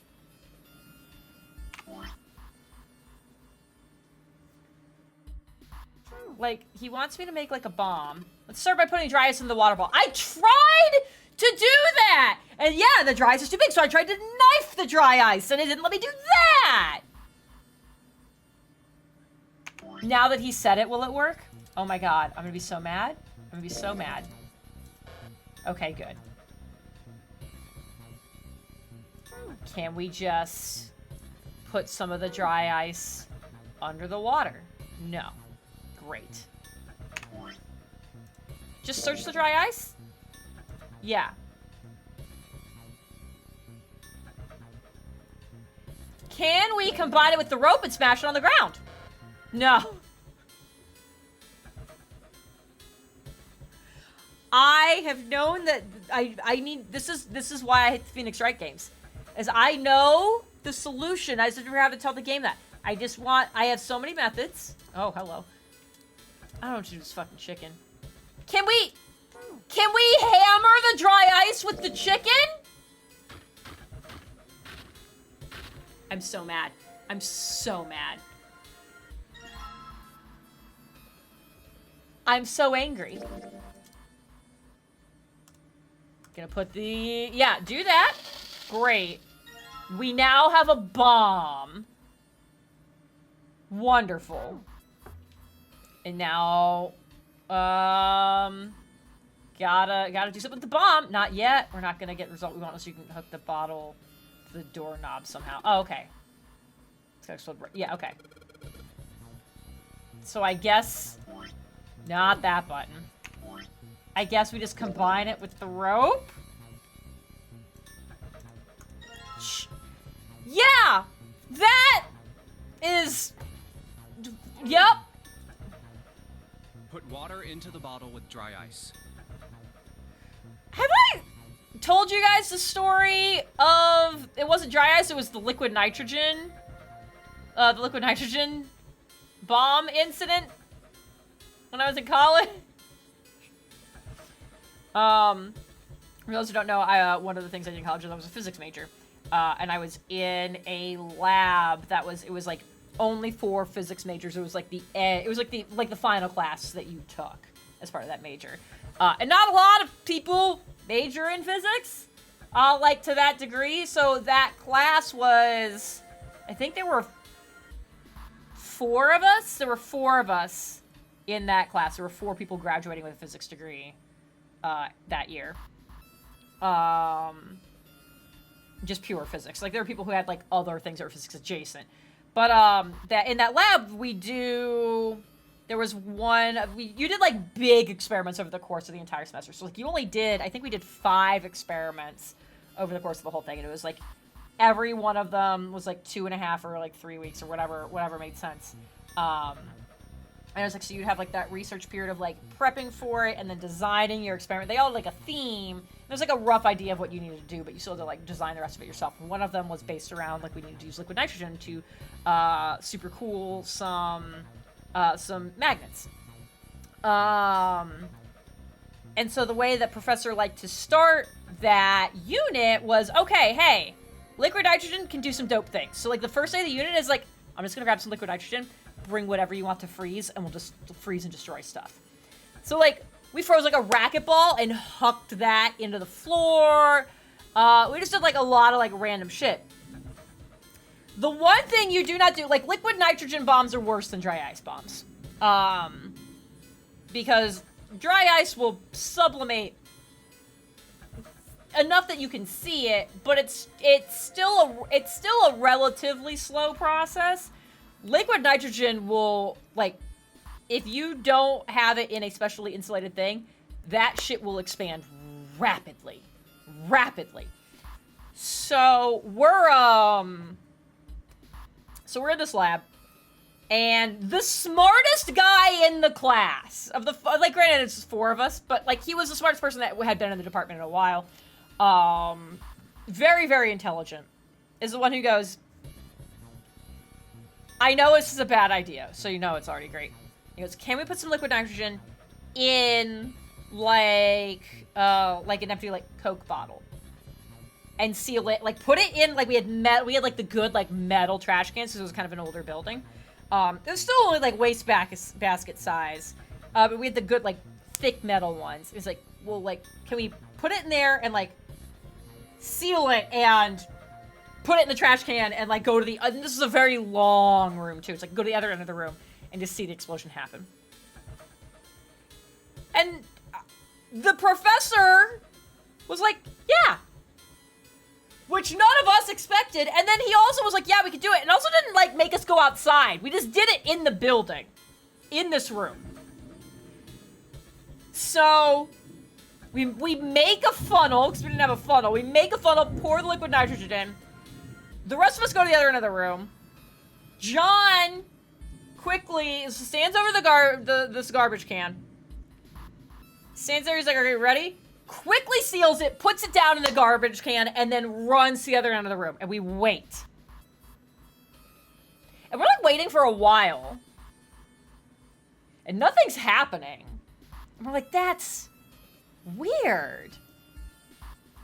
Like, he wants me to make, like, a bomb. Let's start by putting dry ice in the water ball. I tried to do that! And yeah, the dry ice is too big, so I tried to knife the dry ice, and it didn't let me do that! Now that he said it, will it work? Oh my god, I'm gonna be so mad. I'm gonna be so mad. Okay, good. Can we just put some of the dry ice under the water? No. Great. Just search the dry ice? Yeah. Can we combine it with the rope and smash it on the ground? No. I have known that I need... This is why I hate the Phoenix Wright games. As I know the solution. I just never have to tell the game that. I have so many methods. Oh, hello. I don't want to do this fucking chicken. Can we hammer the dry ice with the chicken? I'm so mad. I'm so mad. I'm so angry. Gonna put the... Yeah, do that. Great. We now have a bomb. Wonderful. And now, gotta do something with the bomb. Not yet. We're not gonna get the result we want unless you can hook the bottle to the doorknob somehow. Oh, okay. It's gonna explode. Yeah, okay. So I guess, not that button. I guess we just combine it with the rope. Yeah! That is... Yep.
Put water into the bottle with dry ice.
Have I told you guys the story of... It wasn't dry ice, it was the liquid nitrogen. The liquid nitrogen bomb incident when I was in college. For those who don't know, one of the things I did in college was I was a physics major. And I was in a lab that was, it was like only for physics majors. It was like the final class that you took as part of that major. And not a lot of people major in physics, like to that degree. So that class was, I think there were 4 of us. There were 4 of us in that class. There were 4 people graduating with a physics degree, that year. just pure physics. Like, there are people who had, like, other things that were physics adjacent. But, that in that lab, there was you did, like, big experiments over the course of the entire semester. So, like, I think we did 5 experiments over the course of the whole thing. And it was, like, every one of them was, like, 2.5 or, like, 3 weeks or whatever made sense. And it was like, so you'd have like that research period of like prepping for it and then designing your experiment. They all had like a theme. There's like a rough idea of what you needed to do, but you still had to like design the rest of it yourself. And one of them was based around like we needed to use liquid nitrogen to super cool some magnets. And so the way that Professor liked to start that unit was, okay, hey, liquid nitrogen can do some dope things. So like the first day of the unit is like, I'm just gonna grab some liquid nitrogen, bring whatever you want to freeze, and we'll just freeze and destroy stuff. So, like, we froze, like, a racquetball and hucked that into the floor. We just did, like, a lot of, like, random shit. The one thing you do not do, like, liquid nitrogen bombs are worse than dry ice bombs. Because dry ice will sublimate enough that you can see it, but it's still a relatively slow process. Liquid nitrogen will, like, if you don't have it in a specially insulated thing, that shit will expand rapidly. Rapidly. So, we're in this lab, and the smartest guy in the class, like, granted, it's 4 of us, but, like, he was the smartest person that had been in the department in a while, very, very intelligent, is the one who goes, I know this is a bad idea, so you know it's already great. He goes, can we put some liquid nitrogen in, like an empty, like, Coke bottle? And seal it, like, put it in, like, we had, like, the good, like, metal trash cans, because it was kind of an older building. It was still only, like, waste basket size. But we had the good, like, thick metal ones. It was like, well, like, can we put it in there and, like, seal it and put it in the trash can and, like, go to the... this is a very long room, too. It's like, go to the other end of the room and just see the explosion happen. And the professor was like, yeah. Which none of us expected. And then he also was like, yeah, we could do it. And also didn't, like, make us go outside. We just did it in the building. In this room. So... We make a funnel, because we didn't have a funnel. We make a funnel, pour the liquid nitrogen in. The rest of us go to the other end of the room. John quickly stands over this garbage can. Stands there, he's like, okay, ready? Quickly seals it, puts it down in the garbage can, and then runs to the other end of the room. And we wait. And we're like waiting for a while. And nothing's happening. And we're like, that's weird.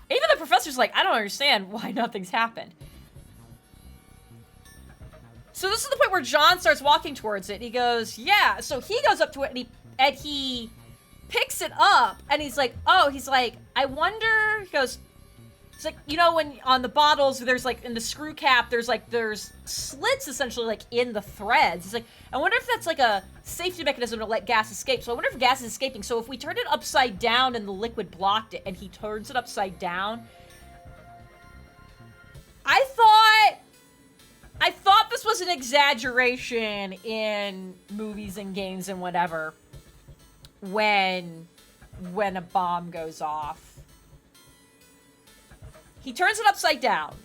Even the professor's like, I don't understand why nothing's happened. So this is the point where John starts walking towards it. He goes, yeah. So he goes up to it and he picks it up and he's like, oh, he's like, I wonder, he goes, it's like, you know, when on the bottles, there's like in the screw cap, there's slits essentially like in the threads. It's like, I wonder if that's like a safety mechanism to let gas escape. So I wonder if gas is escaping. So if we turned it upside down and the liquid blocked it and he turns it upside down, I thought this was an exaggeration in movies and games and whatever when a bomb goes off. He turns it upside down.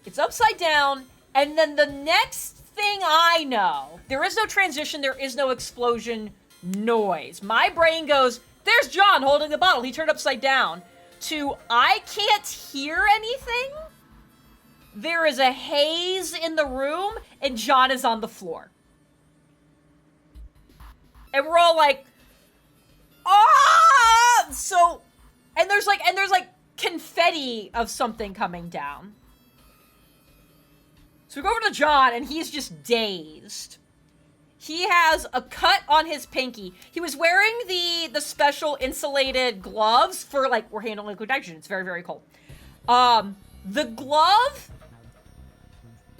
It's upside down, and then the next thing I know, there is no transition, there is no explosion noise. My brain goes, there's John holding the bottle, he turned upside down, to I can't hear anything. There is a haze in the room, and John is on the floor. And we're all like, ah! So, and there's like confetti of something coming down. So we go over to John, and he's just dazed. He has a cut on his pinky. He was wearing the special insulated gloves for, like, we're handling liquid nitrogen. It's very, very cold. The glove,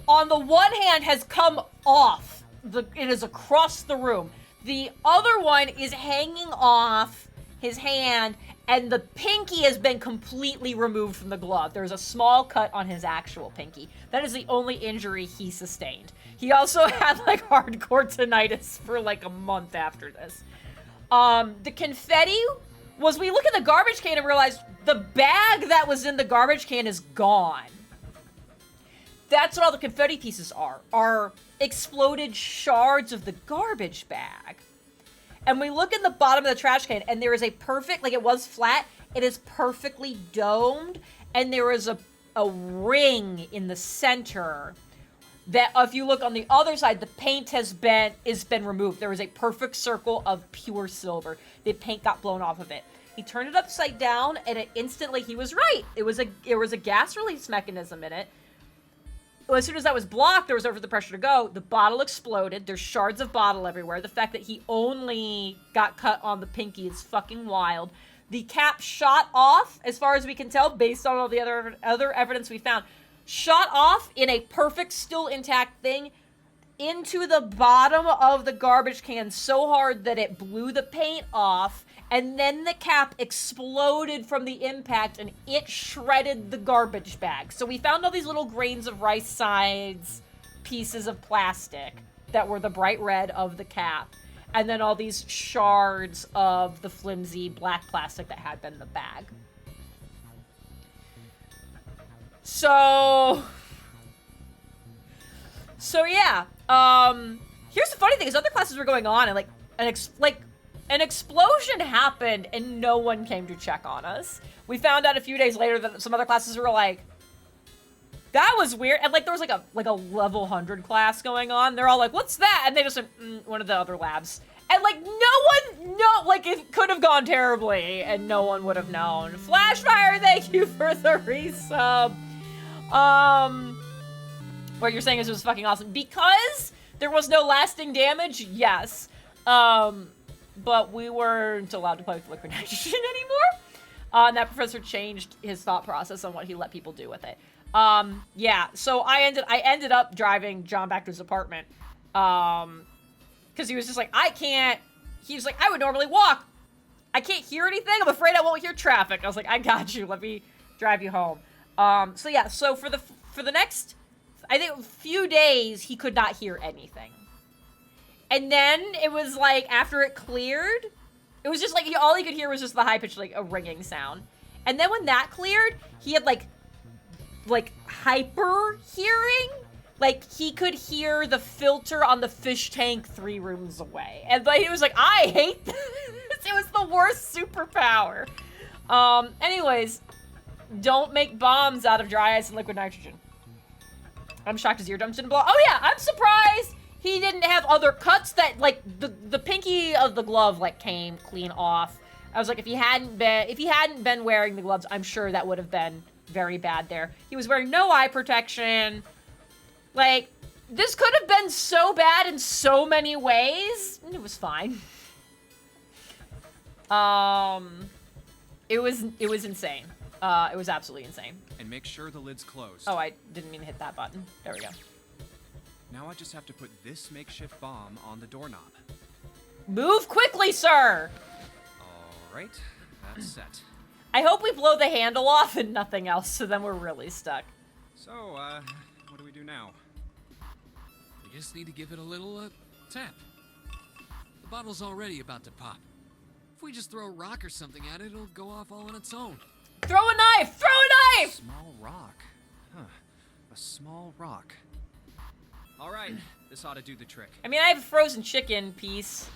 on the one hand, has come off. It is across the room. The other one is hanging off his hand, And the pinky has been completely removed from the glove. There's a small cut on his actual pinky. That is the only injury he sustained. He also had, like, hardcore tinnitus for, like, a month after this. The confetti was, we look at the garbage can and realize the bag that was in the garbage can is gone. That's what all the confetti pieces are exploded shards of the garbage bag. And we look in the bottom of the trash can, and there is a perfect, like, it was flat, it is perfectly domed, and there is a ring in the center that, if you look on the other side, the paint has been removed. There was a perfect circle of pure silver. The paint got blown off of it. He turned it upside down, and it instantly, he was right. It was a gas release mechanism in it. Well, as soon as that was blocked, there was over the pressure to go. The bottle exploded. There's shards of bottle everywhere. The fact that he only got cut on the pinky is fucking wild. The cap shot off, as far as we can tell, based on all the other evidence we found, shot off in a perfect, still intact thing into the bottom of the garbage can so hard that it blew the paint off, and then the cap exploded from the impact and it shredded the garbage bag. So we found all these little grains of rice size pieces of plastic that were the bright red of the cap, and then all these shards of the flimsy black plastic that had been the bag. So yeah. Here's the funny thing: is other classes were going on, and like an explosion happened, and no one came to check on us. We found out a few days later that some other classes were like, "That was weird," and like there was like a level 100 class going on. They're all like, "What's that?" And they just went, one of the other labs, and like it could have gone terribly, and no one would have known. Flashfire, thank you for the resub. What you're saying is it was fucking awesome. Because there was no lasting damage, yes. But we weren't allowed to play with liquid nitrogen anymore. And that professor changed his thought process on what he let people do with it. Yeah, so I ended up driving John back to his apartment. Because he was just like, he was like, I would normally walk. I can't hear anything. I'm afraid I won't hear traffic. I was like, I got you. Let me drive you home. So yeah, so for the next, I think, few days, he could not hear anything. And then it was like, after it cleared, it was just like, all he could hear was just the high-pitched, like, a ringing sound. And then when that cleared, he had, like hyper hearing. Like, he could hear the filter on the fish tank 3 rooms away. And like, he was like, I hate this. It was the worst superpower. Anyways, don't make bombs out of dry ice and liquid nitrogen. I'm shocked his eardrums didn't blow. Oh yeah, I'm surprised he didn't have other cuts that, like, the pinky of the glove, like, came clean off. I was like, if he hadn't been wearing the gloves, I'm sure that would have been very bad there. He was wearing no eye protection. Like, this could have been so bad in so many ways. It was fine. It was insane. It was absolutely insane.
And make sure the lid's closed.
Oh, I didn't mean to hit that button. There we go.
Now I just have to put this makeshift bomb on the doorknob.
Move quickly, sir!
Alright, that's set.
I hope we blow the handle off and nothing else, so then we're really stuck.
So, what do we do now?
We just need to give it a little, tap. The bottle's already about to pop. If we just throw a rock or something at it, it'll go off all on its own.
Throw a knife! Throw a knife!
Small rock. Huh. A small rock. Alright, this ought to do the trick.
I mean, I have a frozen chicken piece.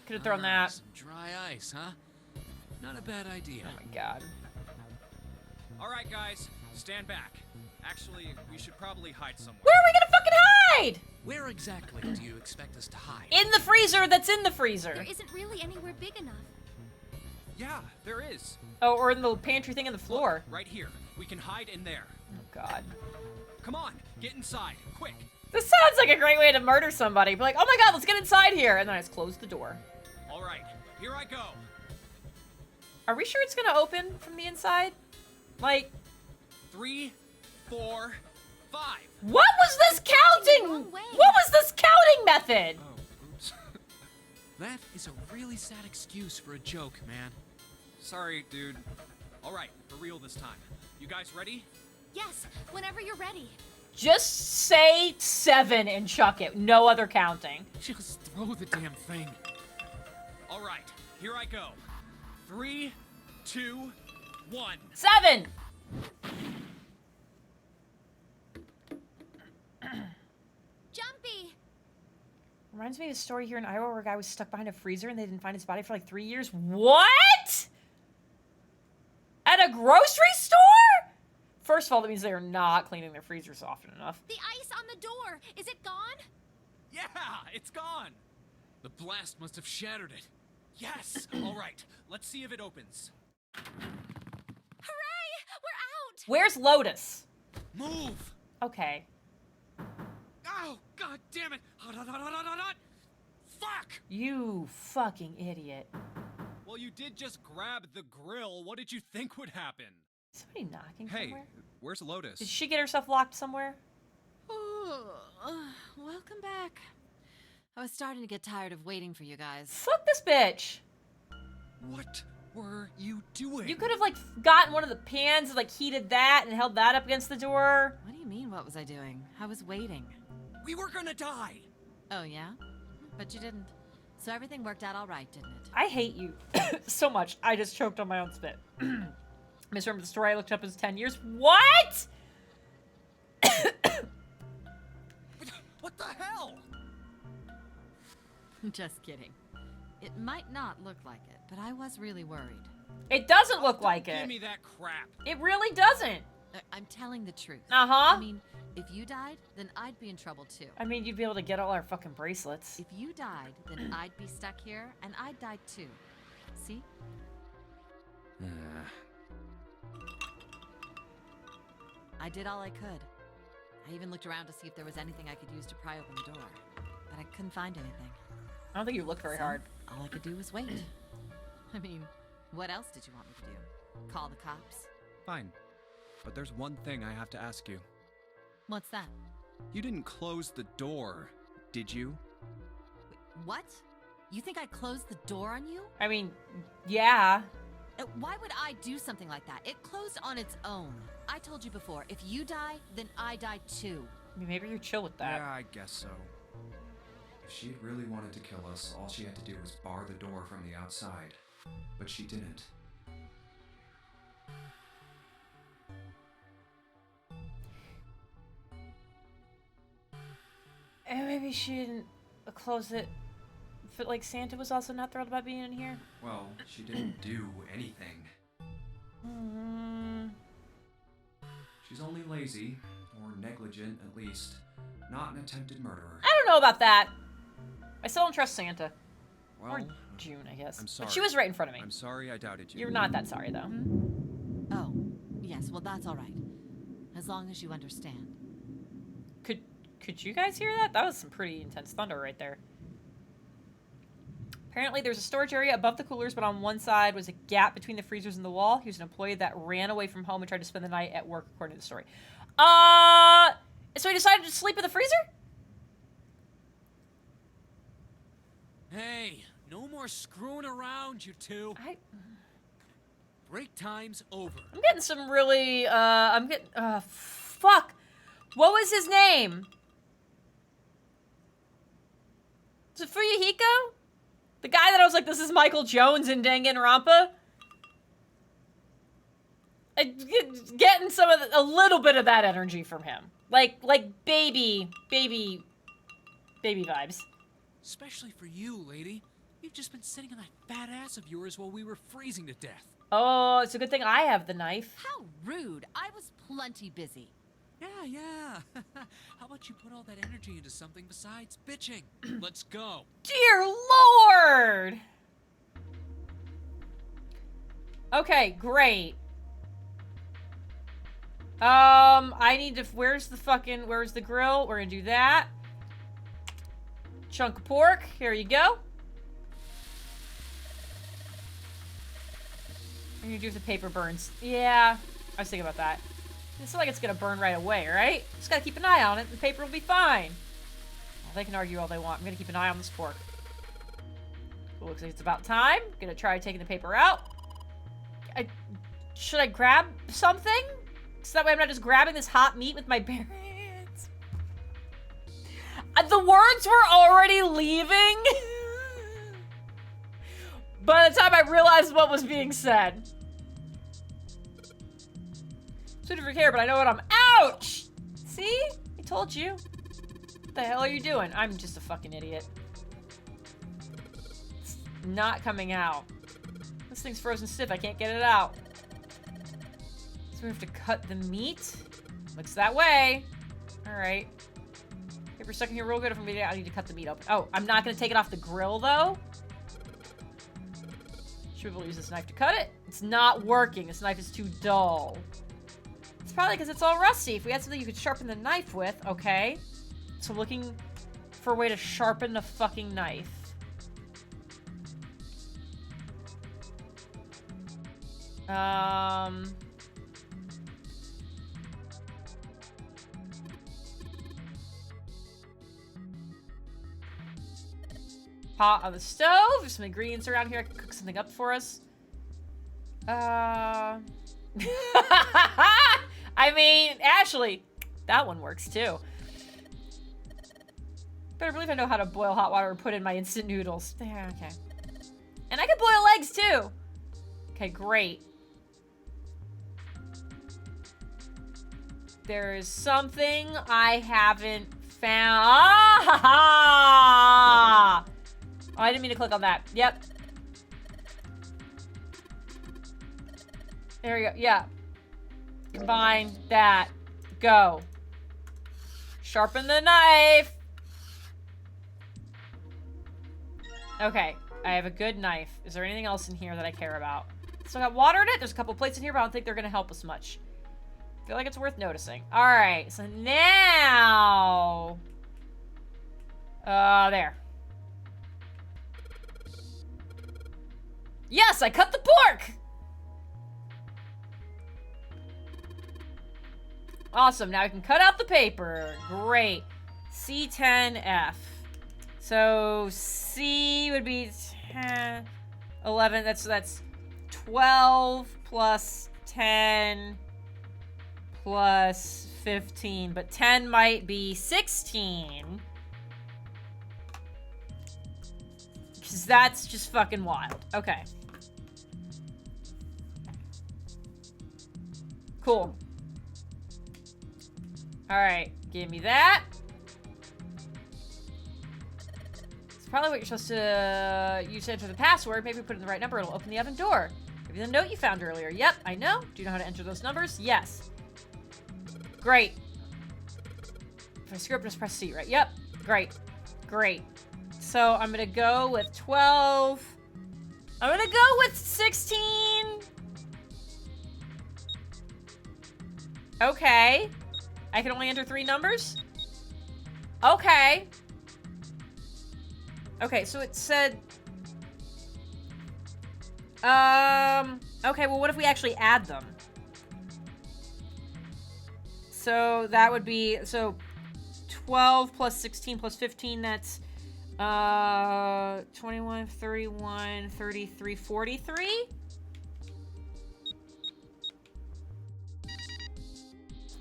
Could have thrown that.
Some dry ice, huh? Not a bad idea.
Oh my god.
Alright, guys, stand back. Actually, we should probably hide somewhere.
Where are we gonna fucking hide?
Where exactly do you expect us to hide?
In the freezer that's in the freezer.
There isn't really anywhere big enough.
Yeah, there is.
Oh, or in the pantry thing on the floor.
Right here. We can hide in there.
Oh god.
Come on, get inside, quick.
This sounds like a great way to murder somebody. Be like, oh my god, let's get inside here. And then I just close the door.
Alright, here I go.
Are we sure it's gonna open from the inside? Like...
3, 4, 5.
What was this counting? What was this counting method?
Oh, oops.
That is a really sad excuse for a joke, man.
Sorry, dude. All right, for real this time. You guys ready?
Yes, whenever you're ready.
Just say 7 and chuck it. No other counting.
Just throw the damn thing. All right, here I go. 3, 2, 1.
7!
Jumpy!
Reminds me of a story here in Iowa where a guy was stuck behind a freezer and they didn't find his body for like 3 years. What? At a grocery store? First of all, that means they are not cleaning their freezers often enough.
The ice on the door, is it gone?
Yeah, it's gone.
The blast must have shattered it.
Yes. All right, let's see if it opens.
Hooray! We're out!
Where's Lotus?
Move.
Okay.
Oh, god damn it. Hot, hot, hot, hot, hot, hot. Fuck.
You fucking idiot.
Well, you did just grab the grill. What did you think would happen?
Somebody knocking
Hey,
somewhere?
where's Lotus?
Did she get herself locked somewhere?
Welcome back. I was starting to get tired of waiting for you guys.
Fuck this bitch.
What were you doing?
You could have, like, gotten one of the pans and, like, heated that and held that up against the door.
What do you mean, what was I doing? I was waiting.
We were gonna die.
Oh, yeah? But you didn't. So everything worked out all right, didn't it?
I hate you so much. I just choked on my own spit. Misremember the story I looked up as 10 years. What?
What the hell?
Just kidding. It might not look like it, but I was really worried.
It doesn't look
Don't
like
give
it.
me that crap.
It really doesn't.
I'm telling the truth.
Uh-huh.
I mean, if you died, then I'd be in trouble too.
I mean, you'd be able to get all our fucking bracelets.
If you died, then I'd be stuck here, and I'd die too. See? I did all I could. I even looked around to see if there was anything I could use to pry open the door, but I couldn't find anything.
I don't think you looked very
So,
hard.
all I could do was wait. I mean, what else did you want me to do? Call the cops?
Fine. But there's one thing I have to ask you.
What's that?
You didn't close the door, did you?
Wait, what? You think I closed the door on you?
I mean, yeah.
Why would I do something like that? It closed on its own. I told you before, if you die, then I die too.
I mean, maybe you're chill with that.
Yeah, I guess so.
If she'd really wanted to kill us, all she had to do was bar the door from the outside. But she didn't.
And maybe she didn't close it. But, like, Santa was also not thrilled about being in here.
Well, she didn't do anything. She's only lazy, or negligent at least, not an attempted murderer.
I don't know about that. I still don't trust Santa.
Well,
Or June, I guess.
I'm sorry.
But she was right in front of me.
I'm sorry I doubted you.
You're not that sorry, though.
Oh, yes, well that's all right. As long as you understand.
Could you guys hear that? That was some pretty intense thunder right there. Apparently, there's a storage area above the coolers, but on one side was a gap between the freezers and the wall. He was an employee that ran away from home and tried to spend the night at work, according to the story. So he decided to sleep in the freezer?
Hey, no more screwing around, you two. Break time's over.
I'm getting some really, fuck. What was his name? Was it Fuyuhiko? The guy that I was like, this is Michael Jones in Danganronpa? Getting some of a little bit of that energy from him. Like baby vibes.
Especially for you, lady. You've just been sitting on that fat ass of yours while we were freezing to death.
Oh, it's a good thing I have the knife.
How rude. I was plenty busy.
Yeah. How about you put all that energy into something besides bitching? Let's go.
Dear Lord! Okay, great. I need to, where's the grill? We're gonna do that. Chunk of pork, here you go. What are you gonna do if the paper burns? Yeah, I was thinking about that. It's not like it's gonna burn right away, right? Just gotta keep an eye on it, the paper will be fine. Well, they can argue all they want. I'm gonna keep an eye on this pork. Looks like it's about time. Gonna try taking the paper out. should I grab something? So that way I'm not just grabbing this hot meat with my bare hands. The words were already leaving. By the time I realized what was being said. Suited for care, but I know what I'm. Ouch! See? I told you. What the hell are you doing? I'm just a fucking idiot. It's not coming out. This thing's frozen stiff. I can't get it out. So we have to cut the meat. Looks that way. Alright. Paper stuck in here real good. If I'm gonna, I need to cut the meat open. Oh, I'm not gonna take it off the grill though. Should be able to use this knife to cut it. It's not working. This knife is too dull. It's probably because it's all rusty. If we had something you could sharpen the knife with, okay. So looking for a way to sharpen the fucking knife. Pot on the stove. There's some ingredients around here. I can cook something up for us. I mean, Ashley, that one works too. Better believe I know how to boil hot water or put in my instant noodles. There, okay. And I can boil eggs too. Okay, great. There is something I haven't found. Ah! Oh, I didn't mean to click on that. Yep. There we go. Yeah. Combine that. Go. Sharpen the knife. Okay. I have a good knife. Is there anything else in here that I care about? Still got water in it. There's a couple plates in here, but I don't think they're going to help us much. I feel like it's worth noticing. All right. So now... there. Yes, I cut the pork! Awesome, now I can cut out the paper. Great. C10F. So C would be 10, 11, that's 12 plus 10 plus 15, but 10 might be 16. Because that's just fucking wild. Okay. Cool. Alright, give me that. It's probably what you're supposed to use to enter the password. Maybe put in the right number, it'll open the oven door. Maybe the note you found earlier. Yep, I know. Do you know how to enter those numbers? Yes. Great. If I screw up, just press C, right? Yep. Great. Great. So I'm gonna go with 12. I'm gonna go with 16. Okay. I can only enter 3 numbers? Okay. Okay, so it said... Okay, well, what if we actually add them? So that would be... So 12 plus 16 plus 15, that's... 21, 31, 33, 43?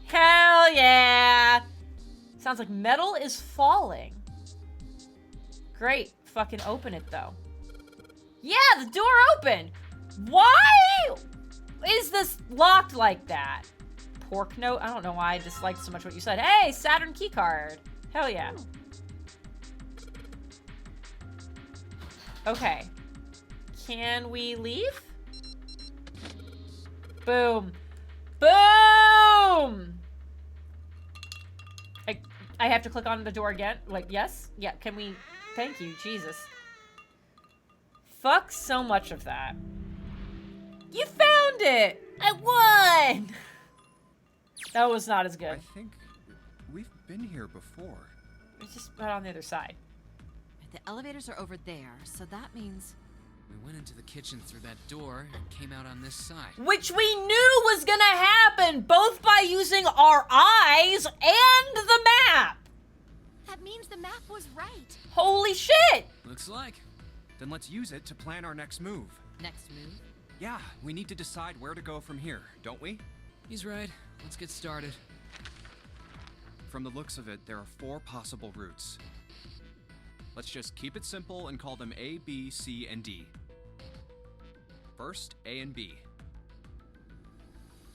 Hell yeah! Sounds like metal is falling. Great. Fucking open it, though. Yeah, the door opened! Why is this locked like that? Pork note? I don't know why I disliked so much what you said. Hey, Saturn keycard. Hell yeah. Okay. Can we leave? Boom. Boom! I have to click on the door again. Like, yes? Yeah, can we... Thank you, Jesus. Fuck so much of that. You found it! I won! That was not as good.
I think we've been here before.
It's just right on the other side.
The elevators are over there, so that means...
We went into the kitchen through that door and came out on this side.
Which we knew was gonna happen, both by using our eyes and the map!
That means the map was right.
Holy shit!
Looks like.
Then let's use it to plan our next move.
Next move?
Yeah, we need to decide where to go from here, don't we?
He's right. Let's get started.
From the looks of it, there are 4 possible routes. Let's just keep it simple and call them A, B, C, and D. First, A and B.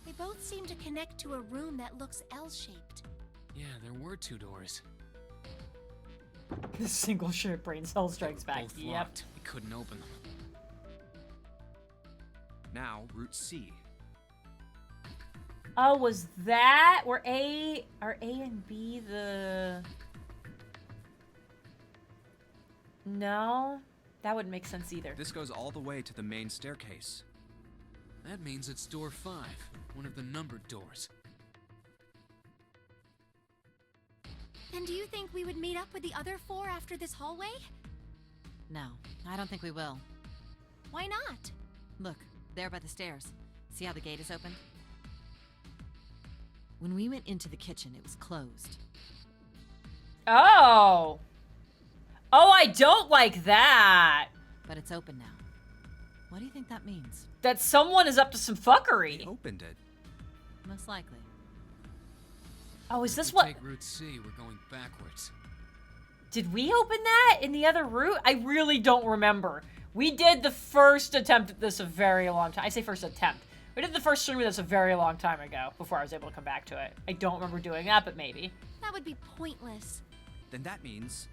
They both seem to connect to a room that looks L-shaped.
Yeah, there were 2 doors.
The single ship brain cell strikes back.
Both
Yep.
locked. We couldn't open them.
Now, route C.
Oh, was that are A and B the? No, that wouldn't make sense either.
This goes all the way to the main staircase.
That means it's door 5, one of the numbered doors.
Then do you think we would meet up with the other 4 after this hallway?
No, I don't think we will.
Why not?
Look, there by the stairs. See how the gate is open? When we went into the kitchen, it was closed.
Oh. Oh, I don't like that.
But it's open now. What do you think that means?
That someone is up to some fuckery.
They opened it.
Most likely.
Oh, is
If
this
we
what?
take Route C, we're going backwards.
Did we open that in the other route? I really don't remember. We did the first attempt at this a very long time. I say first attempt. We did the first stream of this a very long time ago before I was able to come back to it. I don't remember doing that, but maybe.
That would be pointless.
Then that means...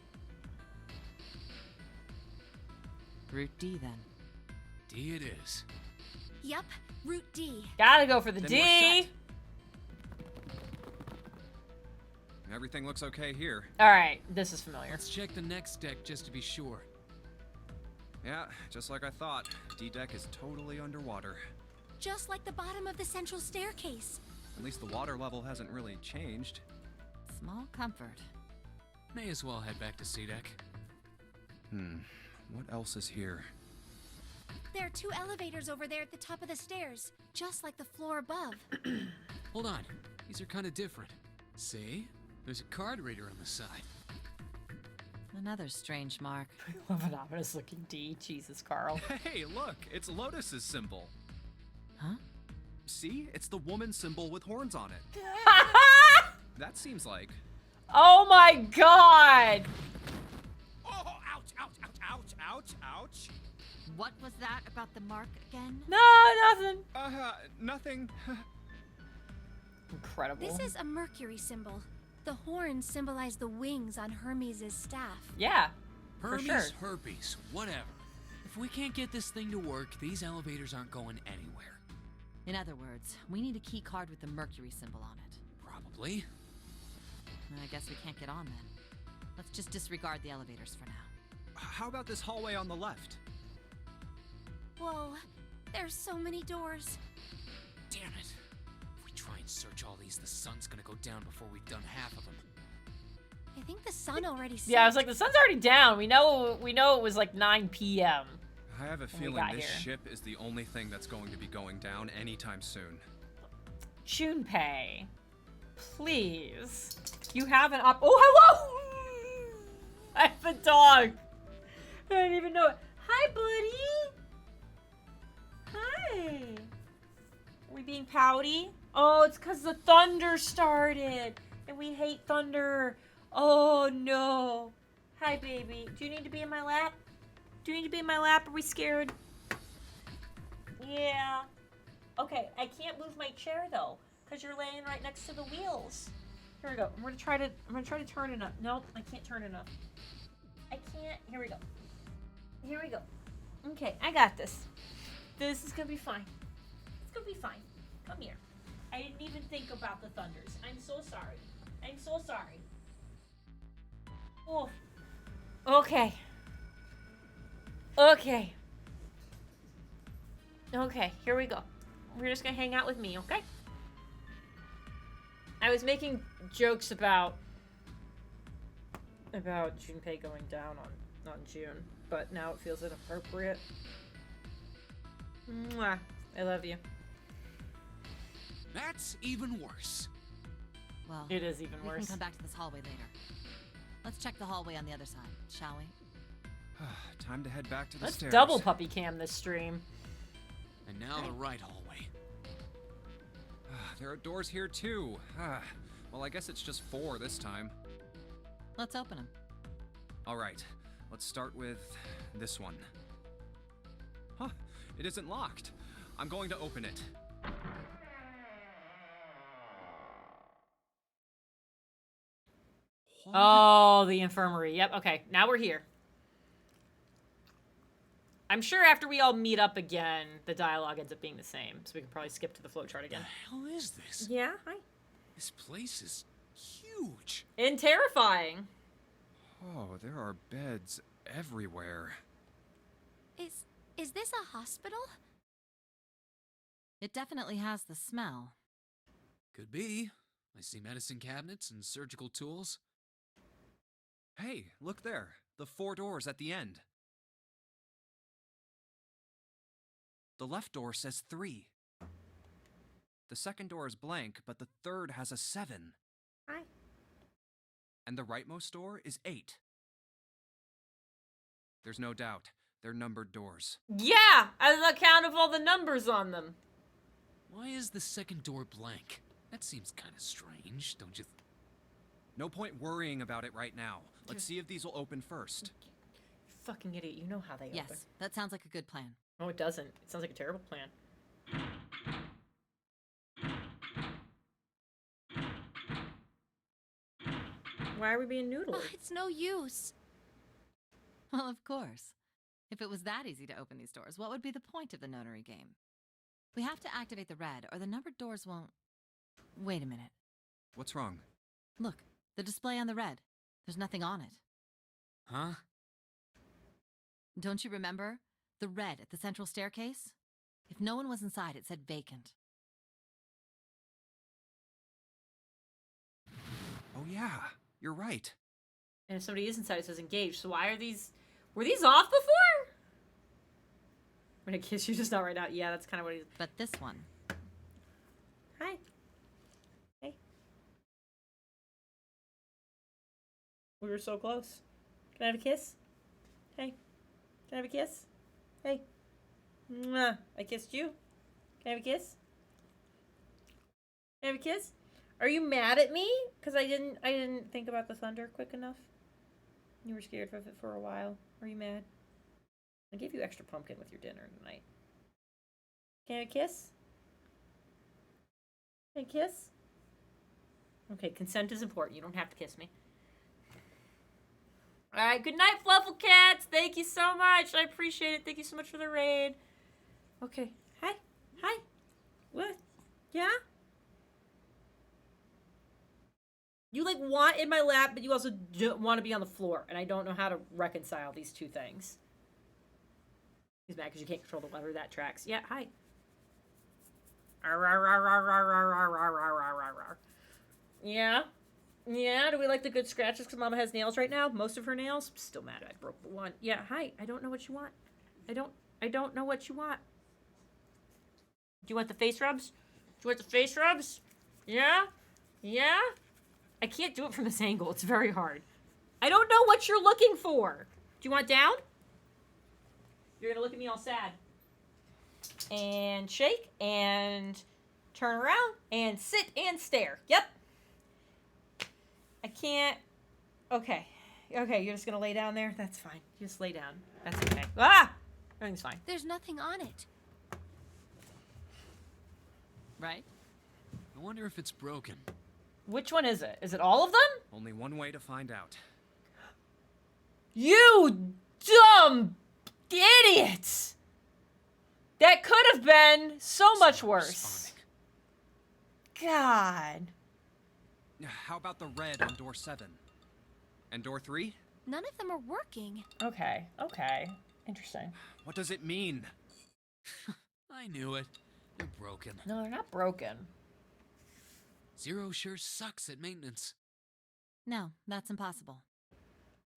Route D, then.
D it is.
Yup, Route D.
Gotta go for the
Then
D.
we're set. Everything looks okay here.
All right, this is familiar.
Let's check the next deck just to be sure.
Yeah, just like I thought. D-deck is totally underwater.
Just like the bottom of the central staircase.
At least the water level hasn't really changed.
Small comfort.
May as well head back to C deck.
What else is here?
There are 2 elevators over there at the top of the stairs, just like the floor above.
Hold on. These are kind of different. See? There's a card reader on the side.
Another strange mark.
I love an ominous looking D. Jesus, Carl.
Hey, look! It's Lotus's symbol.
Huh?
See? It's the woman symbol with horns on it. That seems like...
Oh my god!
Oh, ouch, ouch, ouch, ouch, ouch, ouch.
What was that about the mark again?
No, nothing.
Nothing.
Incredible.
This is a Mercury symbol. The horns symbolize the wings on Hermes' staff.
Yeah, for
Hermes,
sure.
herpes, whatever. If we can't get this thing to work, these elevators aren't going anywhere.
In other words, we need a key card with the Mercury symbol on it.
Probably.
I guess we can't get on then. Let's just disregard the elevators for now.
How about this hallway on the left?
Whoa, there's so many doors.
Damn it. If we try and search all these, the sun's gonna go down before we've done half of them.
I think the sun already set.
Yeah, I was like, the sun's already down. We know it was like 9 p.m.
I have a
we
feeling
got
this
here.
ship is the only thing that's going to be going down anytime soon.
Junpei, please. You have an op. Oh, hello! I have a dog. I didn't even know it. Hi, buddy. Hi. Are we being pouty? Oh, it's because the thunder started. And we hate thunder. Oh, no. Hi, baby. Do you need to be in my lap? Do you need to be in my lap? Are we scared? Yeah. Okay, I can't move my chair though, because you're laying right next to the wheels. Here we go. I'm gonna try to turn it up. Nope, I can't turn it up. I can't. Here we go. Here we go. Okay, I got this. This is gonna be fine. It's gonna be fine. Come here. I didn't even think about the thunders. I'm so sorry. I'm so sorry. Oh. Okay. Okay. Okay, here we go. We're just gonna hang out with me, okay? I was making jokes about Junpei going down on June, but now it feels inappropriate. Mwah. I love you.
That's even worse.
Well,
It is even
we
worse.
can come back to this hallway later. Let's check the hallway on the other side, shall we?
Time to head back to the
Let's
stairs.
double puppy cam this stream.
And now the right hallway.
There are doors here too. Well, I guess it's just 4 this time.
Let's open them.
All right, let's start with this one. Huh, it isn't locked. I'm going to open it. What?
Oh, the infirmary. Yep, okay. Now we're here. I'm sure after we all meet up again, the dialogue ends up being the same. So we can probably skip to the flowchart again.
The hell is this?
Yeah, hi.
This place is huge.
And terrifying.
Oh, there are beds everywhere.
Is this a hospital?
It definitely has the smell.
Could be. I see medicine cabinets and surgical tools.
Hey, look there. The 4 doors at the end. The left door says 3. The second door is blank, but the third has a 7.
Hi.
And the rightmost door is 8. There's no doubt. They're numbered doors.
Yeah, as the count of all the numbers on them.
Why is the second door blank? That seems kind of strange, don't you?
No point worrying about it right now. Let's see if these will open first.
You fucking idiot, you know how they
Yes,
open.
that sounds like a good plan.
No, it doesn't. It sounds like a terrible plan. Why are we being noodled?
Oh, it's no use.
Well, of course. If it was that easy to open these doors, what would be the point of the Nonary game? We have to activate the red, or the numbered doors won't... Wait a minute.
What's wrong?
Look, the display on the red. There's nothing on it.
Huh?
Don't you remember? The red at the central staircase? If no one was inside, it said vacant.
Oh yeah, you're right.
And if somebody is inside, it says engaged. So why are these... Were these off before? I'm gonna kiss you just not right now. Yeah, that's kind of what he's...
But this one...
Hi. Hey. We were so close. Can I have a kiss? Hey. Can I have a kiss? Hey. Mwah. I kissed you. Can I have a kiss? Can I have a kiss? Are you mad at me? Because I didn't think about the thunder quick enough. You were scared of it for a while. Are you mad? I gave you extra pumpkin with your dinner tonight. Can I have a kiss? Can I kiss? Okay, consent is important. You don't have to kiss me. Alright, good night, Fluffle Cats! Thank you so much! I appreciate it. Thank you so much for the raid. Okay. Hi. Hi. What? Yeah? You, like, want in my lap, but you also don't want to be on the floor. And I don't know how to reconcile these two things. He's mad because you can't control the lever. That tracks. Yeah, hi. Yeah? Yeah, do we like the good scratches because Mama has nails right now? Most of her nails? I'm still mad I broke the one. Yeah, hi. I don't know what you want. I don't know what you want. Do you want the face rubs? Do you want the face rubs? Yeah? Yeah? I can't do it from this angle. It's very hard. I don't know what you're looking for. Do you want down? You're gonna look at me all sad. And shake and turn around and sit and stare. Yep. I can't. Okay. Okay, you're just gonna lay down there? That's fine. You just lay down. That's okay. Ah! Everything's fine.
There's nothing on it.
Right?
I wonder if it's broken.
Which one is it? Is it all of them?
Only one way to find out.
You dumb idiots! That could have been so much worse. God.
How about the red on door 7? And door 3?
None of them are working.
Okay. Okay. Interesting.
What does it mean?
I knew it. They're broken.
No, they're not broken.
Zero sure sucks at maintenance.
No, that's impossible.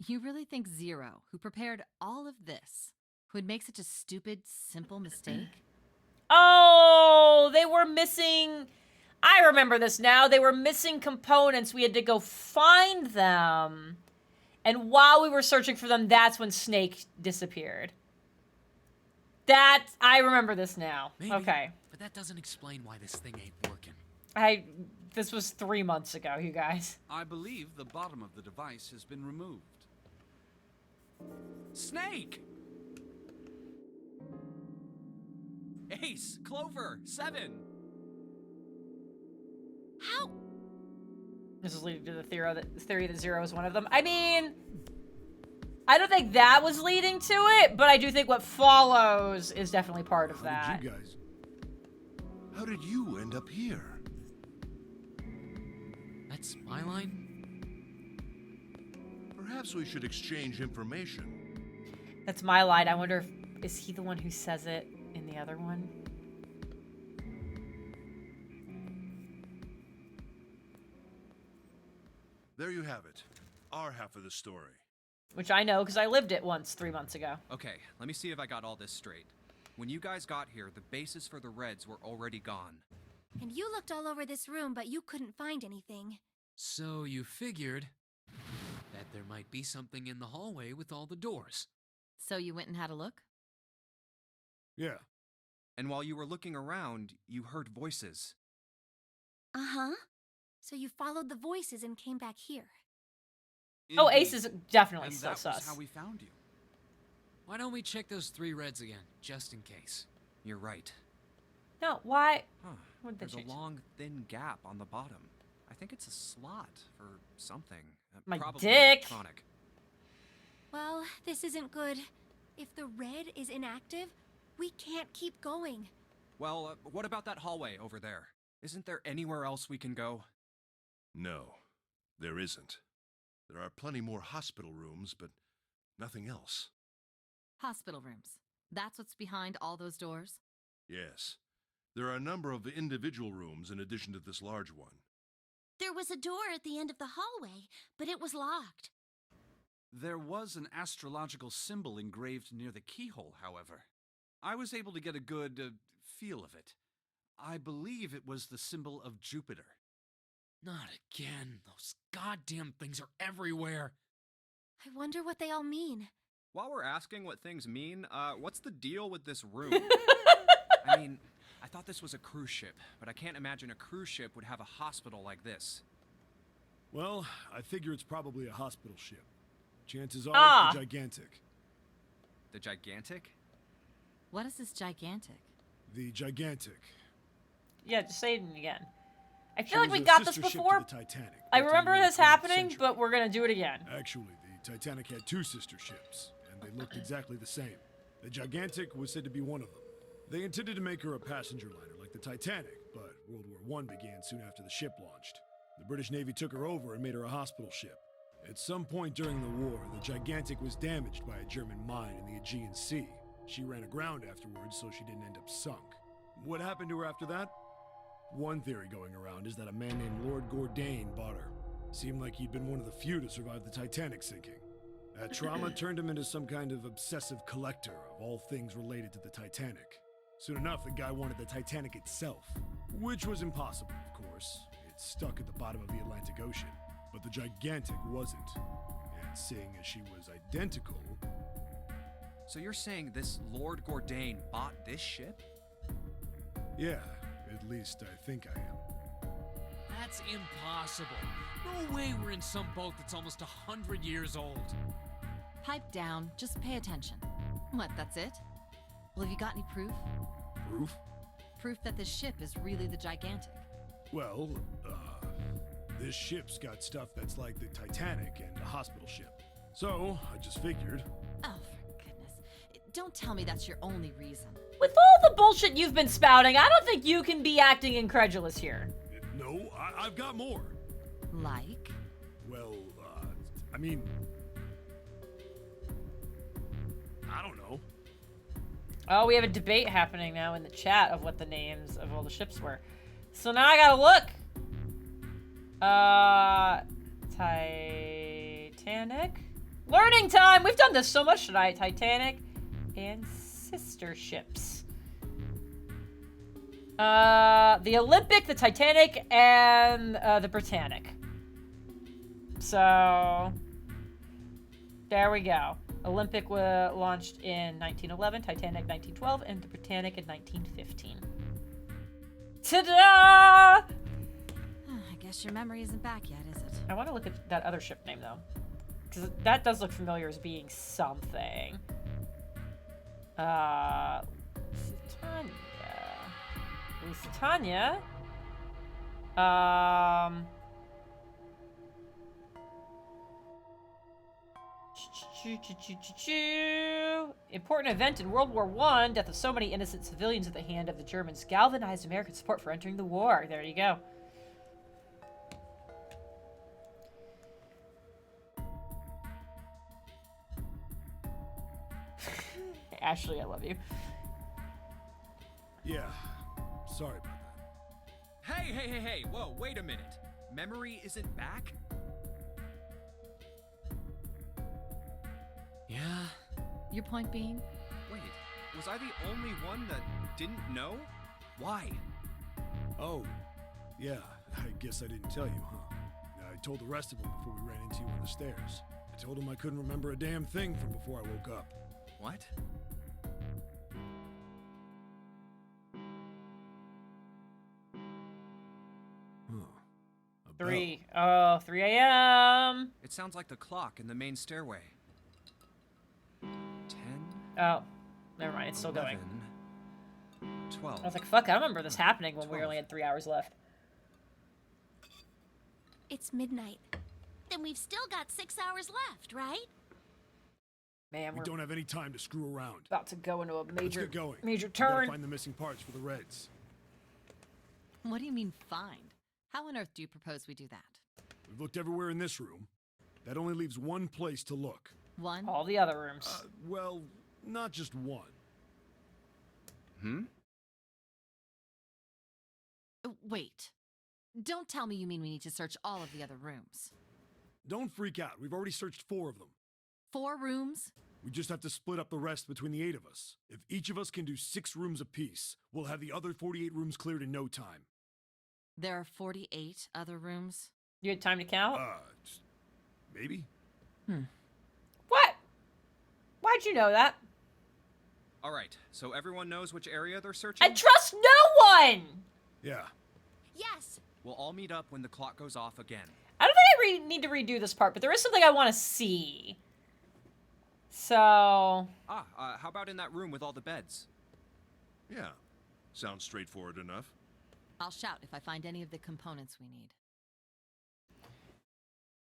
You really think Zero, who prepared all of this, would make such a stupid, simple mistake?
Oh, they were missing... I remember this now. They were missing components. We had to go find them. And while we were searching for them, that's when Snake disappeared. That, I remember this now.
Maybe,
Okay.
but that doesn't explain why this thing ain't working.
This was 3 months ago, you guys.
I believe the bottom of the device has been removed. Snake! Ace, Clover, 7.
How?
This is leading to the theory that Zero is one of them. I mean, I don't think that was leading to it, but I do think what follows is definitely part of that.
How did you end up here?
That's my line?
Perhaps we should exchange information.
That's my line. I wonder if, is he the one who says it in the other one?
There you have it. Our half of the story.
Which I know because I lived it once 3 months ago.
Okay, let me see if I got all this straight. When you guys got here, the bases for the Reds were already gone.
And you looked all over this room, but you couldn't find anything.
So you figured that there might be something in the hallway with all the doors.
So you went and had a look?
Yeah.
And while you were looking around, you heard voices.
Uh-huh. So you followed the voices and came back here.
Oh,
Indeed.
Ace is definitely
And
still
that
sus.
was how we found you.
Why don't we check those 3 Reds again, just in case?
You're right.
No, why?
Huh.
What did they
There's
change?
a long, thin gap on the bottom. I think it's a slot for something.
My
Probably
dick.
electronic.
Well, this isn't good. If the red is inactive, we can't keep going.
Well, what about that hallway over there? Isn't there anywhere else we can go?
No, there isn't. There are plenty more hospital rooms, but nothing else.
Hospital rooms. That's what's behind all those doors?
Yes. There are a number of individual rooms in addition to this large one.
There was a door at the end of the hallway, but it was locked.
There was an astrological symbol engraved near the keyhole, however. I was able to get a good feel of it. I believe it was the symbol of Jupiter.
Not again. Those goddamn things are everywhere.
I wonder what they all mean.
While we're asking what things mean, what's the deal with this room? I mean, I thought this was a cruise ship, but I can't imagine a cruise ship would have a hospital like this.
Well, I figure it's probably a hospital ship. Chances are it's the Gigantic.
The Gigantic?
What is this gigantic?
The Gigantic.
Yeah, just say it again. I
She
feel like
was
we
a
got this
sister ship to
before.
the Titanic,
I
built in
remember
the
this
19th
happening,
century.
but we're gonna do it again.
Actually, the Titanic had 2 sister ships, and they looked exactly the same. The Gigantic was said to be one of them. They intended to make her a passenger liner like the Titanic, but World War I began soon after the ship launched. The British Navy took her over and made her a hospital ship. At some point during the war, the Gigantic was damaged by a German mine in the Aegean Sea. She ran aground afterwards, so she didn't end up sunk. What happened to her after that? One theory going around is that a man named Lord Gordain bought her. Seemed like he'd been one of the few to survive the Titanic sinking. That trauma turned him into some kind of obsessive collector of all things related to the Titanic. Soon enough, the guy wanted the Titanic itself, which was impossible, of course. It's stuck at the bottom of the Atlantic Ocean. But the Gigantic wasn't. And seeing as she was identical...
So you're saying this Lord Gordain bought this ship?
Yeah, at least I think I am.
That's impossible. No way we're in some boat that's almost 100 years old.
Pipe down, just pay attention. What, that's it? Well, have you got any proof?
Proof?
Proof that this ship is really the Gigantic.
Well, this ship's got stuff that's like the Titanic and a hospital ship. So, I just figured...
Oh, for goodness. Don't tell me that's your only reason.
With all the bullshit you've been spouting, I don't think you can be acting incredulous here.
No, I've got more.
Like?
Well, I mean... I don't know.
Oh, we have a debate happening now in the chat of what the names of all the ships were. So now I gotta look. Titanic? Learning time! We've done this so much tonight. Titanic and sister ships. The Olympic, the Titanic, and the Britannic. So... there we go. Olympic launched in 1911, Titanic 1912, and the Britannic in 1915. Ta-da!
I guess your memory isn't back yet, is it?
I want to look at that other ship name, though. Because that does look familiar as being something. Lusitania. Important event in World War I. Death of so many innocent civilians at the hand of the Germans galvanized American support for entering the war. There you go. Ashley, I love you.
Yeah, sorry about that.
Hey, whoa, wait a minute. Memory isn't back?
Yeah.
Your point being?
Wait, was I the only one that didn't know? Why?
Oh, yeah, I guess I didn't tell you, huh? I told the rest of them before we ran into you on the stairs. I told them I couldn't remember a damn thing from before I woke up.
What?
Huh.
3 a.m.
It sounds like the clock in the main stairway. 10.
Oh, never mind. It's still
11,
going.
12.
I was like, fuck, I remember this happening when we
12.
only had 3 hours left.
It's midnight. Then we've still got 6 hours left, right?
Man,
We
we're
don't have any time to screw around.
about to go into a
Let's
major,
get going.
major
We gotta
turn.
find the missing parts for the Reds.
What do you mean, find? How on earth do you propose we do that?
We've looked everywhere in this room. That only leaves one place to look.
One?
All the other rooms.
Well, not just one.
Wait. Don't tell me you mean we need to search all of the other rooms.
Don't freak out. We've already searched 4 of them.
4 rooms?
We just have to split up the rest between the 8 of us. If each of us can do 6 rooms apiece, we'll have the other 48 rooms cleared in no time.
There are 48 other rooms?
You had time to count?
Maybe?
What? Why'd you know that?
Alright, so everyone knows which area they're searching?
I trust no one!
Yeah.
Yes.
We'll all meet up when the clock goes off again.
I don't think I need to redo this part, but there is something I want to see. So...
How about in that room with all the beds?
Yeah. Sounds straightforward enough.
I'll shout if I find any of the components we need.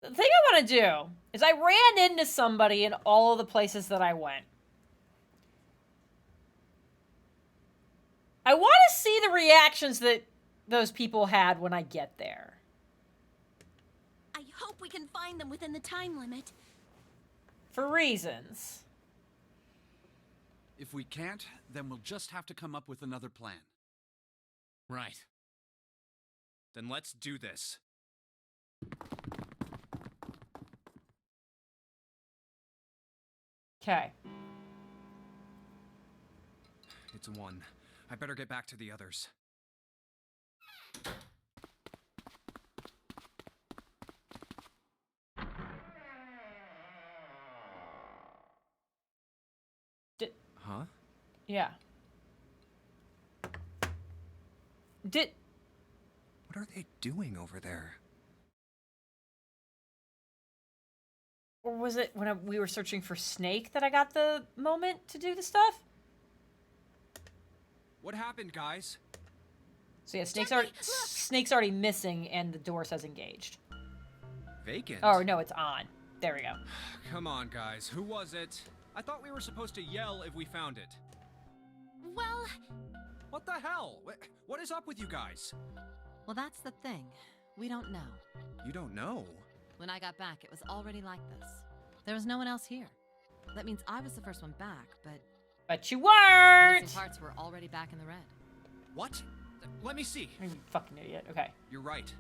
The thing I want to do is I ran into somebody in all of the places that I went. I want to see the reactions that those people had when I get there.
I hope we can find them within the time limit.
For reasons.
If we can't, then we'll just have to come up with another plan.
Right. Then let's do this.
Okay.
It's 1. I better get back to the others. Huh?
Yeah.
What are they doing over there?
Or was it when we were searching for Snake that I got the moment to do the stuff?
What happened, guys?
So yeah,
Jackie, look!
Snake's already missing, and the door says engaged.
Vacant?
Oh no, it's on. There we go.
Come on, guys. Who was it? I thought we were supposed to yell if we found it.
Well,
What the hell? What is up with you guys?
Well, that's the thing. We don't know.
You don't know?
When I got back, it was already like this. There was no one else here. That means I was the first one back, but
But you
the
weren't!
missing parts were already back in the red.
What? Let me see.
You fucking idiot. Okay.
You're right.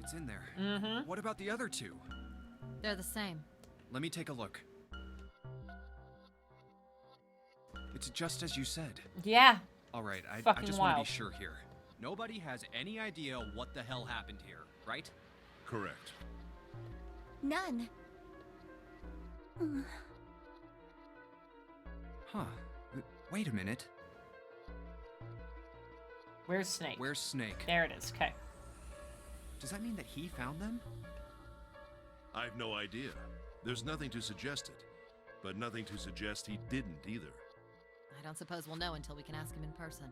It's in there.
Mm-hmm.
What about the other 2?
They're the same.
Let me take a look. It's just as you said.
Yeah.
Alright, I
Fucking
just want to be
wild.
sure here. Nobody has any idea what the hell happened here, right?
Correct.
none.
Huh. Wait a minute.
Where's Snake?
Where's Snake?
There it is. Okay.
Does that mean that he found them?
I've no idea. There's nothing to suggest it, but nothing to suggest he didn't either.
I don't suppose we'll know until we can ask him in person.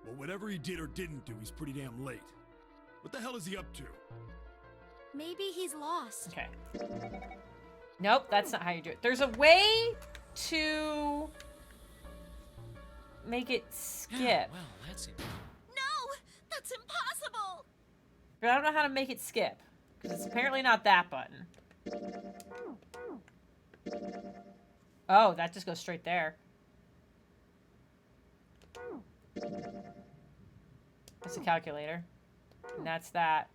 Well, whatever he did or didn't do, he's pretty damn late. What the hell is he up to?
Maybe he's lost.
Okay. Nope, that's not how you do it. There's a way to make it skip.
Yeah, well, that's it.
No! That's impossible!
But I don't know how to make it skip. Because it's apparently not that button. Oh, that just goes straight there. That's a calculator. And that's that.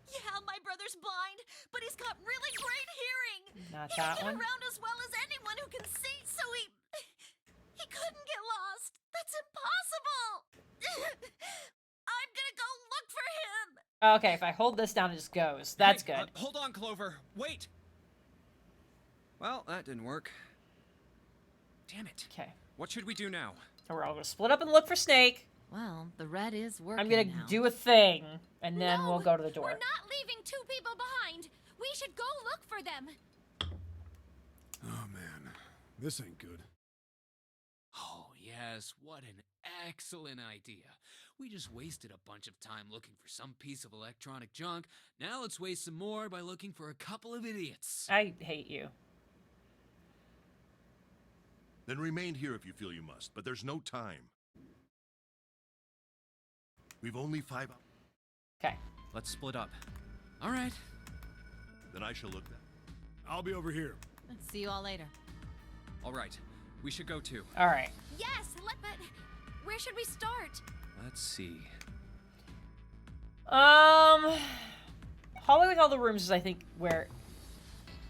Yeah, my brother's blind, but he's got really great hearing.
Not
He
that
can
one.
get around as well as anyone who can see, so he couldn't get lost. That's impossible. I'm gonna go look for him.
Okay, if I hold this down, it just goes. That's
Hey,
good.
Hold on, Clover. Wait.
Well, that didn't work. Damn it.
Okay.
What should we do now?
So we're all gonna split up and look for Snake.
Well, the red is working
I'm gonna
now.
do a thing, and then
No,
we'll go to the
We're
door.
not leaving two people behind. We should go look for them.
Oh man, this ain't good.
Oh, yes, what an excellent idea. We just wasted a bunch of time looking for some piece of electronic junk. Now let's waste some more by looking for a couple of idiots.
I hate you.
Then remain here if you feel you must, but there's no time. We've only 5 hours.
Okay.
Let's split up.
All right.
Then I shall look that.
I'll be over here.
See you all later.
All right. We should go too.
All right.
Yes, but where should we start?
Let's see.
Hallway with all the rooms is, I think, where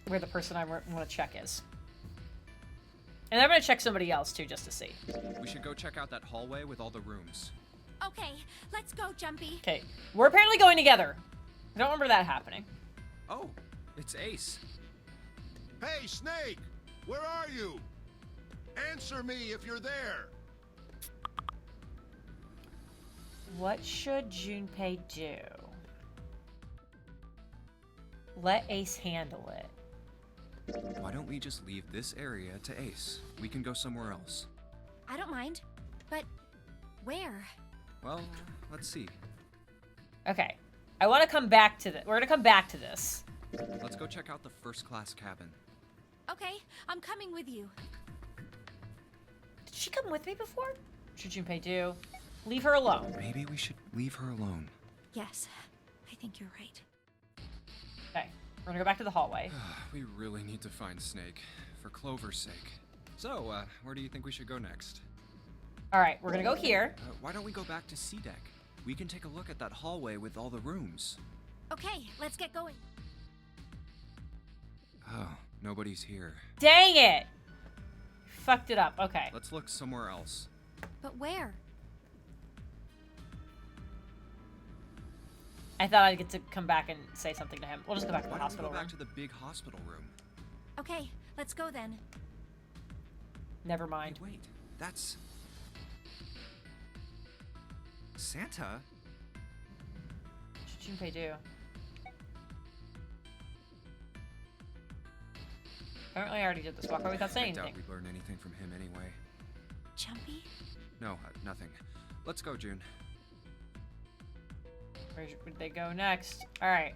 the person I want to check is. And I'm gonna check somebody else too, just to see.
We should go check out that hallway with all the rooms.
Okay, let's go, Jumpy.
Okay, we're apparently going together. I don't remember that happening.
Oh, it's Ace.
Hey, Snake! Where are you? Answer me if you're there!
What should Junpei do? Let Ace handle it.
Why don't we just leave this area to Ace? We can go somewhere else.
I don't mind, but where?
Well, let's see.
Okay, I want to come back to this. We're gonna come back to this.
Let's go check out the first class cabin.
Okay, I'm coming with you.
Did she come with me before? What should Junpei do? Leave her alone.
Maybe we should leave her alone.
Yes, I think you're right.
Okay, we're gonna go back to the hallway.
We really need to find Snake, for Clover's sake. So, where do you think we should go next?
All right, we're gonna go here.
Why don't we go back to C-Deck? We can take a look at that hallway with all the rooms.
Okay, let's get going.
Oh, nobody's here.
Dang it! Fucked it up. Okay.
Let's look somewhere else.
But where?
I thought I'd get to come back and say something to him. We'll just go back to the
Why don't we
hospital
go back
room.
to the big hospital room?
Okay, let's go then.
Never
Hey,
mind.
wait, that's... Santa?
What should Junpei do? Apparently I already did this walk away without saying
I doubt
anything.
we'd learn anything from him anyway.
Jumpy?
No, nothing. Let's go, June.
Where would they go next? Alright.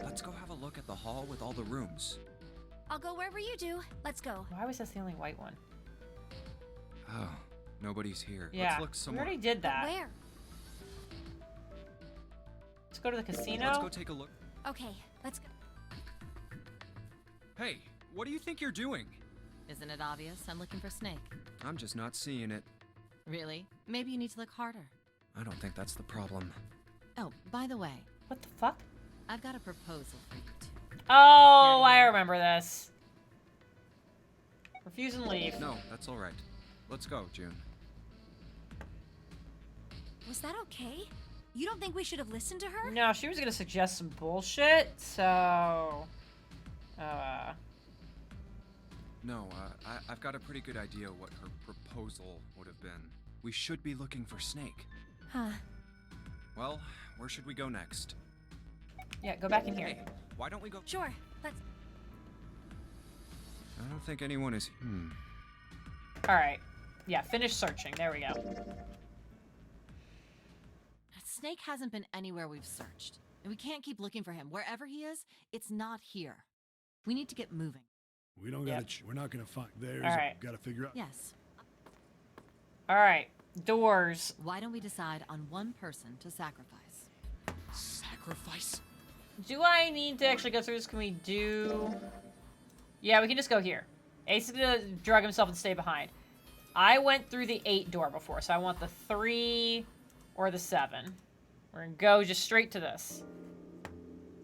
Let's go have a look at the hall with all the rooms.
I'll go wherever you do. Let's go.
Why was this the only white one?
Oh, nobody's here.
Yeah,
Let's look
we
somewhere.
already did that.
Where?
Let's go to the casino.
Let's go take a look.
Okay, let's go.
Hey, what do you think you're doing?
Isn't it obvious? I'm looking for Snake.
I'm just not seeing it.
Really? Maybe you need to look harder.
I don't think that's the problem.
Oh, by the way,
What the fuck?
I've got a proposal for you two.
Oh, I remember this. Refuse and leave.
No, that's all right. Let's go, June.
Was that okay? You don't think we should have listened to her?
No, she was gonna suggest some bullshit, so...
No, I've got a pretty good idea what her proposal would have been. We should be looking for Snake.
Huh.
Well, where should we go next?
Yeah, go back in here.
Hey, why don't we go?
Sure, let's.
I don't think anyone is.
Alright. Yeah, finish searching. There we go.
Snake hasn't been anywhere we've searched. And we can't keep looking for him. Wherever he is, it's not here. We need to get moving.
We don't gotta. We're not gonna find. There's.
Alright.
Gotta figure out.
Yes.
Alright. Doors.
Why don't we decide on one person to sacrifice?
Sacrifice?
Do I need to actually go through this? Can we do... Yeah, we can just go here. Ace is gonna drug himself and stay behind. I went through the 8 door before, so I want the 3 or the 7. We're gonna go just straight to this.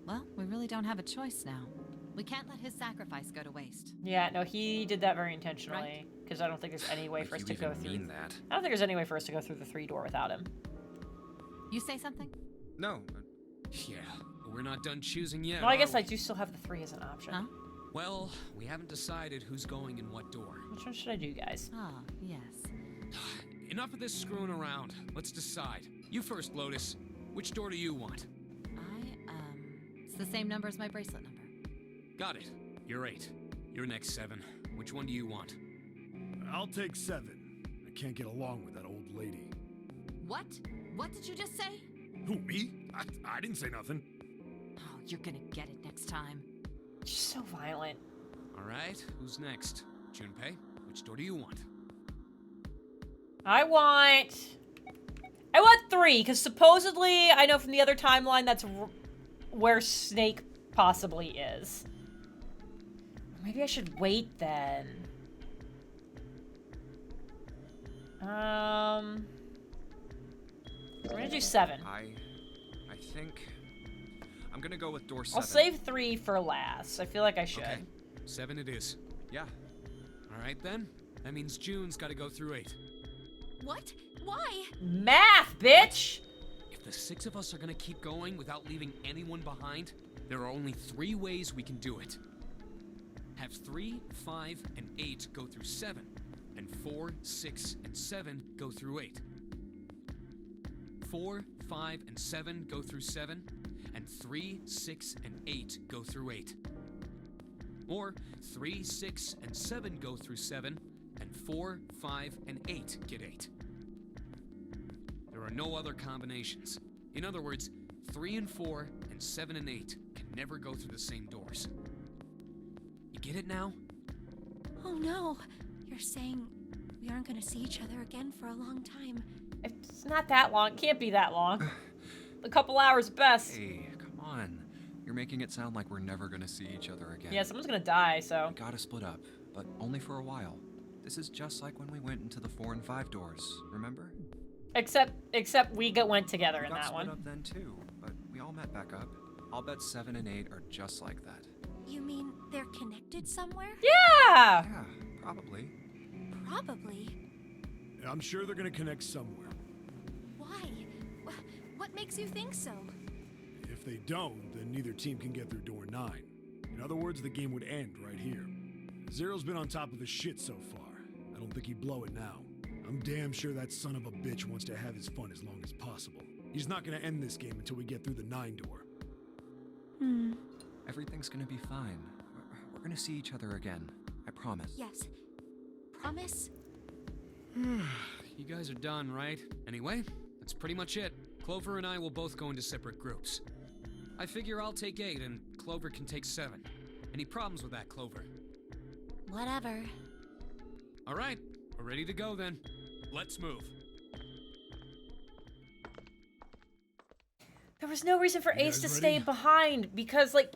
Well, we really don't have a choice now. We can't let his sacrifice go to waste.
Yeah, no, he did that very intentionally. Because I don't think there's any way for us to go through...
Mean that?
I don't think there's any way for us to go through the 3 door without him.
You say something?
No.
Yeah, but we're not done choosing yet.
Well, I
are
guess
we?
I do still have the 3 as an option.
Huh?
Well, we haven't decided who's going in what door.
Which one should I do, guys?
Ah, yes.
Enough of this screwing around. Let's decide. You first, Lotus. Which door do you want?
It's the same number as my bracelet number.
Got it. You're 8. You're next, 7. Which one do you want?
I'll take 7. I can't get along with that old lady.
What? What did you just say?
Who, me? I didn't say nothing.
Oh, you're gonna get it next time.
She's so violent.
All right, who's next? Junpei, which door do you want?
I want 3, because supposedly, I know from the other timeline, that's where Snake possibly is. Maybe I should wait then. We're gonna do 7.
I think I'm gonna go with door 7.
I'll save 3 for last. I feel like I should.
Okay, 7 it is.
Yeah.
All right then. That means June's got to go through 8.
What? Why?
Math, bitch!
If the 6 of us are gonna keep going without leaving anyone behind, there are only 3 ways we can do it. Have 3, 5, and 8 go through 7, and 4, 6, and 7 go through 8. 4, 5, and 7 go through 7, and 3, 6, and 8 go through 8. Or 3, 6, and 7 go through 7, and 4, 5, and 8 get 8. There are no other combinations. In other words, 3 and 4 and 7 and 8 can never go through the same doors. You get it now?
Oh no. You're saying we aren't gonna see each other again for a long time.
It's not that long. It can't be that long. A couple hours best.
Hey, come on. You're making it sound like we're never gonna see each other again.
Yeah, someone's gonna die, so...
We gotta split up, but only for a while. This is just like when we went into the 4 and 5 doors, remember?
Except we went together in
We got
that
split
one.
up then too, but we all met back up. I'll bet 7 and 8 are just like that.
You mean they're connected somewhere?
Yeah!
Yeah, probably.
Probably.
I'm sure they're gonna connect somewhere.
Why? What makes you think so?
If they don't, then neither team can get through door 9. In other words, the game would end right here. Zero's been on top of the shit so far. I don't think he'd blow it now. I'm damn sure that son of a bitch wants to have his fun as long as possible. He's not gonna end this game until we get through the 9 door.
Everything's gonna be fine. We're gonna see each other again. I promise.
Yes. Promise?
You guys are done, right? Anyway, that's pretty much it. Clover and I will both go into separate groups. I figure I'll take 8 and Clover can take 7. Any problems with that, Clover?
Whatever.
All right, we're ready to go then. Let's move.
There was no reason for
You
Ace to
guys
stay
ready?
behind, because, like,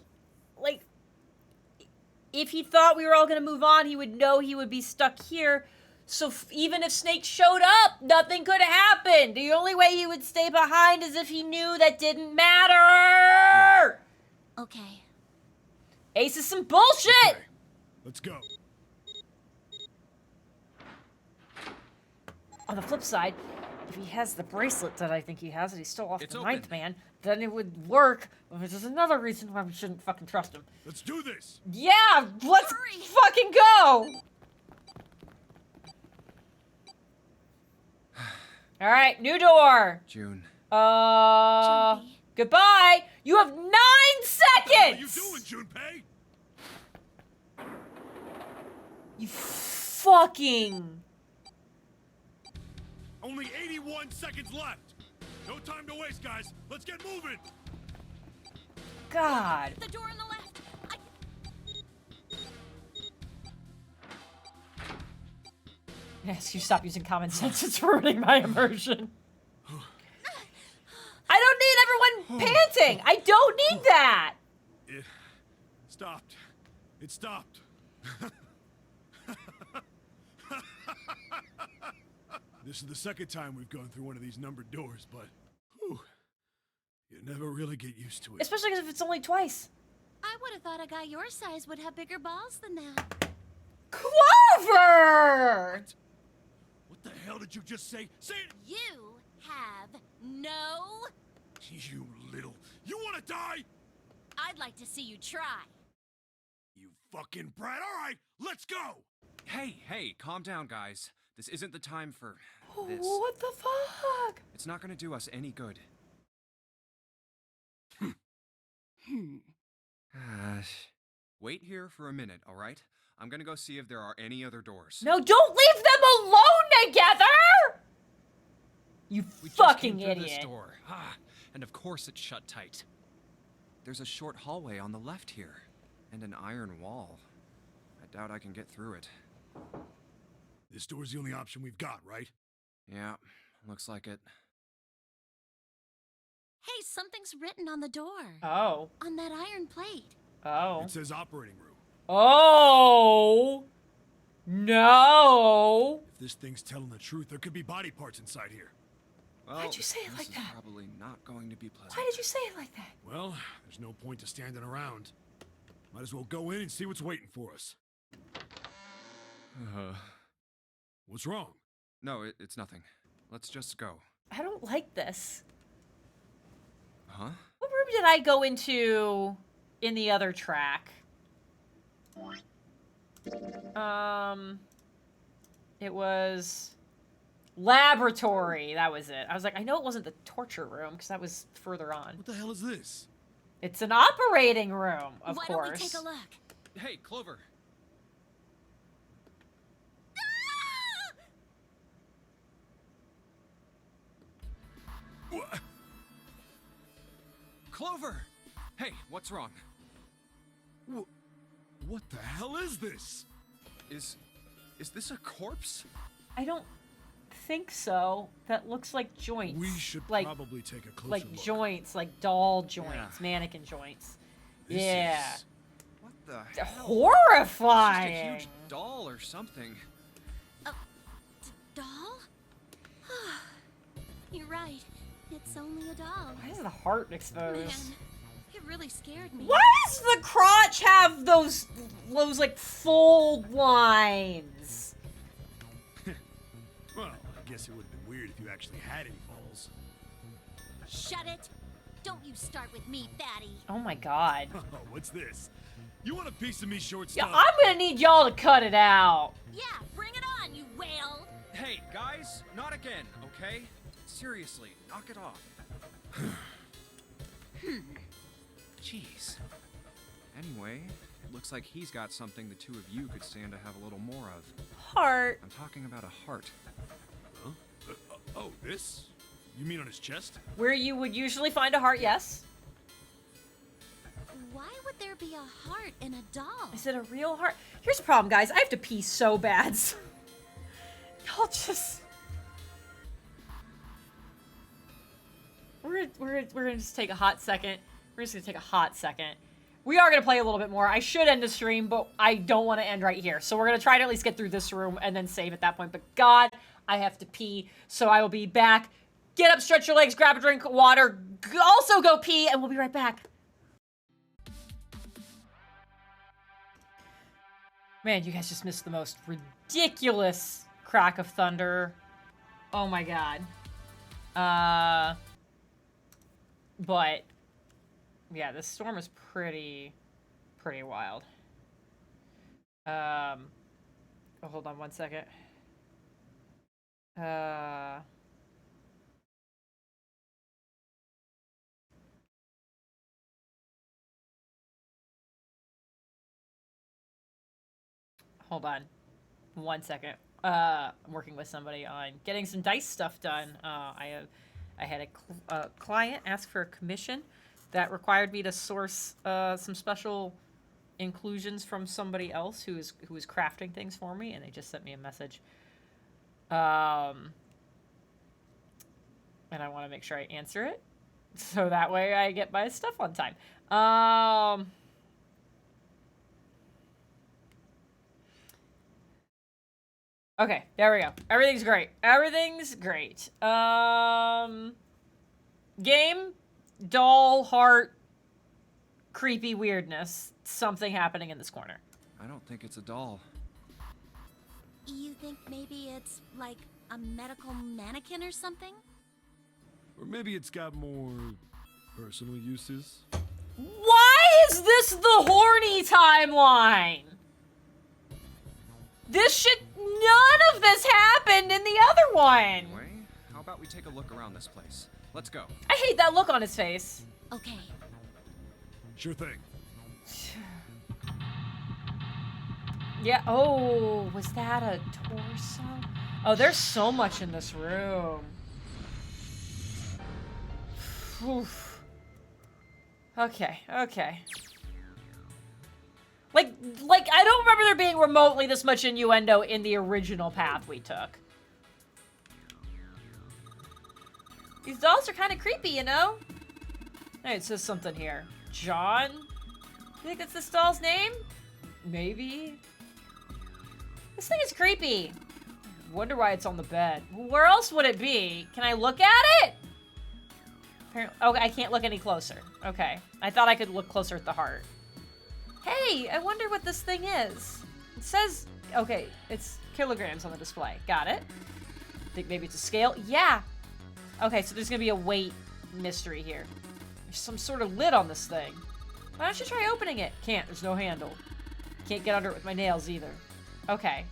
if he thought we were all gonna move on, he would know he would be stuck here. So even if Snake showed up, nothing could happen. The only way he would stay behind is if he knew that didn't matter.
Okay.
Ace is some bullshit.
Okay, let's go.
On the flip side, If he has the bracelet that I think he has, and he's still off
It's
the
open.
ninth man, then it would work. Which is another reason why we shouldn't fucking trust him.
Let's do this!
Yeah, let's
Hurry.
fucking go! Alright, new door!
June.
Jumpy.
Goodbye! You have 9
What are you
seconds!
doing, Junpei?
You fucking...
Only 81 seconds left! No time to waste, guys! Let's get moving!
God.
The door on the left.
Yes, you stop using common sense. It's ruining my immersion. I don't need everyone panting! I don't need that!
It stopped. It stopped. This is the second time we've gone through one of these numbered doors, but whew, you never really get used to it.
Especially if it's only twice.
I would have thought a guy your size would have bigger balls than that.
Clover!
What the hell did you just say? Say it!
You have no...
You little... You wanna die?
I'd like to see you try.
You fucking brat. Alright, let's go!
Hey, calm down, guys. This isn't the time for this.
What the fuck?
It's not gonna do us any good. Wait here for a minute, all right? I'm gonna go see if there are any other doors.
No, don't leave them alone together! You
We just
fucking
came through
idiot.
this door. And of course it's shut tight. There's a short hallway on the left here, and an iron wall. I doubt I can get through it.
This door's the only option we've got, right?
Yeah, looks like it.
Hey, something's written on the door.
Oh.
On that iron plate.
Oh.
It says operating room.
Oh! No!
If this thing's telling the truth, there could be body parts inside here.
Well,
Why'd you say it
this
like
is
that?
probably not going to be pleasant.
Why did you say it like that?
Well, there's no point to standing around. Might as well go in and see what's waiting for us. What's wrong?
No, it's nothing. Let's just go.
I don't like this.
Huh?
What room did I go into in the other track? It was laboratory. That was it. I was like, I know it wasn't the torture room because that was further on.
What the hell is this?
It's an operating room, of
Why
course.
don't we take a look?
Hey, Clover.
What?
Clover! Hey, what's wrong?
What the hell is this?
Is this a corpse?
I don't think so. That looks like joints.
We should
like,
probably take a closer
like
look.
joints, like doll joints,
Yeah.
mannequin joints.
This
Yeah.
is-
What the hell? It's
Horrifying.
just a huge doll or something.
Doll? You're right. It's only a doll.
Why is the heart exposed?
Man, it really scared me.
Why does the crotch have those like fold lines?
Well, I guess it would have been weird if you actually had any balls.
Shut it! Don't you start with me, fatty.
Oh my god.
Oh, what's this? You want a piece of me, short
Yeah,
stuff?
I'm gonna need y'all to cut it out.
Yeah, bring it on, you whale!
Hey, guys, not again, okay? Seriously, knock it off. Jeez. Anyway, it looks like he's got something the two of you could stand to have a little more of.
Heart.
I'm talking about a heart.
Huh? Oh, this? You mean on his chest?
Where you would usually find a heart, yes.
Why would there be a heart in a doll?
Is it a real heart? Here's the problem, guys. I have to pee so bad. So y'all just... We're gonna just take a hot second. We're just gonna take a hot second. We are gonna play a little bit more. I should end the stream, but I don't want to end right here. So we're gonna try to at least get through this room and then save at that point. But God, I have to pee. So I will be back. Get up, stretch your legs, grab a drink of water. Also go pee, and we'll be right back. Man, you guys just missed the most ridiculous crack of thunder. Oh my god. But yeah, this storm is pretty wild. Oh, hold on one second. Hold on one second. I'm working with somebody on getting some dice stuff done. I had a client ask for a commission that required me to source some special inclusions from somebody else who is crafting things for me, and they just sent me a message. And I want to make sure I answer it, so that way I get my stuff on time. Okay, there we go. Everything's great. Everything's great. Game, doll, heart, creepy weirdness. Something happening in this corner.
I don't think it's a doll.
You think maybe it's like a medical mannequin or something?
Or maybe it's got more personal uses.
Why is this the horny timeline? None of this happened in the other one.
Anyway, how about we take a look around this place? Let's go.
I hate that look on his face.
Okay.
Sure thing.
Yeah, oh, was that a torso? Oh, there's so much in this room. Oof. Okay. Like, I don't remember there being remotely this much innuendo in the original path we took. These dolls are kind of creepy, you know? Hey, it says something here. John? You think that's this doll's name? Maybe. This thing is creepy. Wonder why it's on the bed. Where else would it be? Can I look at it? Apparently, oh, I can't look any closer. Okay. I thought I could look closer at the heart. Hey, I wonder what this thing is. It says, okay, it's kilograms on the display. Got it. Think maybe it's a scale? Yeah. Okay, so there's gonna be a weight mystery here. There's some sort of lid on this thing. Why don't you try opening it? Can't, there's no handle. Can't get under it with my nails either. Okay.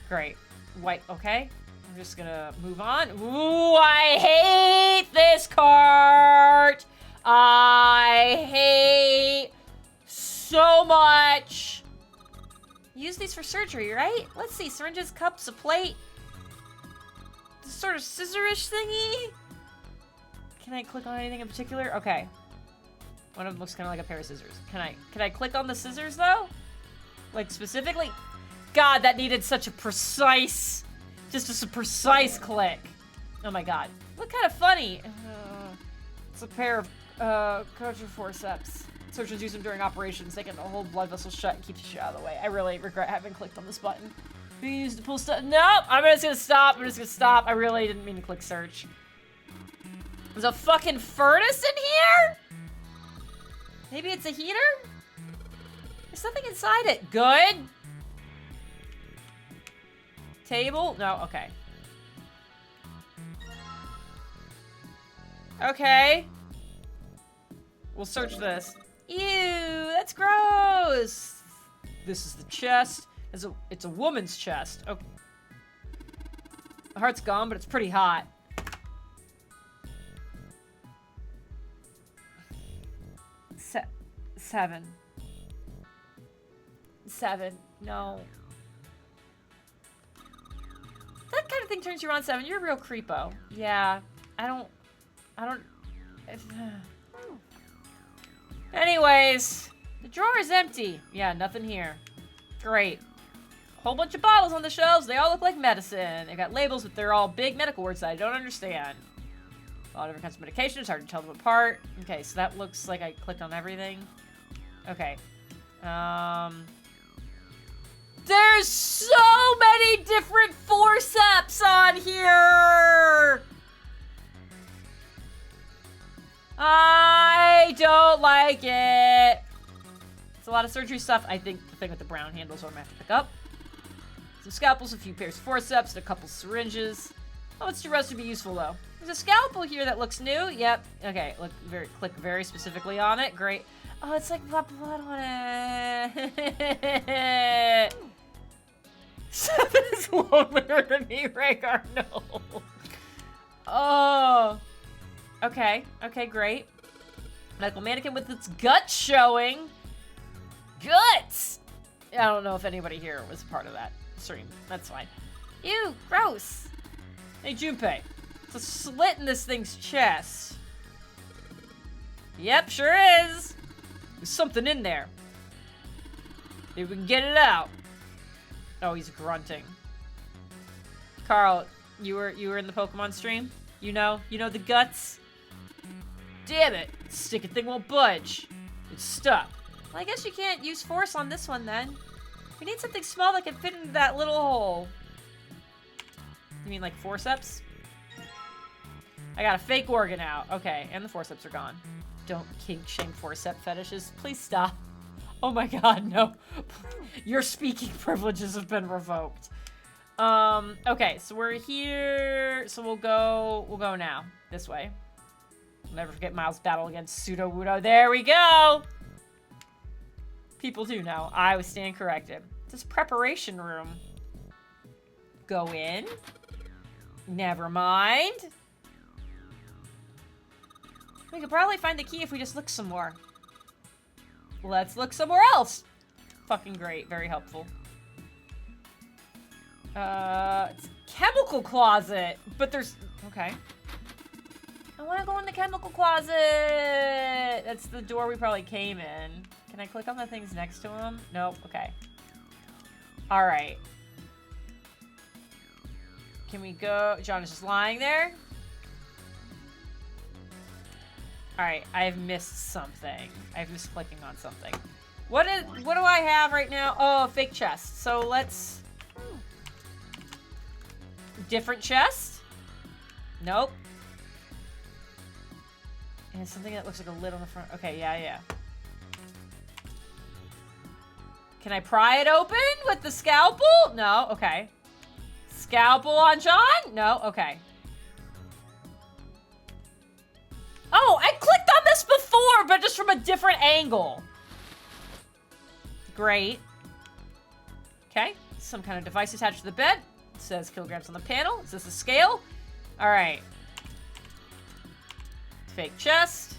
Great. White, okay. I'm just gonna move on. Ooh, I hate this cart! I hate so much. Use these for surgery, right? Let's see, syringes, cups, a plate. This sort of scissorish thingy. Can I click on anything in particular? Okay. One of them looks kind of like a pair of scissors. Can I click on the scissors though? Like specifically? God, that needed such a precise, just a precise click. Oh my God. Look kind of funny. It's a pair of kosher forceps. Surgeons use them during operations. They can hold blood vessels shut and keep the shit out of the way. I really regret having clicked on this button. We used to pull stuff. Nope! I'm just gonna stop. I really didn't mean to click search. There's a fucking furnace in here? Maybe it's a heater? There's something inside it. Good. Table? No, okay. Okay. We'll search this. Ew, that's gross. This is the chest. It's a woman's chest. Okay. The heart's gone, but it's pretty hot. Seven. No. That kind of thing turns you on 7. You're a real creepo. Yeah. I don't. Anyways, the drawer is empty. Yeah, nothing here. Great. Whole bunch of bottles on the shelves. They all look like medicine. They got labels, but they're all big medical words that I don't understand. A lot of different kinds of medication. It's hard to tell them apart. Okay, so that looks like I clicked on everything. Okay. There's so many different forceps on here! I don't like it. It's a lot of surgery stuff. I think the thing with the brown handles I'm gonna have to pick up. Some scalpels, a few pairs of forceps, and a couple syringes. Oh, it's too rusty to be useful, though. There's a scalpel here that looks new. Yep. Okay, click very specifically on it. Great. Oh, it's like blood on it. 7 is lonelier than me, Rhaegar. No. Oh. Okay. Okay, great. Medical mannequin with its guts showing. Guts! I don't know if anybody here was a part of that stream. That's fine. Ew, gross. Hey, Junpei. It's a slit in this thing's chest. Yep, sure is. There's something in there. Maybe we can get it out. Oh, he's grunting. Carl, you were in the Pokemon stream? You know the guts? Damn it. Sticky thing won't budge. It's stuck. Well, I guess you can't use force on this one then. We need something small that can fit into that little hole. You mean like forceps? I got a fake organ out. Okay, and the forceps are gone. Don't kink shame forceps fetishes. Please stop. Oh my god, no. Your speaking privileges have been revoked. Okay, so we're here. So we'll go now. This way. I'll never forget Miles' battle against Sudowoodo. There we go! People do know. I was stand corrected. This preparation room. Go in. Never mind. We could probably find the key if we just look some more. Let's look somewhere else. Fucking great. Very helpful. It's a chemical closet. But there's... Okay. I want to go in the chemical closet. That's the door we probably came in. Can I click on the things next to him? Nope. Okay. Alright. Can we go? John is just lying there. Alright, I've missed something. I've missed clicking on something. What do I have right now? Oh, a fake chest. So let's... Different chest? Nope. And something that looks like a lid on the front. Okay, yeah. Can I pry it open with the scalpel? No, okay. Scalpel on John? No, okay. Oh, I clicked on this before, but just from a different angle. Great. Okay, some kind of device attached to the bed. It says kilograms on the panel. Is this a scale? All right. Fake chest.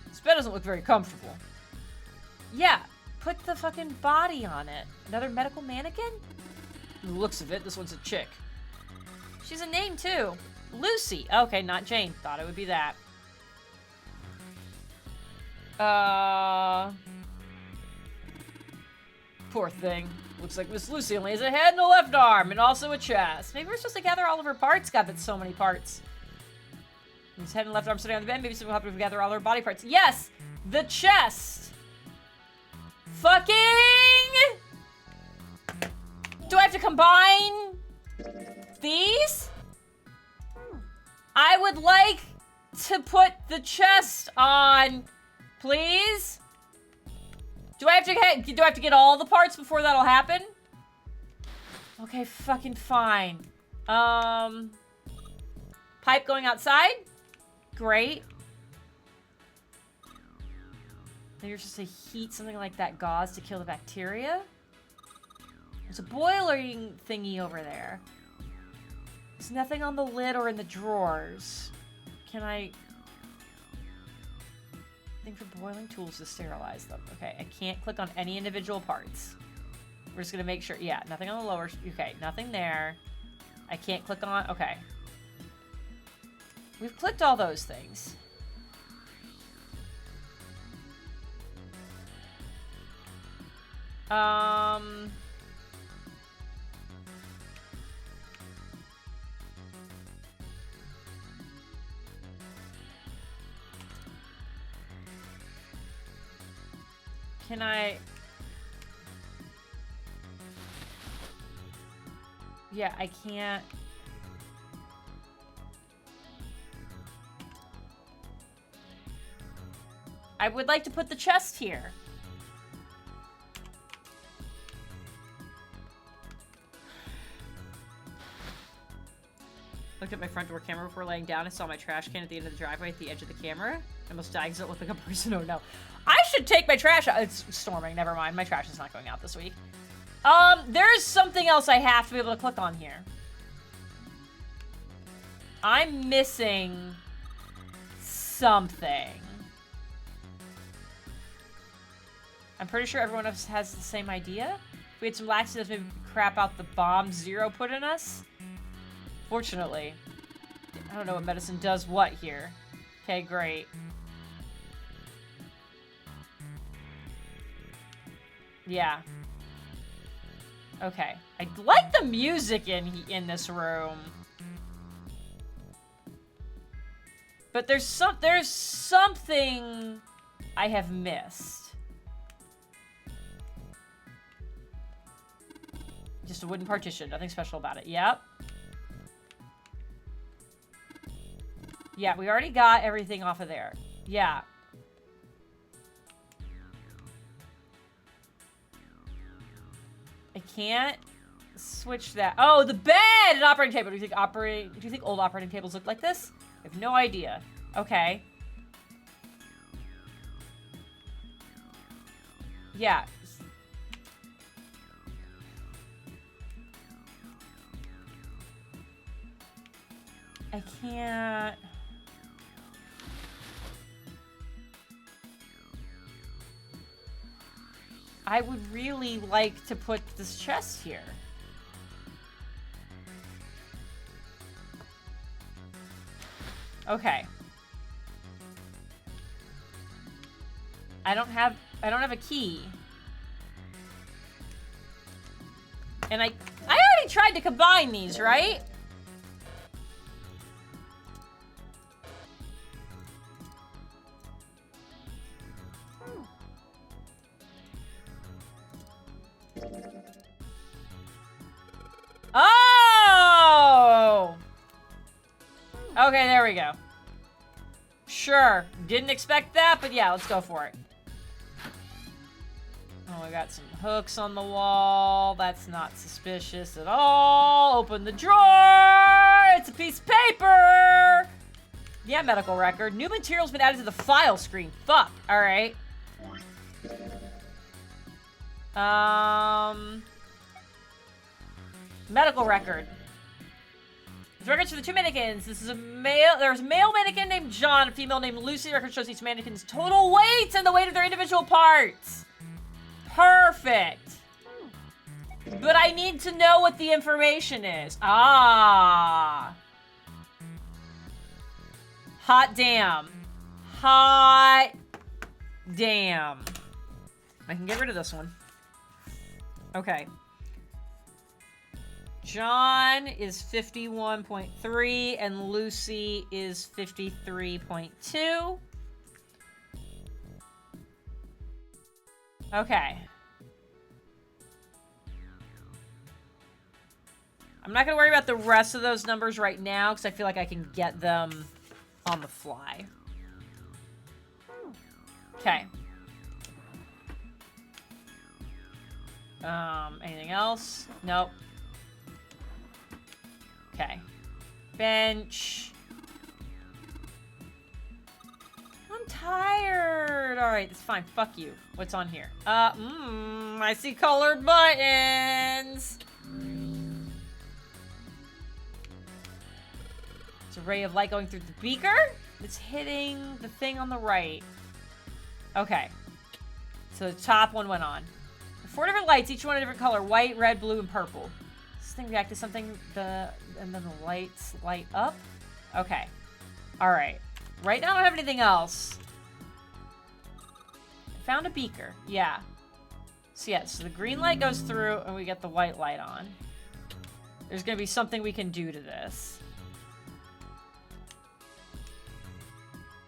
This bed doesn't look very comfortable. Yeah, put the fucking body on it. Another medical mannequin? The looks of it, this one's a chick. She's a name too. Lucy. Okay, not Jane. Thought it would be that. Poor thing. Looks like Miss Lucy only has a head and a left arm, and also a chest. Maybe we're supposed to gather all of her parts. God, that's so many parts. His head and left arm sitting on the bed. Maybe someone will help me gather all her body parts. Yes! The chest! Fucking... Do I have to combine these? I would like to put the chest on, please. Do I have to get all the parts before that'll happen? Okay, fucking fine. Pipe going outside? Great. Maybe you're supposed to heat something like that gauze to kill the bacteria? There's a boiling thingy over there. There's nothing on the lid or in the drawers. Can I... Thing for boiling tools to sterilize them. Okay, I can't click on any individual parts. We're just gonna make sure. Yeah, nothing on the lower... Okay, nothing there. I can't click on... Okay. We've clicked all those things. Can I... Yeah, I can't... I would like to put the chest here. Looked at my front door camera before laying down and saw my trash can at the end of the driveway at the edge of the camera. I almost died because it looked like a person. Oh no. I should take my trash out. It's storming. Never mind. My trash is not going out this week. There's something else I have to be able to click on here. I'm missing something. I'm pretty sure everyone else has the same idea. If we had some laxatives, maybe we could crap out the bomb Zero put in us. Fortunately. I don't know what medicine does what here. Okay, great. Yeah. Okay. I like the music in this room. But there's something I have missed. Just a wooden partition. Nothing special about it. Yep. Yeah, we already got everything off of there. Yeah. I can't switch that. Oh, the bed! An operating table. Do you think old operating tables look like this? I have no idea. Okay. Yeah. I can't... I would really like to put this chest here. Okay. I don't have a key. And I already tried to combine these, right? Oh! Okay, there we go. Sure. Didn't expect that, but yeah, let's go for it. Oh, we got some hooks on the wall. That's not suspicious at all. Open the drawer! It's a piece of paper! Yeah, medical record. New material's been added to the file screen. Fuck. Alright. Medical record. With records for the two mannequins. This is a male. There's a male mannequin named John, a female named Lucy. The record shows each mannequin's total weight and the weight of their individual parts. Perfect. But I need to know what the information is. Ah. Hot damn. Hot damn. I can get rid of this one. Okay. John is 51.3 and Lucy is 53.2. Okay. I'm not going to worry about the rest of those numbers right now because I feel like I can get them on the fly. Okay. Anything else? Nope. Okay. Bench. I'm tired. Alright, it's fine. Fuck you. What's on here? I see colored buttons. It's a ray of light going through the beaker. It's hitting the thing on the right. Okay. So the top one went on. 4 different lights, each one a different color. White, red, blue, and purple. This thing react to something, and then the lights light up. Okay. Alright. Right now I don't have anything else. I found a beaker. Yeah. So yeah, so the green light goes through, and we get the white light on. There's gonna be something we can do to this.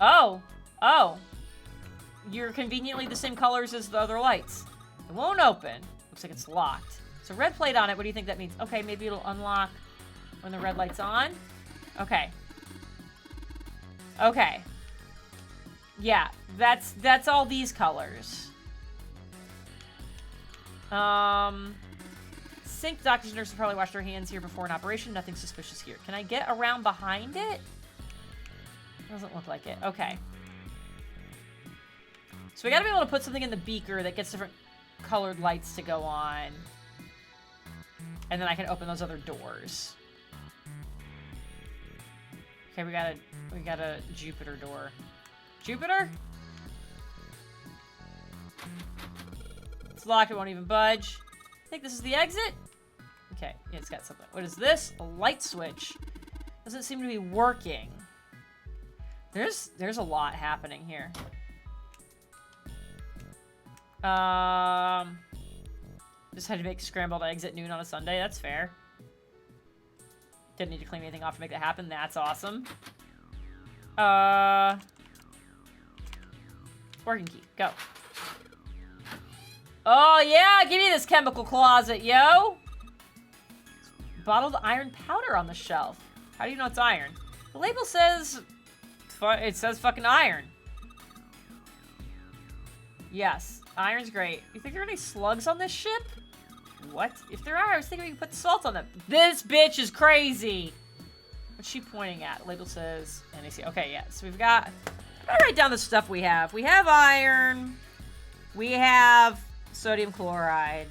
Oh! Oh! You're conveniently the same colors as the other lights. It won't open. Looks like it's locked. So red plate on it. What do you think that means? Okay, maybe it'll unlock when the red light's on. Okay. Okay. Yeah, that's all these colors. sink. Doctors and nurses probably washed their hands here before an operation. Nothing suspicious here. Can I get around behind it? Doesn't look like it. Okay. So we gotta be able to put something in the beaker that gets different colored lights to go on. And then I can open those other doors. Okay, we got a Jupiter door. Jupiter? It's locked, it won't even budge. I think this is the exit? Okay, yeah, it's got something. What is this? A light switch. Doesn't seem to be working. There's a lot happening here. Just had to make scrambled eggs at noon on a Sunday. That's fair. Didn't need to clean anything off to make that happen. That's awesome. Working key. Go. Oh, yeah! Give me this chemical closet, yo! Bottled iron powder on the shelf. How do you know it's iron? The label says... It says fucking iron. Yes. Iron's great. You think there are any slugs on this ship? What? If there are, I was thinking we could put salt on them. This bitch is crazy! What's she pointing at? Label says... NAC. Okay, yeah. So we've got... I'm gonna write down the stuff we have. We have iron. We have sodium chloride.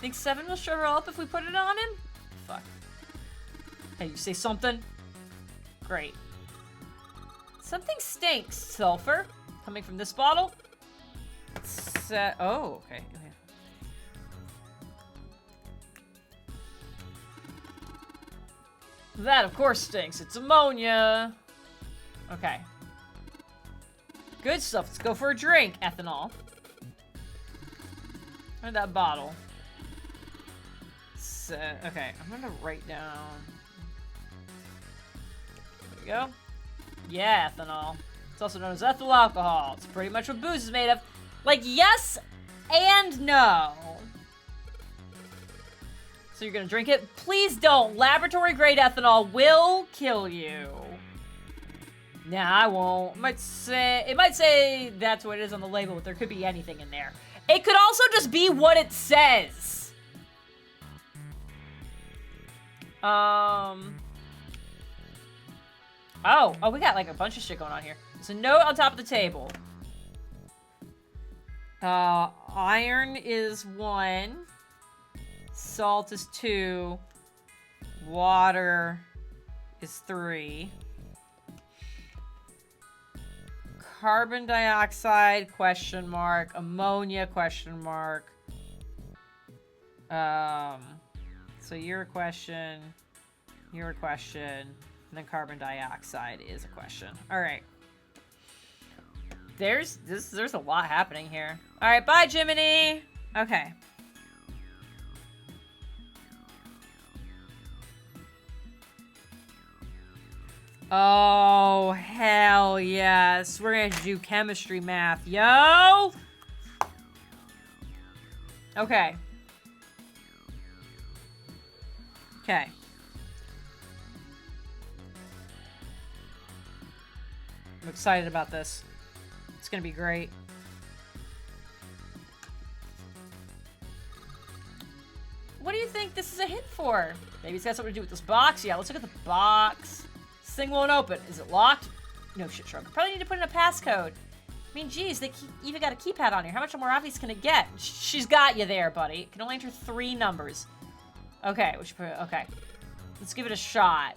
Think 7 will shrivel up if we put it on him? Fuck. Hey, you say something? Great. Something stinks. Sulfur. Coming from this bottle. Oh, okay. That, of course, stinks. It's ammonia. Okay. Good stuff. Let's go for a drink. Ethanol. Where'd that bottle? Okay, I'm gonna write down... There we go. Yeah, ethanol. It's also known as ethyl alcohol. It's pretty much what booze is made of. Like, yes and no. So you're gonna drink it? Please don't. Laboratory-grade ethanol will kill you. Nah, I won't. It might say that's what it is on the label, but there could be anything in there. It could also just be what it says. Oh, we got like a bunch of shit going on here. There's a note on top of the table. Iron is 1. Salt is 2. Water is 3. Carbon dioxide, question mark. Ammonia, question mark. So you're a question, and then carbon dioxide is a question. All right. There's a lot happening here. All right, bye, Jiminy. Okay. Oh, hell yes. We're gonna do chemistry math, yo! Okay. Okay. I'm excited about this. It's gonna be great. What do you think this is a hit for? Maybe it's got something to do with this box? Yeah, let's look at the box. This thing won't open. Is it locked? No shit, Shrug. Probably need to put in a passcode. I mean, geez, they even got a keypad on here. How much more obvious can it get? She's got you there, buddy. It can only enter 3 numbers. Okay, we should put it, okay. Let's give it a shot.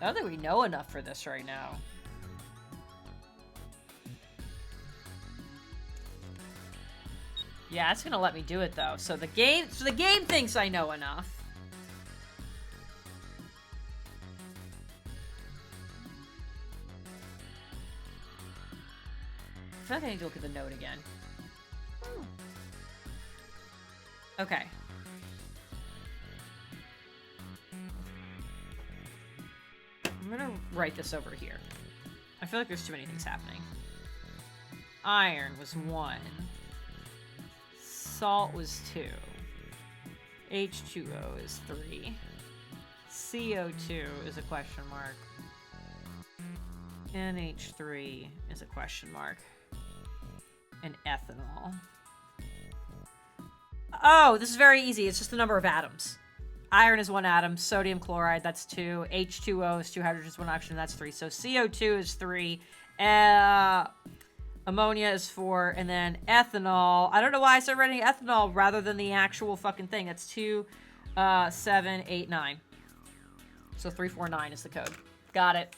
I don't think we know enough for this right now. Yeah, it's gonna let me do it though. So the game thinks I know enough. I feel like I need to look at the note again. Okay. I'm gonna write this over here. I feel like there's too many things happening. Iron was 1. Salt was 2. H2O is 3. CO2 is a question mark. NH3 is a question mark. And ethanol. Oh, this is very easy. It's just the number of atoms. Iron is 1 atom. Sodium chloride, that's 2. H2O is 2 hydrogens, 1 oxygen, that's 3. So CO2 is 3. Ammonia is 4. And then ethanol. I don't know why I started writing ethanol rather than the actual fucking thing. That's 2, 7, 8, 9. So 349 is the code. Got it.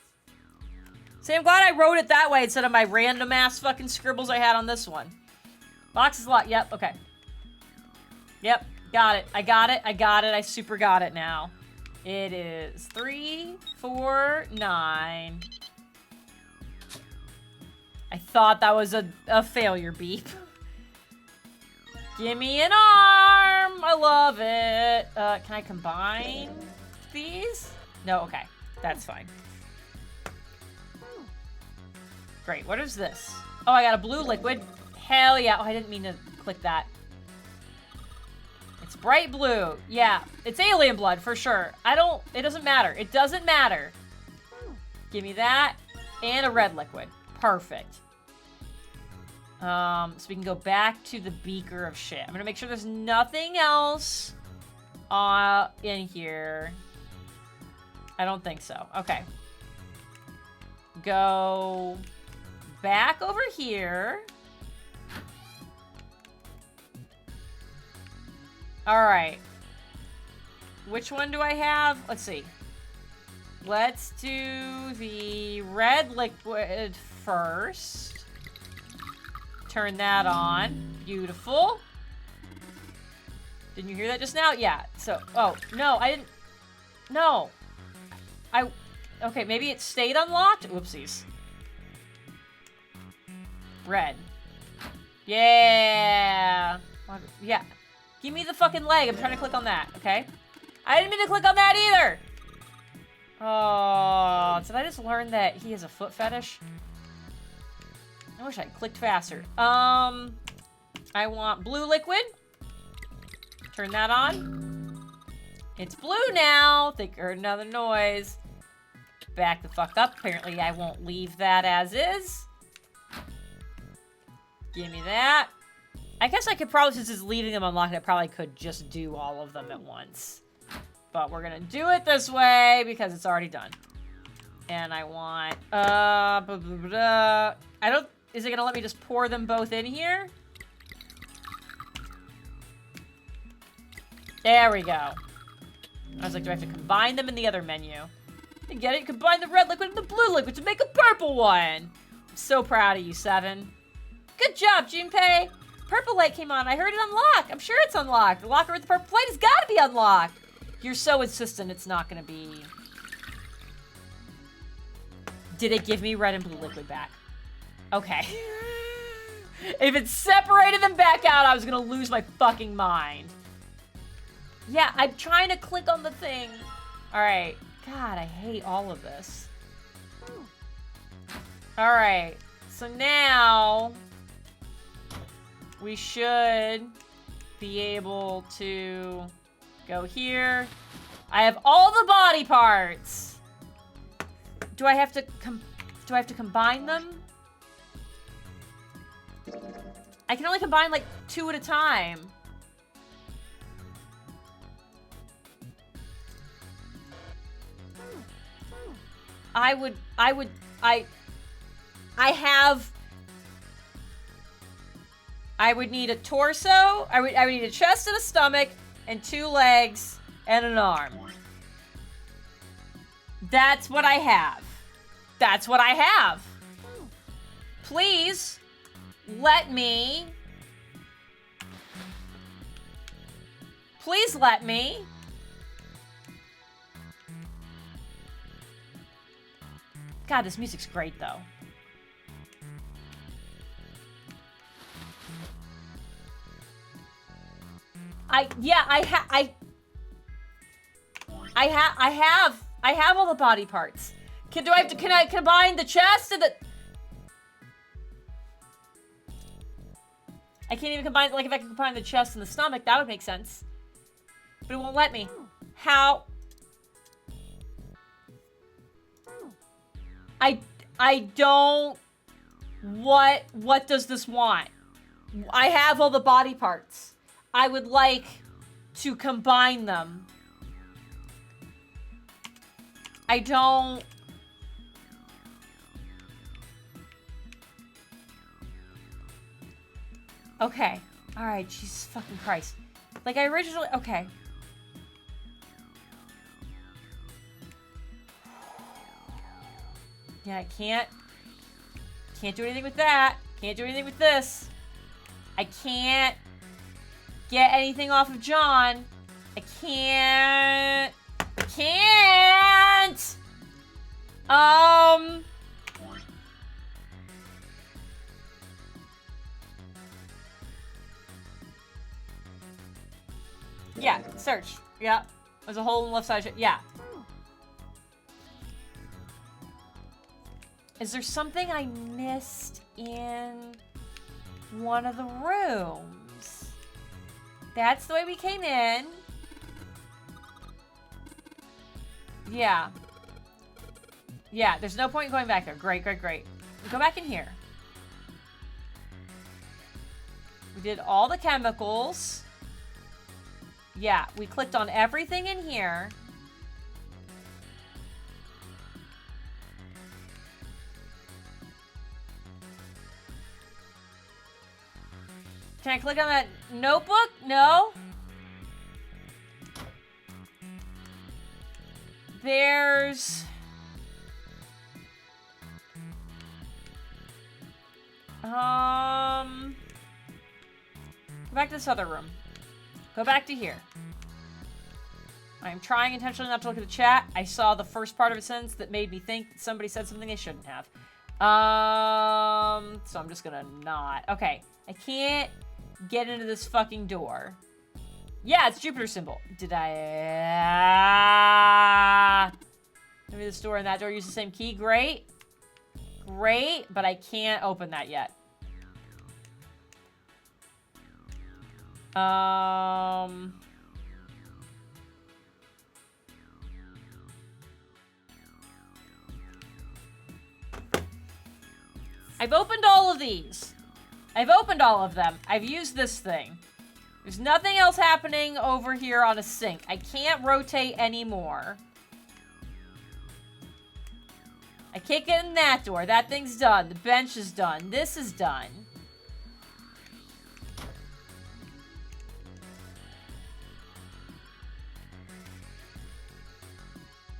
See, I'm glad I wrote it that way instead of my random ass fucking scribbles I had on this one. Box is locked. Yep, okay. Yep, got it. I got it. I got it. I super got it now. It is 3, 4, 9. I thought that was a failure beep. Give me an arm. I love it. Can I combine these? No, okay. That's fine. Great. What is this? Oh, I got a blue liquid. Hell yeah. Oh, I didn't mean to click that. It's bright blue. Yeah. It's alien blood for sure. It doesn't matter. It doesn't matter. Give me that. And a red liquid. Perfect. So we can go back to the beaker of shit. I'm gonna make sure there's nothing else in here. I don't think so. Okay. Go back over here. Alright. Which one do I have? Let's see. Let's do the red liquid first. Turn that on. Beautiful. Didn't you hear that just now? Yeah. So, oh, no, I didn't. No. Okay, maybe it stayed unlocked? Oopsies. Red. Yeah. Yeah. Give me the fucking leg. I'm trying to click on that, okay? I didn't mean to click on that either! Oh, did I just learn that he has a foot fetish? I wish I had clicked faster. I want blue liquid. Turn that on. It's blue now. Think I heard another noise. Back the fuck up. Apparently I won't leave that as is. Give me that. I guess I could probably, since it's leaving them unlocked, I probably could just do all of them at once. But we're gonna do it this way because it's already done. And I want, is it gonna let me just pour them both in here? There we go. I was like, do I have to combine them in the other menu? I get it, combine the red liquid and the blue liquid to make a purple one. I'm so proud of you, 7. Good job, Junpei. Purple light came on. I heard it unlock. I'm sure it's unlocked. The locker with the purple plate has got to be unlocked. You're so insistent it's not going to be. Did it give me red and blue liquid back? Okay. If it separated them back out, I was going to lose my fucking mind. Yeah, I'm trying to click on the thing. All right. God, I hate all of this. All right. So now we should be able to go here. I have all the body parts. Do I have to combine them? I can only combine like 2 at a time. I would need a torso, I would need a chest and a stomach, and 2 legs, and an arm. That's what I have. That's what I have. Please, let me. Please let me. God, this music's great, though. I have all the body parts. Can I combine the chest and the... I can't even combine, like, if I can combine the chest and the stomach, that would make sense. But it won't let me. How? I don't... What does this want? I have all the body parts. I would like to combine them. I don't... Okay. Alright, Jesus fucking Christ. Like, I originally... Okay. Yeah, I can't do anything with that. Can't do anything with this. I can't get anything off of John. I can't. Yeah, search. Yeah. There's a hole in the left side. Yeah. Is there something I missed in one of the rooms? That's the way we came in. Yeah. Yeah, there's no point in going back there. Great, great, great. We go back in here. We did all the chemicals. Yeah, we clicked on everything in here. Can I click on that notebook? No. There's... Go back to this other room. Go back to here. I'm trying intentionally not to look at the chat. I saw the first part of a sentence that made me think somebody said something they shouldn't have. So I'm just gonna not. Okay, I can't get into this fucking door. Yeah, it's Jupiter symbol. Did I... Maybe this door and that door use the same key. Great. Great, but I can't open that yet. I've opened all of these. I've opened all of them. I've used this thing. There's nothing else happening over here on a sink. I can't rotate anymore. I can't get in that door. That thing's done. The bench is done. This is done.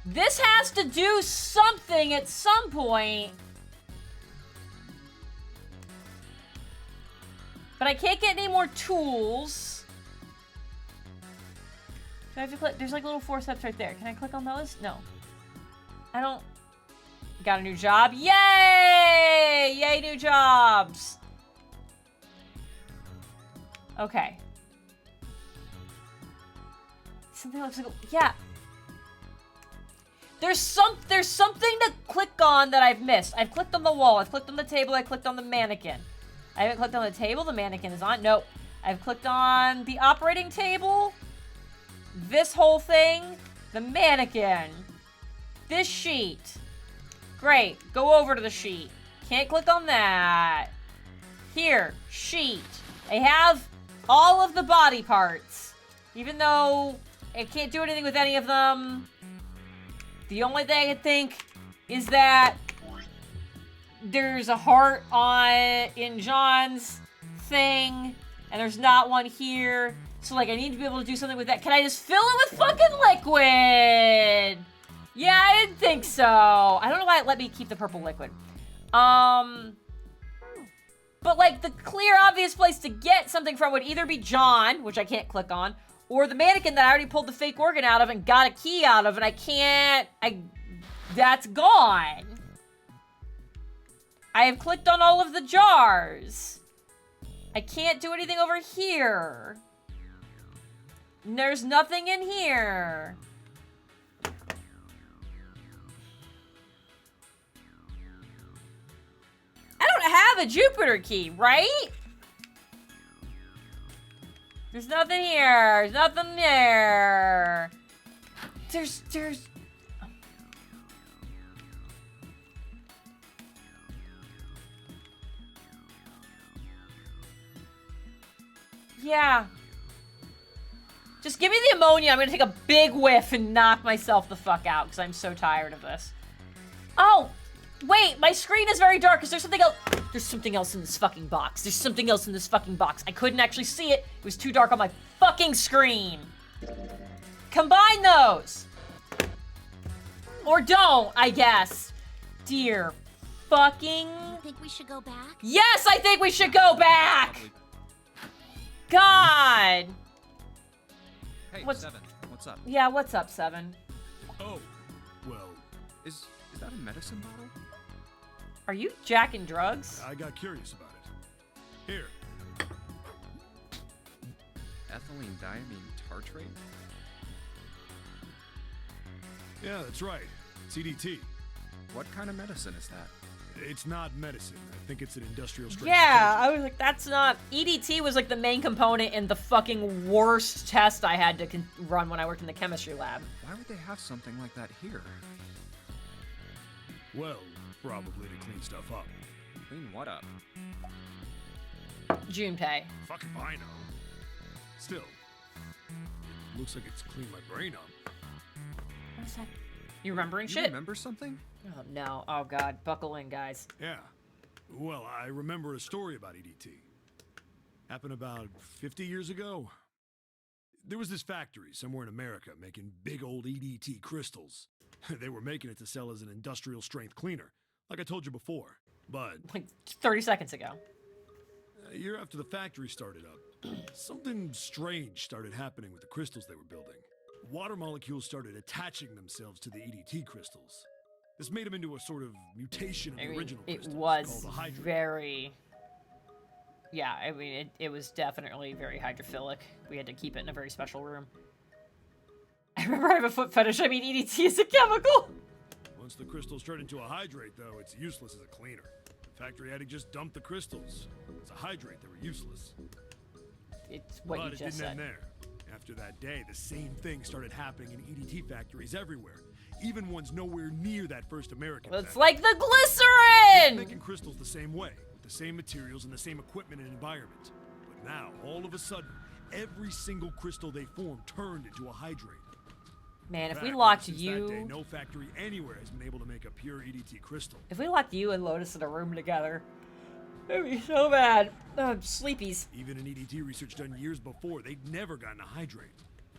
This has to do something at some point. But I can't get any more tools. Do I have to click? There's like little 4 steps right there. Can I click on those? No. I don't... Got a new job. Yay! Yay, new jobs. Okay. Something looks like... Yeah. There's something to click on that I've missed. I've clicked on the wall. I've clicked on the table. I clicked on the mannequin. I haven't clicked on the table. The mannequin is on. Nope. I've clicked on the operating table. This whole thing. The mannequin. This sheet. Great. Go over to the sheet. Can't click on that. Here. Sheet. I have all of the body parts. Even though I can't do anything with any of them. The only thing I can think is that there's a heart in John's thing, and there's not one here. So, like, I need to be able to do something with that. Can I just fill it with fucking liquid? Yeah, I didn't think so. I don't know why it let me keep the purple liquid. But, like, the clear, obvious place to get something from would either be John, which I can't click on, or the mannequin that I already pulled the fake organ out of and got a key out of, and I can't... That's gone. I have clicked on all of the jars. I can't do anything over here. There's nothing in here. I don't have a Jupiter key, right? There's nothing here. There's nothing there. There's... Yeah. Just give me the ammonia. I'm gonna take a big whiff and knock myself the fuck out because I'm so tired of this. Oh, wait, my screen is very dark. Is there something else? There's something else in this fucking box. There's something else in this fucking box. I couldn't actually see it. It was too dark on my fucking screen. Combine those. Or don't, I guess. Dear fucking...
You think we should go back?
Yes, I think we should go back! God!
Hey,
What's-
Seven, what's up?
Yeah, what's up, Seven?
Oh, well,
Is that a medicine bottle?
Are you jacking drugs?
I got curious about it. Here.
Ethylene diamine tartrate?
Yeah, that's right. CDT.
What kind of medicine is that?
It's not medicine. I think it's an industrial strength.
Yeah, I was like, that's not... EDT was like the main component in the fucking worst test I had to run when I worked in the chemistry lab.
Why would they have something like that here?
Well, probably to clean stuff up.
Clean what up?
Junpei.
Fuck if I know. Still, it looks like it's cleaned my brain up.
What's that? You remembering
You
shit?
remember something?
Oh no. Oh god. Buckle in, guys.
Yeah. Well, I remember a story about EDT. Happened about 50 years ago. There was this factory somewhere in America making big old EDT crystals. They were making it to sell as an industrial strength cleaner, like I told you before. But
Like 30 seconds ago.
a year after the factory started up, something strange started happening with the crystals they were building. Water molecules started attaching themselves to the EDT crystals. This made them into a sort of mutation of
I
the
mean,
original
it
crystals
was
called a hydrate.
very... Yeah, I mean, it was definitely very hydrophilic. We had to keep it in a very special room. I remember I have a foot fetish. I mean, EDT is a chemical.
Once the crystals turn into a hydrate, though, it's useless as a cleaner. The factory had to just dump the crystals. As a hydrate, they were useless.
It's what
But
you
it
just
didn't end
said.
there. After that day, the same thing started happening in EDT factories everywhere. Even ones nowhere near that first American
Well, it's
factory.
like the
Making
glycerin!
crystals the same way, with the same materials and the same equipment and environment. But now, all of a sudden, every single crystal they formed turned into a hydrate.
Man,
In
if we
fact,
locked
ever since that day,
you...
no factory anywhere has been able to make a pure EDT crystal.
If we locked you and Lotus in a room together, it'd be so bad. Sleepies.
Even in EDT research done years before, they'd never gotten a hydrate.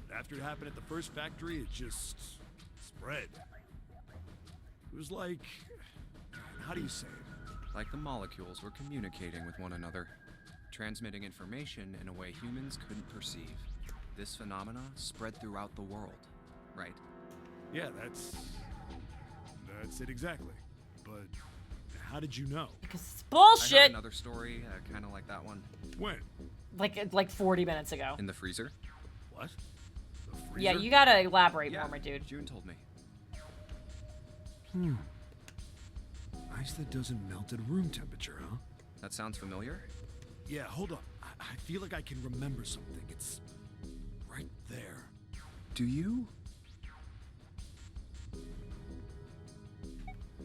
But after it happened at the first factory, it just spread. It was like, how do you say it?
Like the molecules were communicating with one another, transmitting information in a way humans couldn't perceive. This phenomena spread throughout the world, right?
Yeah, that's it exactly. But how did you know?
Because it's
I heard
bullshit!
another story, kind of like that one,
When?
Like 40 minutes ago.
in the freezer.
What? The freezer?
Yeah, you gotta elaborate
Yeah,
more, my dude.
June told me.
Ice that doesn't melt at room temperature, huh?
That sounds familiar?
Yeah, hold on. I feel like I can remember something. It's right there.
Do you?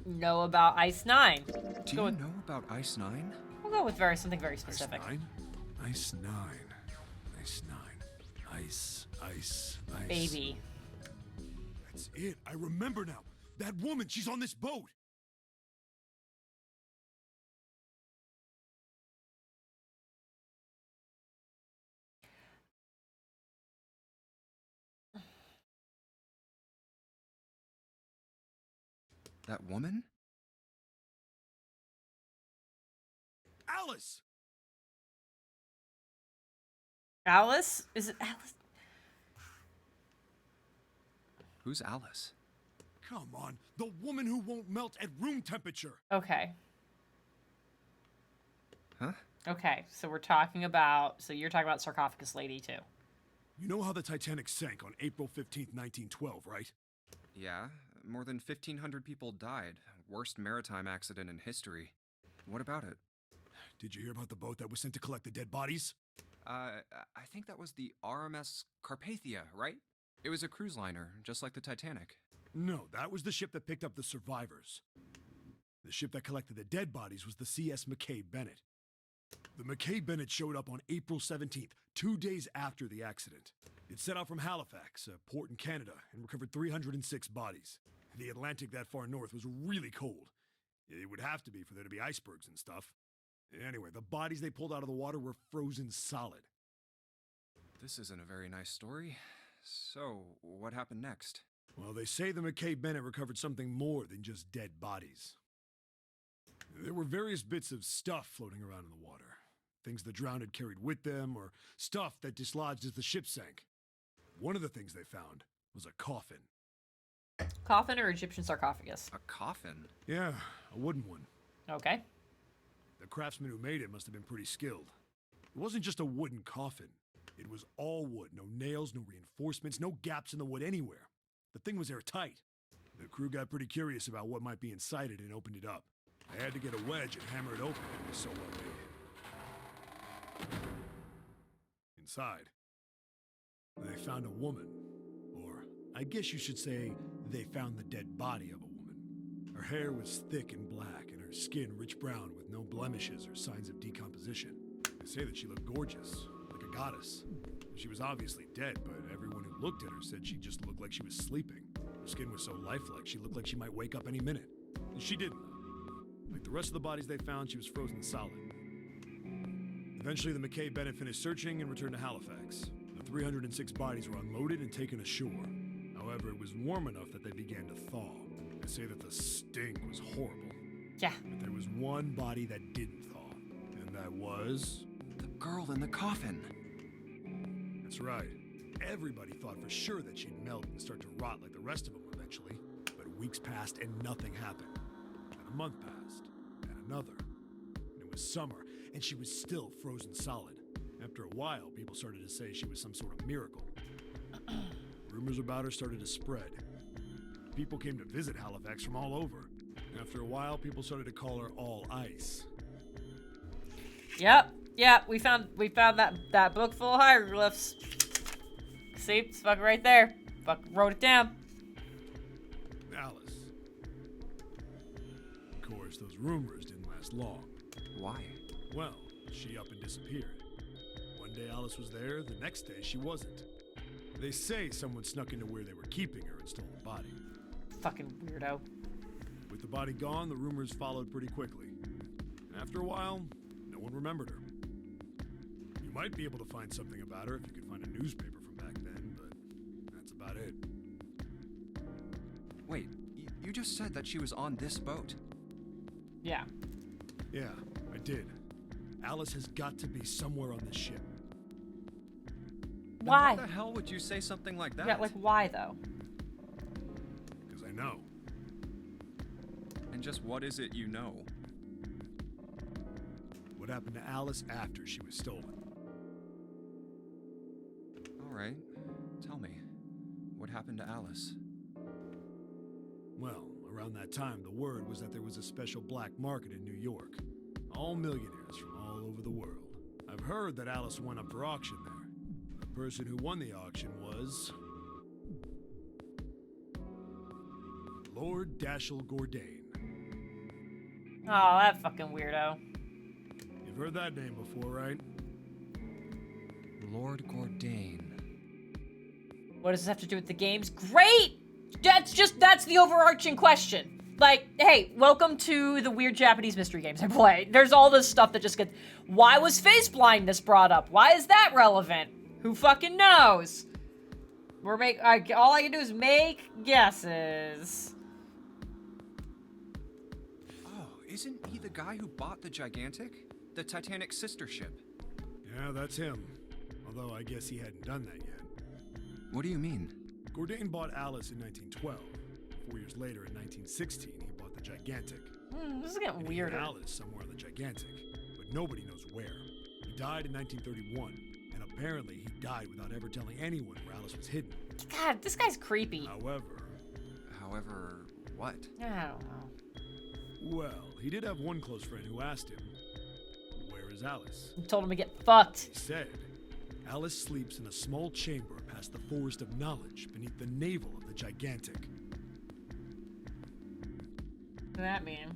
Know about Ice 9.
Do
Go
you
with-
know about Ice 9?
We'll go with something very specific.
Ice 9? Ice 9. Ice 9. Ice. Ice. Ice.
Baby.
That's it. I remember now. That woman, she's on this boat.
That woman?
Alice!
Alice? Is it Alice?
Who's Alice?
Come on. The woman who won't melt at room temperature.
Okay.
Huh?
Okay, so we're talking about... So you're talking about Sarcophagus Lady, too.
You know how the Titanic sank on April 15th, 1912, right?
Yeah, more than 1,500 people died. Worst maritime accident in history. What about it?
Did you hear about the boat that was sent to collect the dead bodies?
I think that was the RMS Carpathia, right? It was a cruise liner, just like the Titanic.
No, that was the ship that picked up the survivors. The ship that collected the dead bodies was the CS McKay Bennett. The McKay Bennett showed up on April 17th, 2 days after the accident. It set out from Halifax, a port in Canada, and recovered 306 bodies. The Atlantic that far north was really cold. It would have to be for there to be icebergs and stuff. Anyway, the bodies they pulled out of the water were frozen solid.
This isn't a very nice story. So, what happened next?
Well, they say the McKay Bennett recovered something more than just dead bodies. There were various bits of stuff floating around in the water. Things the drowned had carried with them, or stuff that dislodged as the ship sank. One of the things they found was a coffin.
Coffin or Egyptian sarcophagus?
A coffin?
Yeah, a wooden one.
Okay.
The craftsman who made it must have been pretty skilled. It wasn't just a wooden coffin. It was all wood, no nails, no reinforcements, no gaps in the wood anywhere. The thing was airtight. The crew got pretty curious about what might be inside it and opened it up. They had to get a wedge and hammer it open. It was so well made. Inside, they found a woman. Or, I guess you should say, they found the dead body of a woman. Her hair was thick and black, and her skin rich brown with no blemishes or signs of decomposition. They say that she looked gorgeous, like a goddess. She was obviously dead, but everyone who looked at her said she just looked like she was sleeping. Her skin was so lifelike, she looked like she might wake up any minute. And she didn't. Like the rest of the bodies they found, she was frozen solid. Eventually, the McKay Bennett finished searching and returned to Halifax. The 306 bodies were unloaded and taken ashore. However, it was warm enough that they began to thaw. They say that the stink was horrible.
Yeah.
But there was one body that didn't thaw, and that was...
The girl in the coffin.
That's right. Everybody thought for sure that she'd melt and start to rot like the rest of them eventually. But weeks passed and nothing happened. And a month passed, and another. And it was summer, and she was still frozen solid. After a while, people started to say she was some sort of miracle. Rumors about her started to spread. People came to visit Halifax from all over. After a while, people started to call her All Ice.
Yep. We found that book full of hieroglyphs. See, it's fucking right there. Fucking wrote it down.
Alice. Of course, those rumors didn't last long.
Why?
Well, she up and disappeared. One day Alice was there, the next day she wasn't. They say someone snuck into where they were keeping her and stole the body.
Fucking weirdo.
With the body gone, the rumors followed pretty quickly. And after a while, no one remembered her. You might be able to find something about her if you could find a newspaper from back then, but that's about it.
Wait, you just said that she was on this boat.
Yeah.
Yeah, I did. Alice has got to be somewhere on this ship.
Why?
Why the hell would you say something like that?
Yeah, like why though?
Because I know.
And just what is it you know?
What happened to Alice after she was stolen?
All right, tell me. What happened to Alice?
Well, around that time, the word was that there was a special black market in New York. All millionaires from all over the world. I've heard that Alice went up for auction there. The person who won the auction was... Lord Dashiell Gordain.
Oh, that fucking weirdo.
You've heard that name before, right?
Lord Gordain.
What does this have to do with the games? Great! That's the overarching question. Like, hey, welcome to the weird Japanese mystery games I play. There's all this stuff that just gets... Why was face blindness brought up? Why is that relevant? Who fucking knows? All I can do is make guesses.
Oh, isn't he the guy who bought the Gigantic? The Titanic's sister ship?
Yeah, that's him. Although I guess he hadn't done that yet.
What do you mean?
Gordain bought Alice in 1912. 4 years later, in 1916, he bought the Gigantic.
This is getting
And he had
weirder.
Alice somewhere on the Gigantic, but nobody knows where. He died in 1931, and apparently he died without ever telling anyone where Alice was hidden.
God, this guy's creepy.
However, what?
I don't know.
Well, he did have one close friend who asked him, "Where is Alice?"
He told him to get fucked.
He said, "Alice sleeps in a small chamber past the Forest of Knowledge beneath the navel of the Gigantic."
What does that mean?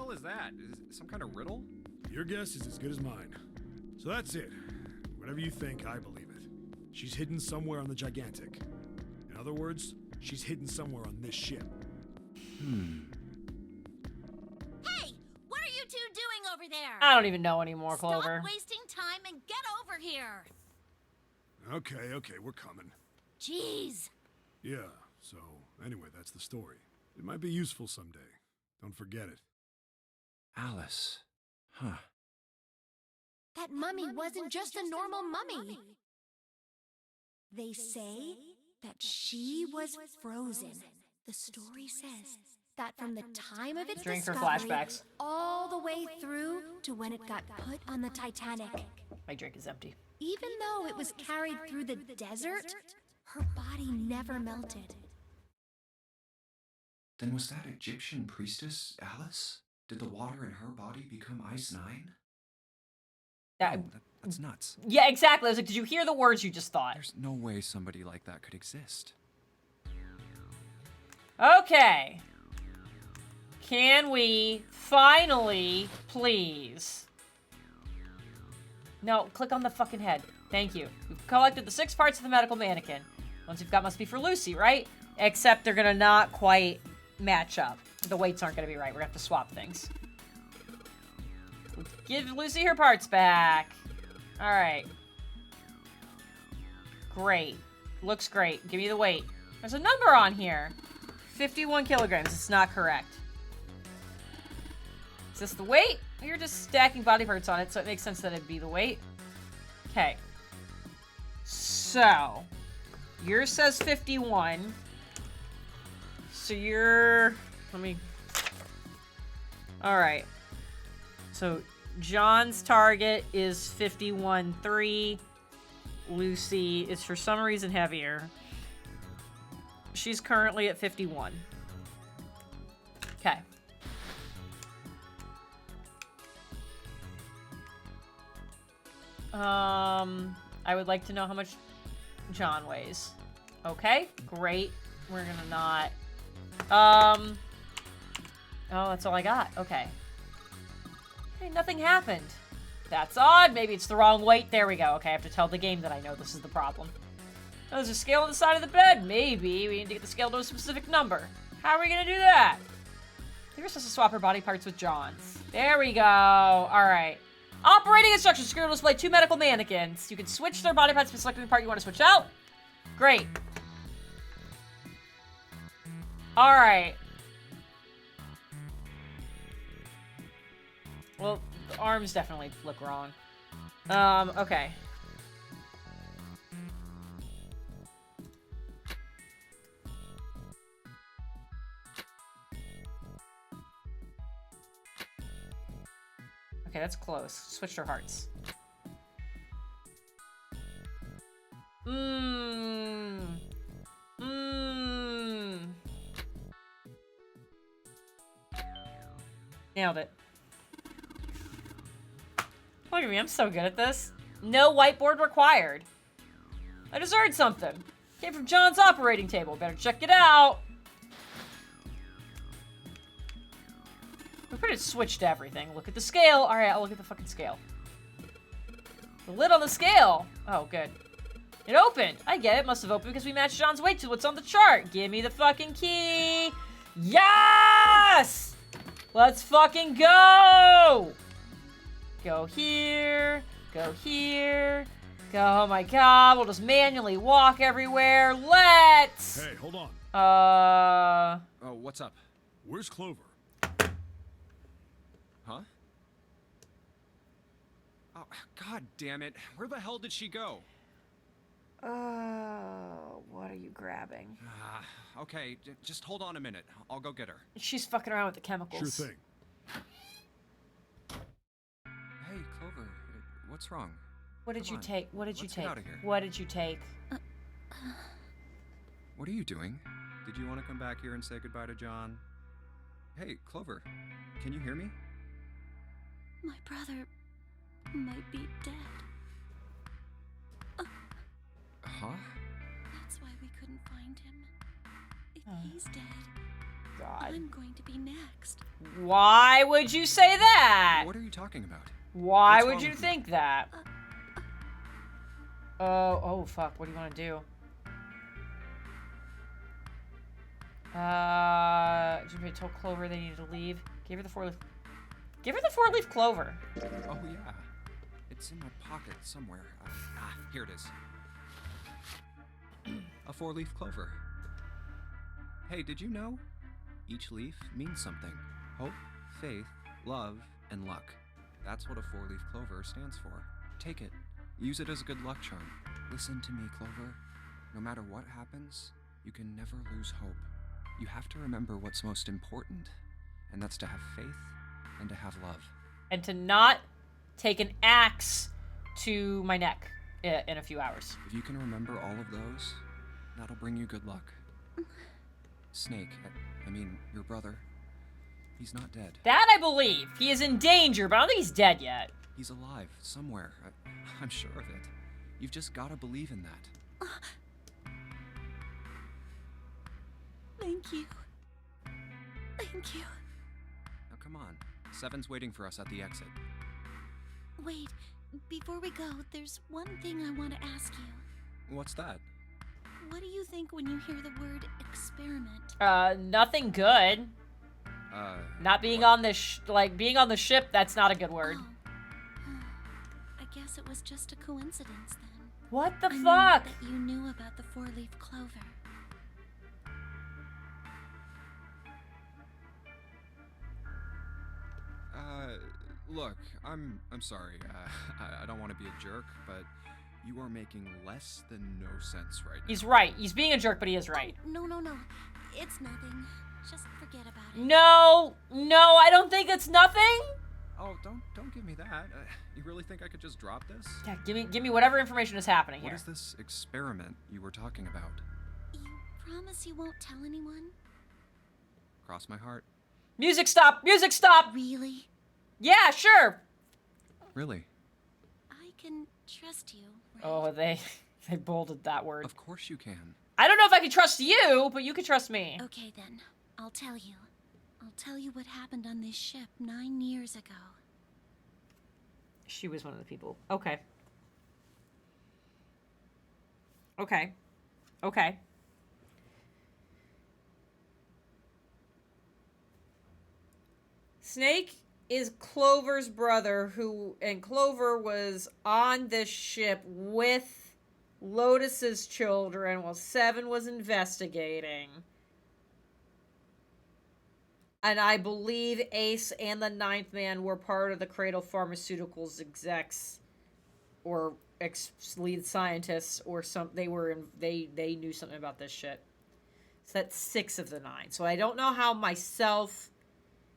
hell is that? Is it some kind of riddle?
Your guess is as good as mine. So that's it. Whatever you think, I believe it. She's hidden somewhere on the Gigantic. In other words, she's hidden somewhere on this ship.
Hey! What are you two doing over there?
I don't even know anymore, Clover.
Stop wasting time and get over here!
Okay, we're coming.
Jeez!
Yeah, so anyway, that's the story. It might be useful someday. Don't forget it.
Alice. Huh.
That mummy wasn't just a normal mummy. They say that she was frozen. The story says that from the time of its
Drink her
discovery
flashbacks.
all the way through to when it got put on the Titanic.
My drink is empty.
Even though it was carried through the desert, her body never melted.
Then was that Egyptian priestess Alice? Did the water in her body become Ice 9?
Yeah,
No, that's nuts.
yeah, exactly. I was like, did you hear the words you just thought?
There's no way somebody like that could exist.
Okay. Can we finally, please? No, click on the fucking head. Thank you. We've collected the 6 parts of the medical mannequin. Ones we've got must be for Lucy, right? Except they're gonna not quite match up. The weights aren't gonna be right. We're gonna have to swap things. Give Lucy her parts back. Alright. Great. Looks great. Give me the weight. There's a number on here. 51 kilograms. It's not correct. Is this the weight? You're just stacking body parts on it, so it makes sense that it'd be the weight. Okay. So, yours says 51. So you're... Let me... Alright. So, John's target is 51.3. Lucy is for some reason heavier. She's currently at 51. Okay. I would like to know how much John weighs. Okay, great. We're gonna not... Oh, that's all I got. Okay. Hey, nothing happened. That's odd. Maybe it's the wrong weight. There we go. Okay, I have to tell the game that I know this is the problem. Oh, there's a scale on the side of the bed. Maybe we need to get the scale to a specific number. How are we gonna do that? I think we're supposed to swap our body parts with John's. There we go. All right. Operating instructions. Screen will display 2 medical mannequins. You can switch their body parts by selecting the part you want to switch out. Great. All right. Well, the arms definitely look wrong. Okay. Okay, that's close. Switched our hearts. Nailed it. Look at me, I'm so good at this. No whiteboard required. I just heard something. Came from John's operating table. Better check it out. We pretty much switched everything. Look at the scale. Alright, I'll look at the fucking scale. The lid on the scale. Oh, good. It opened. I get it. Must have opened because we matched John's weight to what's on the chart. Give me the fucking key. Yes! Let's fucking go! Go here. Go here. Go. Oh my god. We'll just manually walk everywhere. Let's...
Hey, hold on.
Oh, what's up?
Where's Clover?
Huh? Oh, god damn it. Where the hell did she go?
What are you grabbing?
Okay, just hold on a minute. I'll go get her.
She's fucking around with the chemicals.
Sure thing.
Hey, Clover, what's wrong?
What did
Come
you
on,
take? What did you
let's get
take?
outta here.
What did you take?
What are you doing? Did you want to come back here and say goodbye to John? Hey, Clover, can you hear me?
My brother might be dead.
Huh?
That's why we couldn't find him. If he's dead,
God.
I'm going to be next.
Why would you say that?
What are you talking about?
Why
What's
would
wrong
you
with
think that? Oh, fuck. What do you want to do? Junpei told Clover they needed to leave. Give her the four-leaf clover.
Oh, yeah. It's in my pocket somewhere. Here it is. A 4-leaf clover. Hey, did you know? Each leaf means something. Hope, faith, love, and luck. That's what a 4-leaf clover stands for. Take it. Use it as a good luck charm. Listen to me, Clover. No matter what happens, you can never lose hope. You have to remember what's most important, and that's to have faith and to have love.
And to not take an axe to my neck in a few hours.
If you can remember all of those, that'll bring you good luck. Snake, I mean, your brother, he's not dead.
That I believe. He is in danger, but I don't think he's dead yet.
He's alive, somewhere. I'm sure of it. You've just gotta believe in that.
Thank you. Thank you.
Now come on. Seven's waiting for us at the exit.
Wait, before we go, there's one thing I want to ask you.
What's that?
What do you think when you hear the word experiment?
Nothing good. Not being
what?
on this, being on the ship, that's not a good word.
Oh. I guess it was just a coincidence then.
What the
I mean,
fuck?
that you knew about the four-leaf clover.
Look, I'm sorry. I don't want to be a jerk, but you are making less than no sense right now.
He's right. He's being a jerk, but he is right.
Oh, no. It's nothing. Just forget about it.
No, I don't think it's nothing.
Oh, don't give me that. You really think I could just drop this?
Yeah, give me whatever information is happening
What
here.
is this experiment you were talking about?
You promise you won't tell anyone?
Cross my heart.
Music stop! Music stop!
Really?
Yeah, sure.
Really?
I can trust you, right?
Oh, they bolded that word.
Of course you can.
I don't know if I can trust you, but you can trust me.
Okay then, I'll tell you. I'll tell you what happened on this ship 9 years ago.
She was one of the people. Okay. Okay. Snake is Clover's brother, and Clover was on this ship with Lotus's children while Seven was investigating. And I believe Ace and the Ninth Man were part of the Cradle Pharmaceuticals execs or lead scientists or some. They knew something about this shit. So that's 6 of the 9. So I don't know how myself,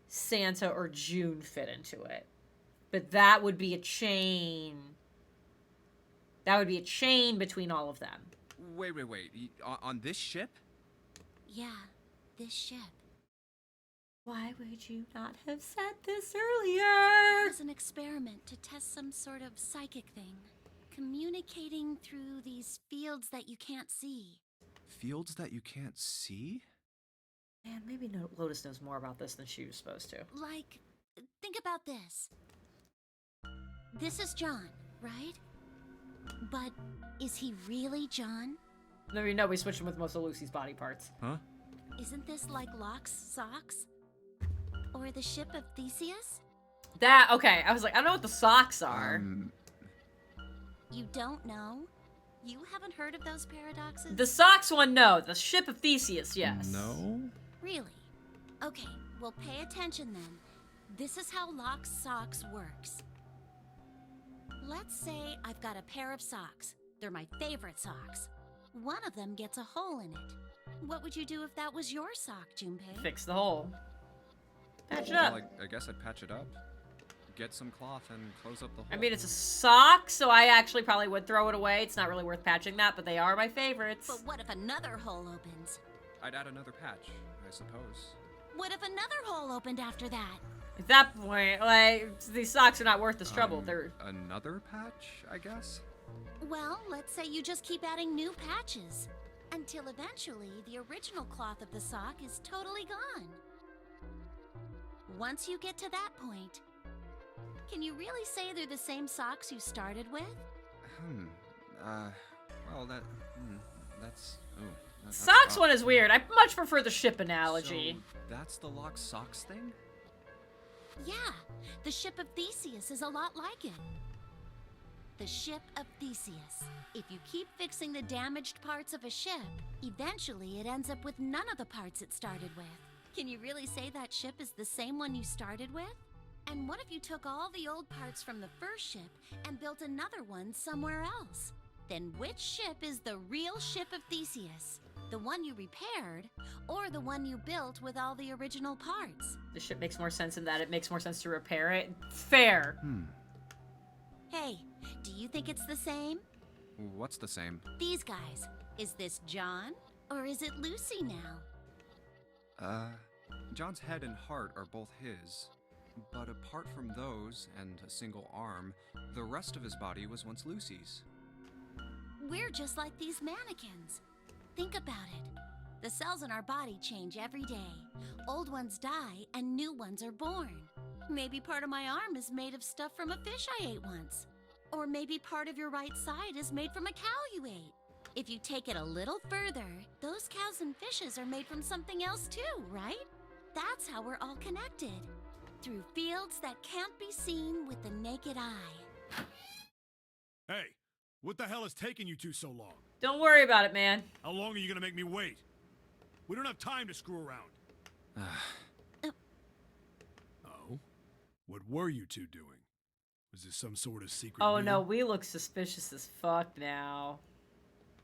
Santa, or June fit into it, but that would be a chain. That would be a chain between all of them.
Wait. On this ship?
Yeah, this ship.
Why would you not have said this earlier?
It was an experiment to test some sort of psychic thing. Communicating through these fields that you can't see.
Fields that you can't see?
Man, maybe Lotus knows more about this than she was supposed to.
Like, think about this. This is John, right? But is he really John?
No, we switched him with most of Lucy's body parts.
Huh?
Isn't this like Locke's socks? Or the ship of Theseus?
Okay, I was like, I don't know what the socks are.
You don't know? You haven't heard of those paradoxes?
The socks one, no. The ship of Theseus, yes.
No?
Really? Okay, well pay attention then. This is how Locke's socks works. Let's say I've got a pair of socks. They're my favorite socks. One of them gets a hole in it. What would you do if that was your sock, Junpei?
Fix the hole. Patch it up.
Well, I guess I'd patch it up. Get some cloth and close up the hole.
I mean, it's a sock, so I actually probably would throw it away. It's not really worth patching that, but they are my favorites.
But what if another hole opens?
I'd add another patch, I suppose.
What if another hole opened after that?
At that point, these socks are not worth this trouble. They're...
Another patch, I guess?
Well, let's say you just keep adding new patches. Until eventually, the original cloth of the sock is totally gone. Once you get to that point, can you really say they're the same socks you started with?
Well, that's... Oh. That's
Socks
tough.
one is weird. I much prefer the ship analogy.
So, that's the locked socks thing?
Yeah, the ship of Theseus is a lot like it. The ship of Theseus. If you keep fixing the damaged parts of a ship, eventually it ends up with none of the parts it started with. Can you really say that ship is the same one you started with? And what if you took all the old parts from the first ship and built another one somewhere else? Then which ship is the real ship of Theseus? The one you repaired, or the one you built with all the original parts?
The ship makes more sense in that it makes more sense to repair it. Fair.
Hey, do you think it's the same?
What's the same?
These guys. Is this John, or is it Lucy now?
John's head and heart are both his. But apart from those, and a single arm, the rest of his body was once Lucy's.
We're just like these mannequins. Think about it. The cells in our body change every day. Old ones die, and new ones are born. Maybe part of my arm is made of stuff from a fish I ate once. Or maybe part of your right side is made from a cow you ate. If you take it a little further, those cows and fishes are made from something else too, right? That's how we're all connected. Through fields that can't be seen with the naked eye.
Hey, what the hell is taking you two so long?
Don't worry about it, man.
How long are you gonna make me wait? We don't have time to screw around. Oh? What were you two doing? Was this some sort of secret
Oh
meeting?
no, we look suspicious as fuck now.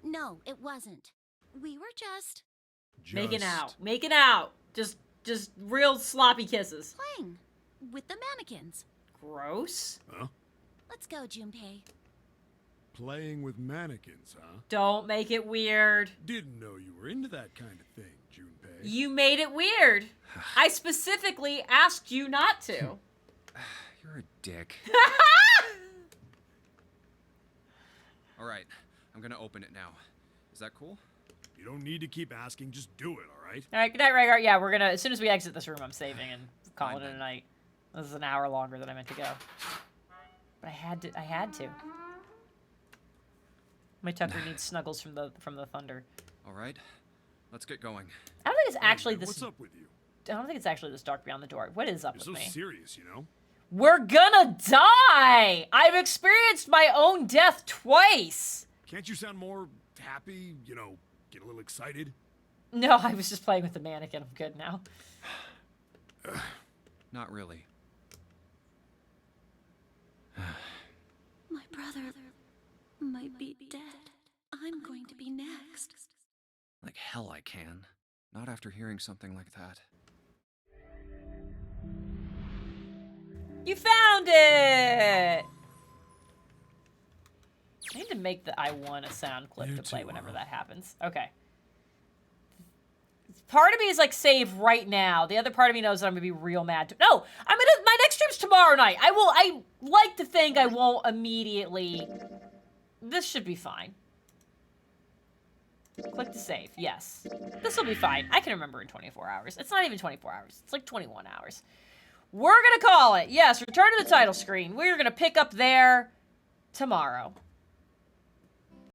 No, it wasn't. We were just
Making out. Making out. Just real sloppy kisses.
playing with the mannequins.
Gross.
Huh?
Let's go, Junpei.
Playing with mannequins, huh?
Don't make it weird.
Didn't know you were into that kind of thing, Junpei.
You made it weird. I specifically asked you not to.
You're a dick. Alright, I'm gonna open it now. Is that cool?
You don't need to keep asking, just do it, alright?
Alright, good night, Rygar. Yeah, we're gonna, as soon as we exit this room, I'm saving and calling it
Fine,
a night. This is an hour longer than I meant to go. But I had to. My Tucker needs snuggles from the thunder.
Alright, let's get going.
I don't think it's actually
Hey,
this.
what's up with you?
I don't think it's actually this dark beyond the door. What is up
You're
with
so
me?
serious, you know?
We're gonna die! I've experienced my own death twice!
Can't you sound more happy, you know, get a little excited?
No, I was just playing with the mannequin. I'm good now.
Not really.
My brother might be dead. I'm going to be next.
Like hell I can. Not after hearing something like that.
You found it! I need to make the I want a sound clip
You
to play
too,
whenever
huh?
that happens. Okay. Part of me is like save right now. The other part of me knows that I'm gonna be real mad. No! My next stream's tomorrow night. I like to think I won't immediately. This should be fine. Click to save. Yes. This will be fine. I can remember in 24 hours. It's not even 24 hours. It's like 21 hours. We're gonna call it. Yes, return to the title screen. We're gonna pick up there tomorrow.